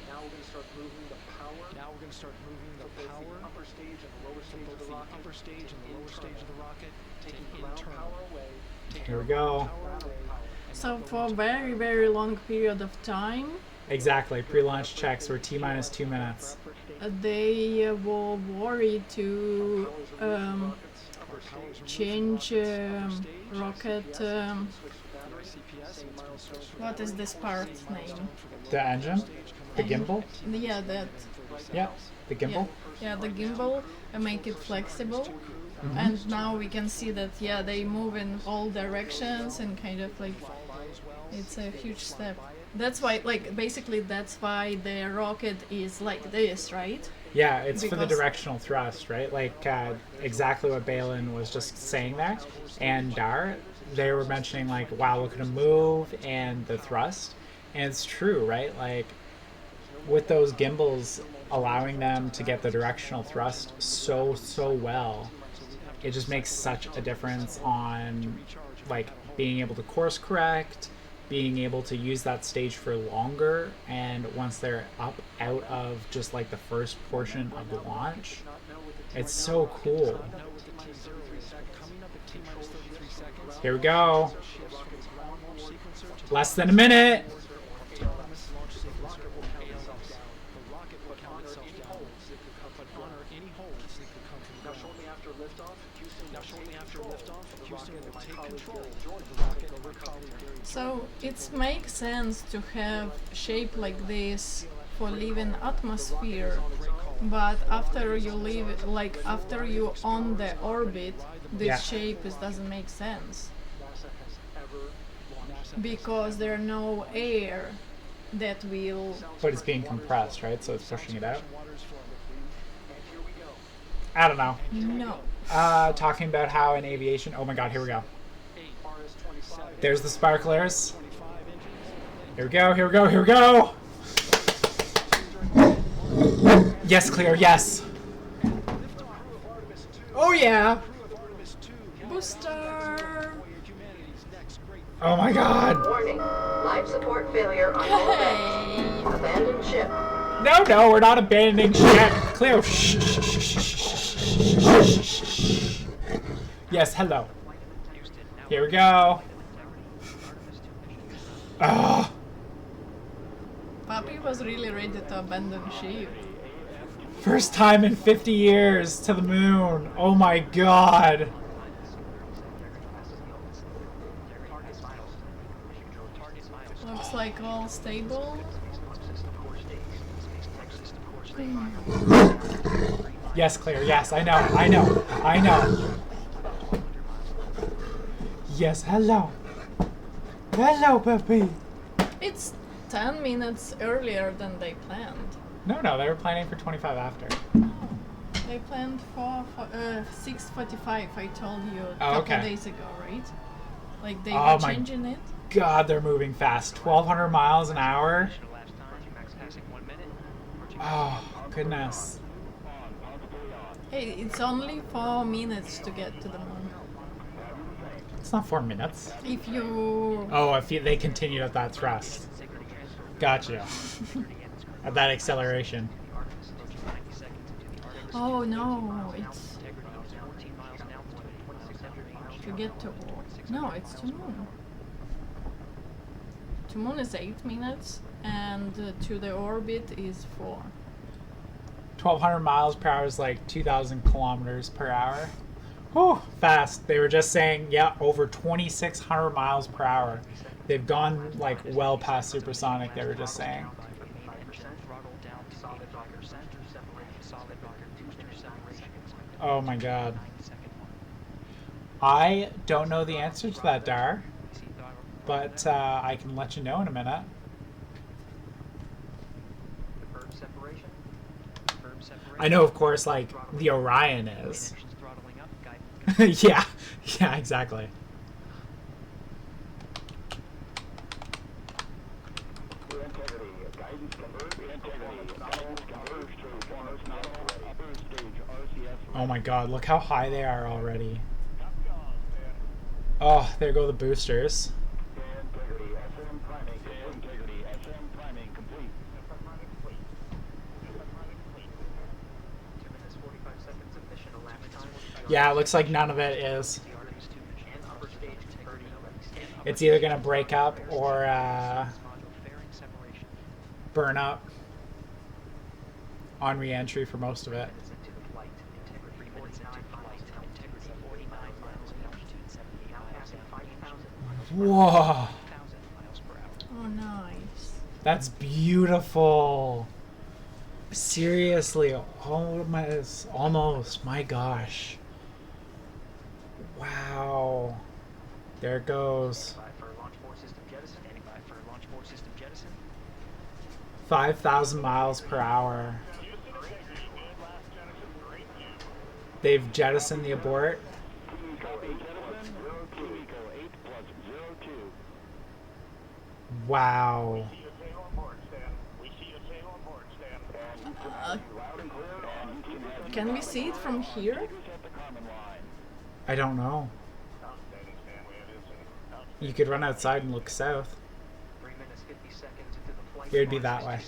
Speaker 7: Now we're going to start moving the power. The upper stage and the lower stage of the rocket. Upper stage and the lower stage of the rocket. Taking internal power away.
Speaker 3: Here we go.
Speaker 16: So for a very, very long period of time.
Speaker 3: Exactly. Pre-launch checks were T-minus 2 minutes.
Speaker 16: They were worried to change rocket. What is this part's name?
Speaker 3: The engine? The gimbal?
Speaker 16: Yeah, that.
Speaker 3: Yeah, the gimbal.
Speaker 16: Yeah, the gimbal, and make it flexible. And now we can see that, yeah, they move in all directions and kind of like, it's a huge step. That's why, like, basically that's why the rocket is like this, right?
Speaker 3: Yeah, it's for the directional thrust, right? Like, exactly what Balin was just saying there. And Dar, they were mentioning, like, wow, look at him move and the thrust. And it's true, right? Like, with those gimbals allowing them to get the directional thrust so well, it just makes such a difference on, like, being able to course correct, being able to use that stage for longer, and once they're up out of just like the first portion of the launch, it's so cool. Here we go. Less than a minute.
Speaker 16: So it makes sense to have shape like this for living atmosphere, but after you leave it, like after you on the orbit, this shape doesn't make sense because there are no air that will.
Speaker 3: But it's being compressed, right? So it's pushing it out. I don't know.
Speaker 16: No.
Speaker 3: Talking about how in aviation. Oh my God! Here we go. There's the sparklers. Here we go, here we go, here we go! Yes, clear, yes! Oh yeah!
Speaker 16: Booster!
Speaker 3: Oh my God!
Speaker 8: Warning, life support failure on all decks. Abandon ship.
Speaker 3: No, we're not abandoning ship! Clear! Shh. Yes, hello. Here we go.
Speaker 16: Papi was really ready to abandon ship.
Speaker 3: First time in 50 years to the moon. Oh my god.
Speaker 16: Looks like all stable.
Speaker 3: Yes, Claire. Yes, I know. I know. I know. Yes, hello. Hello, puppy.
Speaker 16: It's 10 minutes earlier than they planned.
Speaker 3: No, they were planning for 25 after.
Speaker 16: They planned for 6:45. I told you a
Speaker 3: Oh,
Speaker 16: couple
Speaker 3: okay.
Speaker 16: days ago, right? Like they
Speaker 3: Oh
Speaker 16: were
Speaker 3: my
Speaker 16: changing it.
Speaker 3: God, they're moving fast. 1,200 miles an hour. Oh, goodness.
Speaker 16: Hey, it's only 4 minutes to get to the moon.
Speaker 3: It's not 4 minutes.
Speaker 16: If you...
Speaker 3: Oh, if they continued at that thrust. Gotcha. At that acceleration.
Speaker 16: Oh no, it's... To get to... No, it's to moon. To moon is 8 minutes, and to the orbit is 4.
Speaker 3: 1,200 miles per hour is like 2,000 kilometers per hour. Whew, fast. They were just saying, yeah, over 2,600 miles per hour. They've gone like well past supersonic, they were just saying. Oh my god. I don't know the answer to that, Dar, but I can let you know in a minute. I know, of course, like, the Orion is. yeah, exactly. Oh my god, look how high they are already. Oh, there go the boosters. Yeah, it looks like none of it is. It's either going to break up or burn up on re-entry for most of it. Whoa!
Speaker 16: Oh, nice.
Speaker 3: That's beautiful. Seriously, almost. My gosh. Wow. There it goes. 5,000 miles per hour. They've jettisoned the abort. Wow.
Speaker 16: Can we see it from here?
Speaker 3: I don't know. You could run outside and look south. It would be that way.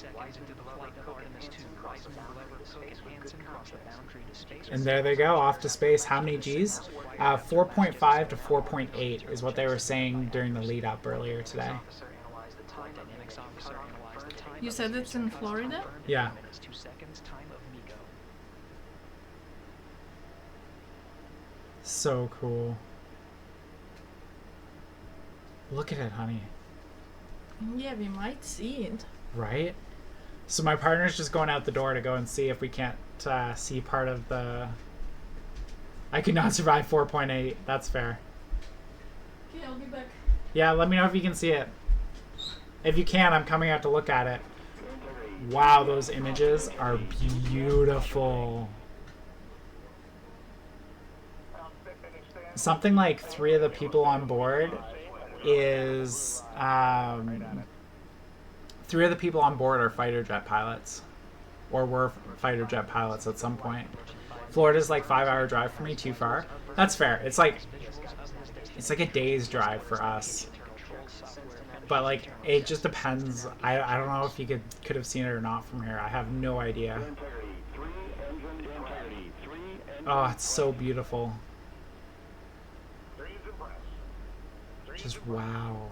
Speaker 3: And there they go, off to space. How many Gs? 4.5 to 4.8 is what they were saying during the lead up earlier today.
Speaker 16: You said it's in Florida?
Speaker 3: Yeah. So cool. Look at it, honey.
Speaker 16: Yeah, we might see it.
Speaker 3: Right? So my partner's just going out the door to go and see if we can't see part of the... I could not survive 4.8. That's fair.
Speaker 16: Okay, I'll be back.
Speaker 3: Yeah, let me know if you can see it. If you can, I'm coming out to look at it. Wow, those images are beautiful. Something like 3 of the people on board is... 3 of the people on board are fighter jet pilots. Or were fighter jet pilots at some point. Florida's like 5-hour drive for me, too far. That's fair. It's like a day's drive for us. But like, it just depends. I don't know if you could have seen it or not from here. I have no idea. Oh, it's so beautiful. Just wow.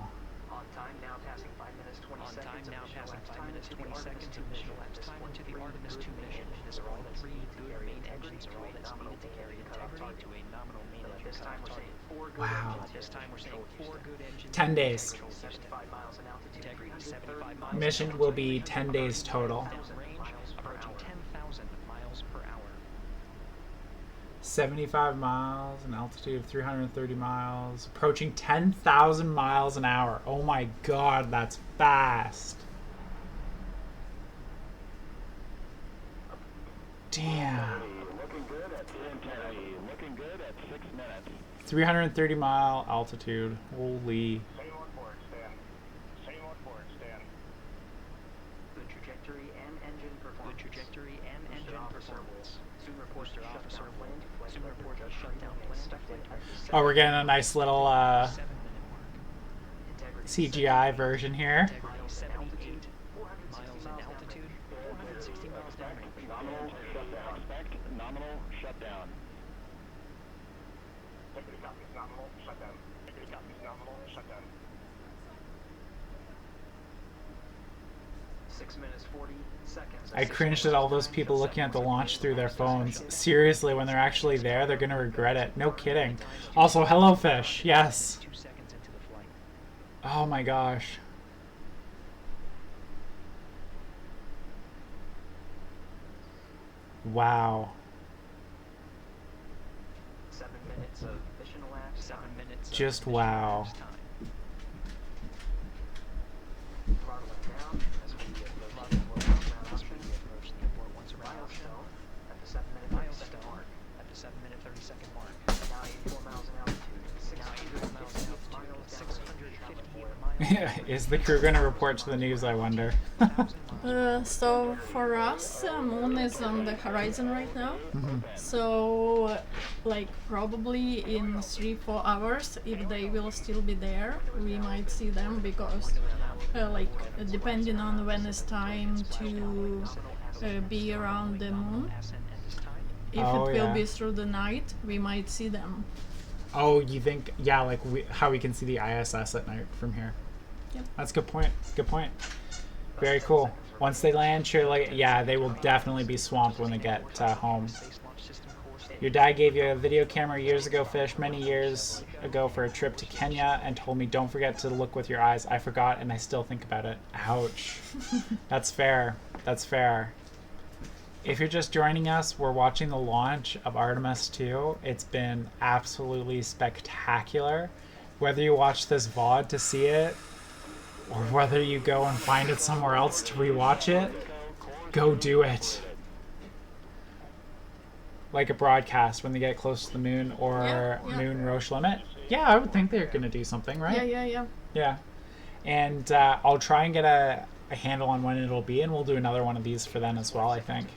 Speaker 4: On time now passing 5 minutes 20 seconds. On time now passing 5 minutes 20 seconds of mission elapsed time into the Artemis 2 mission. This all three good main engines are all that's needed to carry integrity to a nominal main engine. This time we're saying 4 good engines. This time we're saying 4 good engines.
Speaker 3: 10 days.
Speaker 4: 75 miles in altitude. Integrity 75 miles.
Speaker 3: Mission will be 10 days total.
Speaker 4: Range approaching 10,000 miles per hour.
Speaker 3: 75 miles, an altitude of 330 miles, approaching 10,000 miles an hour. Oh my god, that's fast. Damn.
Speaker 5: Looking good at 10:10. Looking good at 6 minutes.
Speaker 3: 330 mile altitude. Holy.
Speaker 20: Same on board, stand. Same on board, stand.
Speaker 4: Good trajectory and engine performance. Good trajectory and engine performance. Soon report to officer plane. Soon report to shutdown plane.
Speaker 3: Oh, we're getting a nice little CGI version here.
Speaker 4: 78 miles in altitude, 460 miles downrange.
Speaker 5: Nominal shutdown. Expect nominal shutdown.
Speaker 20: Deputy copies nominal shutdown. Deputy copies nominal shutdown.
Speaker 4: 6 minutes 40 seconds.
Speaker 3: I cringed at all those people looking at the launch through their phones. Seriously, when they're actually there, they're gonna regret it. No kidding. Also, hello fish. Yes.
Speaker 4: 2 seconds into the flight.
Speaker 3: Oh my gosh. Wow.
Speaker 4: 7 minutes of mission elapsed. 7 minutes.
Speaker 3: Just wow.
Speaker 4: Throttling down as we approach the abort once around milestone at the 7 minute milestone mark. At the 7 minute 30 second mark. Now 84 miles in altitude. 600 miles in altitude. 650 miles.
Speaker 3: Is the crew gonna report to the news, I wonder?
Speaker 16: So for us, moon is on the horizon right now. So like probably in 3-4 hours, if they will still be there, we might see them, because like depending on when it's time to be around the moon, if it will be through the night, we might see them.
Speaker 3: Oh, you think, yeah, like how we can see the ISS at night from here.
Speaker 16: Yep.
Speaker 3: That's a good point. Good point. Very cool. Once they land, surely, yeah, they will definitely be swamped when they get home. Your dad gave you a video camera years ago, Fish, many years ago for a trip to Kenya, and told me don't forget to look with your eyes. I forgot, and I still think about it. Ouch. That's fair. That's fair. If you're just joining us, we're watching the launch of Artemis 2. It's been absolutely spectacular. Whether you watch this VOD to see it, or whether you go and find it somewhere else to rewatch it, go do it. Like a broadcast when they get close to the moon, or Moon Roche Limit. Yeah, I would think they're going to do something, right? Yeah. And I'll try and get a handle on when it'll be, and we'll do another one of these for them as well, I think.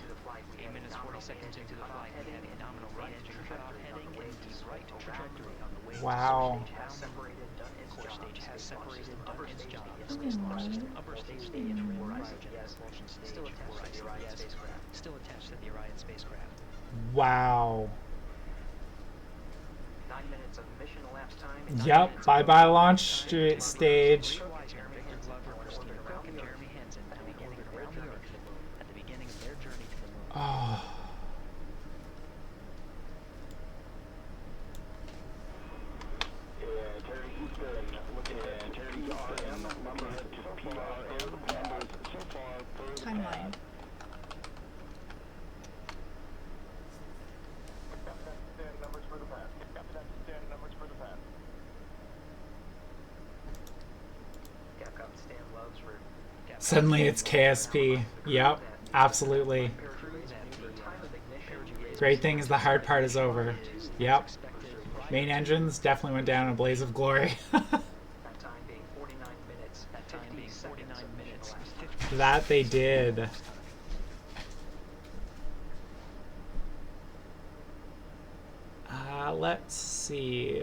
Speaker 4: 8 minutes 40 seconds into the flight. Heading nominal right engine cutoff. Heading in the right trajectory on the way.
Speaker 3: Wow.
Speaker 4: Core stage has separated, done its job. Space launch system. Upper stage stage. Horizon propulsion stage. Still attached to the Orion spacecraft. Still attached to the Orion spacecraft.
Speaker 3: Wow.
Speaker 4: 9 minutes of mission elapsed time.
Speaker 3: Yep. Bye-bye launch stage. Oh.
Speaker 16: Timeline.
Speaker 3: Suddenly it's KSP. Yep, absolutely. Great thing is the hard part is over. Yep. Main engines definitely went down in a blaze of glory. That they did. Let's see.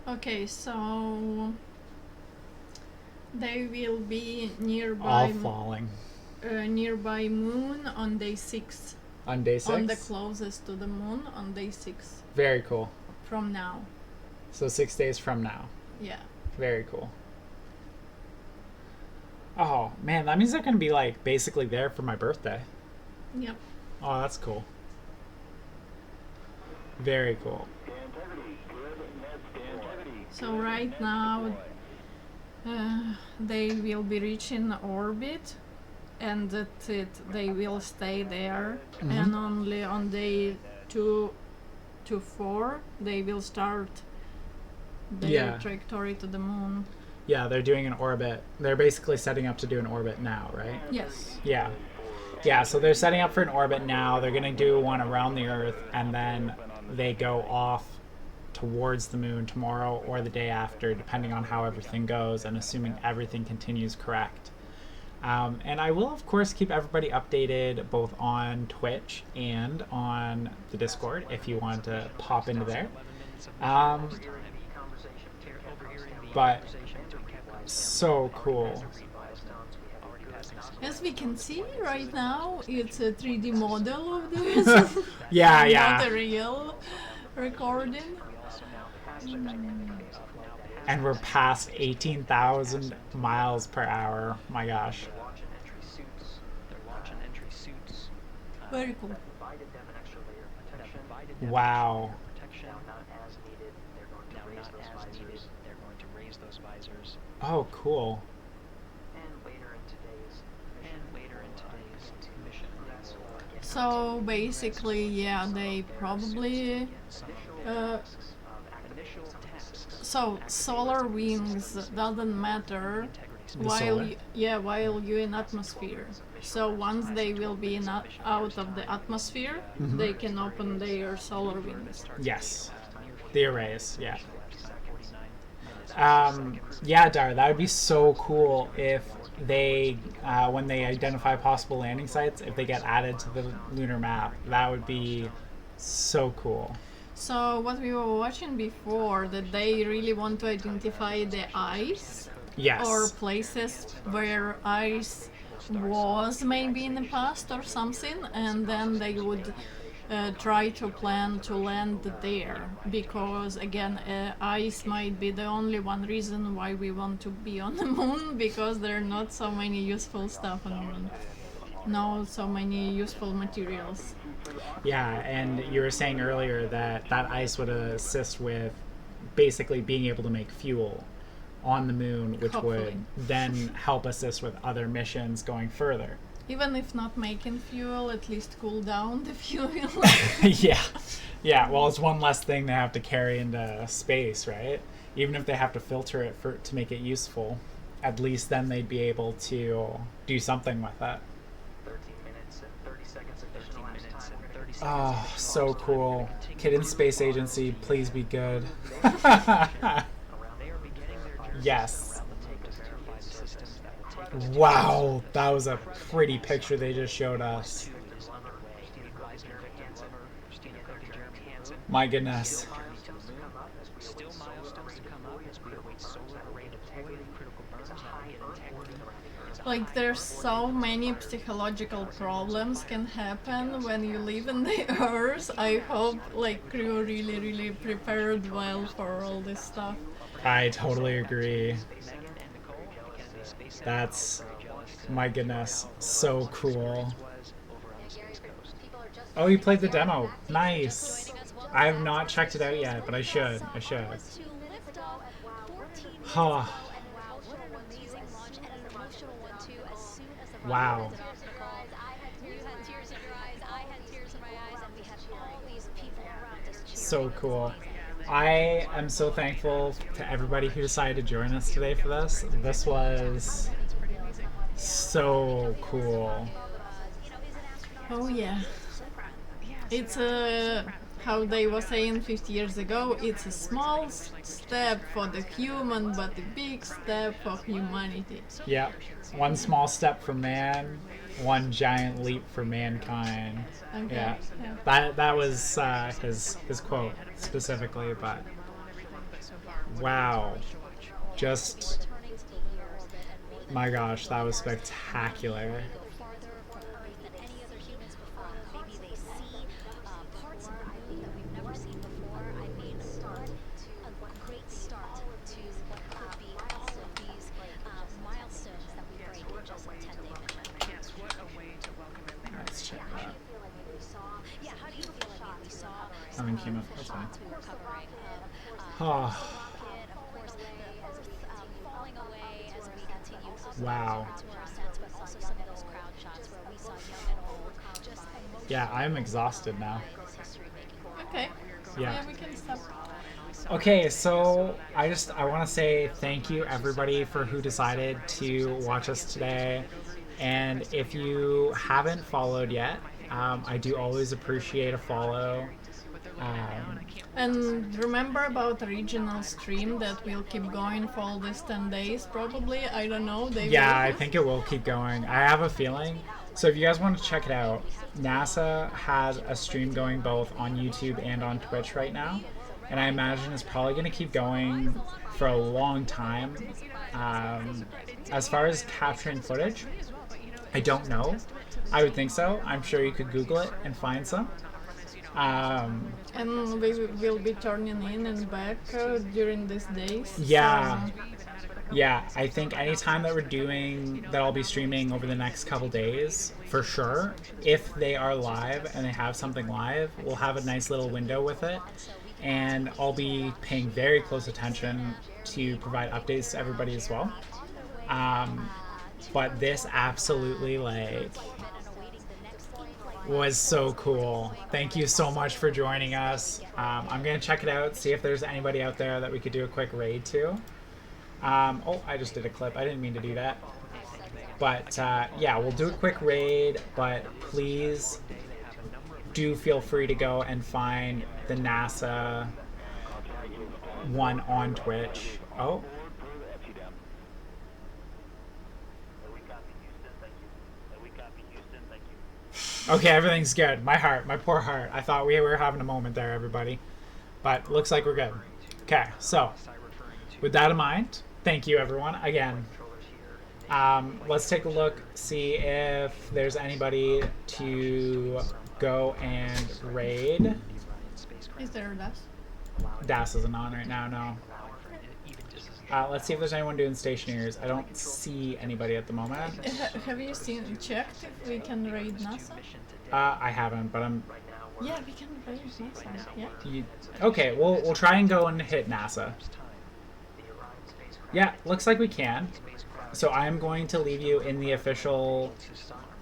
Speaker 16: Okay, so they will be nearby.
Speaker 3: All falling.
Speaker 16: Nearby moon on day 6.
Speaker 3: On day 6?
Speaker 16: On the closest to the moon on day 6.
Speaker 3: Very cool.
Speaker 16: From now.
Speaker 3: So 6 days from now.
Speaker 16: Yeah.
Speaker 3: Very cool. Oh, man, that means they're going to be, like, basically there for my birthday.
Speaker 16: Yep.
Speaker 3: Oh, that's cool. Very cool.
Speaker 16: So right now, they will be reaching orbit, and that's it. They will stay there, and only on day 2 to 4 they will start their trajectory to the moon.
Speaker 3: Yeah, they're doing an orbit. They're basically setting up to do an orbit now, right?
Speaker 16: Yes.
Speaker 3: Yeah. Yeah, so they're setting up for an orbit now. They're going to do one around the Earth, and then they go off towards the moon tomorrow or the day after, depending on how everything goes and assuming everything continues correct. And I will, of course, keep everybody updated both on Twitch and on the Discord if you want to pop into there. But so cool.
Speaker 16: As we can see right now, it's a 3D model of this.
Speaker 3: Yeah.
Speaker 16: Not a real recording.
Speaker 3: And we're past 18,000 miles per hour. My gosh.
Speaker 16: Very cool.
Speaker 3: Wow. Oh, cool.
Speaker 16: So basically, yeah, they probably so solar wings doesn't matter while you're in atmosphere. So once they will be out of the atmosphere, they can open their solar wings.
Speaker 3: Yes, the arrays. Yeah. Yeah, Dar, that would be so cool if they, when they identify possible landing sites, if they get added to the lunar map. That would be so cool.
Speaker 16: So what we were watching before, that they really want to identify the ice.
Speaker 3: Yes.
Speaker 16: Or places where ice was maybe in the past or something, and then they would try to plan to land there, because again, ice might be the only one reason why we want to be on the moon, because there are not so many useful stuff on the moon, not so many useful materials.
Speaker 3: Yeah, and you were saying earlier that ice would assist with basically being able to make fuel on the moon, which would then help assist with other missions going further.
Speaker 16: Even if not making fuel, at least cool down the fuel.
Speaker 3: Yeah, well, it's one less thing they have to carry into space, right? Even if they have to filter it to make it useful, at least then they'd be able to do something with it.
Speaker 4: 13 minutes and 30 seconds additional time.
Speaker 3: Oh, so cool. Kid Space Agency, please be good. Yes. Wow, that was a pretty picture they just showed us. My goodness.
Speaker 16: Like, there's so many psychological problems can happen when you live in the Earth. I hope, like, crew really prepared well for all this stuff.
Speaker 3: I totally agree. That's, my goodness, so cool. Oh, you played the demo. Nice. I have not checked it out yet, but I should. Huh. Wow. So cool. I am so thankful to everybody who decided to join us today for this. This was so cool.
Speaker 16: Oh yeah. It's how they were saying 50 years ago, it's a small step for the human, but a big step for humanity.
Speaker 3: Yeah. One small step for man, one giant leap for mankind.
Speaker 16: Okay.
Speaker 3: Yeah. That was his quote specifically, but wow. Just, my gosh, that was spectacular. came up. That's fine.
Speaker 1: we were covering.
Speaker 3: Oh.
Speaker 1: Rocket, of course, the Earth falling away as we continued up
Speaker 3: Wow.
Speaker 1: to our ascents, but also some of those crowd shots where we saw young and old just emotional.
Speaker 3: Yeah, I'm exhausted now.
Speaker 16: Okay.
Speaker 3: Yeah.
Speaker 16: We can stop.
Speaker 3: Okay, so I want to say thank you everybody for who decided to watch us today. And if you haven't followed yet, I do always appreciate a follow.
Speaker 16: And remember about the regional stream that will keep going for all these 10 days probably. I don't know.
Speaker 3: Yeah, I think it will keep going. I have a feeling. So if you guys want to check it out, NASA has a stream going both on YouTube and on Twitch right now. And I imagine it's probably going to keep going for a long time. As far as capturing footage, I don't know. I would think so. I'm sure you could Google it and find some.
Speaker 16: And we will be turning in and back during these days.
Speaker 3: Yeah. Yeah, I think anytime that I'll be streaming over the next couple days, for sure. If they are live and they have something live, we'll have a nice little window with it. And I'll be paying very close attention to provide updates to everybody as well. But this absolutely, was so cool. Thank you so much for joining us. I'm going to check it out, see if there's anybody out there that we could do a quick raid to. Oh, I just did a clip. I didn't mean to do that. But, yeah, we'll do a quick raid, but please do feel free to go and find the NASA one on Twitch. Oh. Okay, everything's good. My poor heart. I thought we were having a moment there, everybody. But looks like we're good. Okay, so with that in mind, thank you, everyone. Again, let's take a look, see if there's anybody to go and raid.
Speaker 16: Is there a DAS?
Speaker 3: DAS isn't on right now, no. Let's see if there's anyone doing Stationeers. I don't see anybody at the moment.
Speaker 16: Have you checked if we can raid NASA?
Speaker 3: I haven't, but I'm...
Speaker 16: Yeah, we can raid NASA, yeah.
Speaker 3: Okay, we'll try and go and hit NASA. Yeah, looks like we can. So I'm going to leave you in the official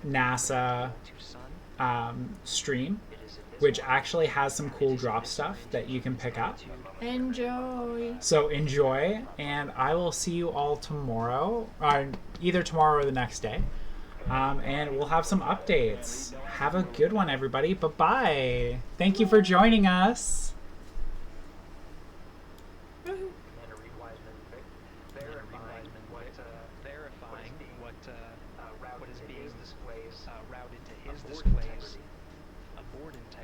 Speaker 3: NASA stream, which actually has some cool drop stuff that you can pick up.
Speaker 16: Enjoy.
Speaker 3: So enjoy, and I will see you all tomorrow, either tomorrow or the next day. And we'll have some updates. Have a good one, everybody. Bye-bye. Thank you for joining us.
Speaker 4: Verifying what is being routed to his displays aboard integrity.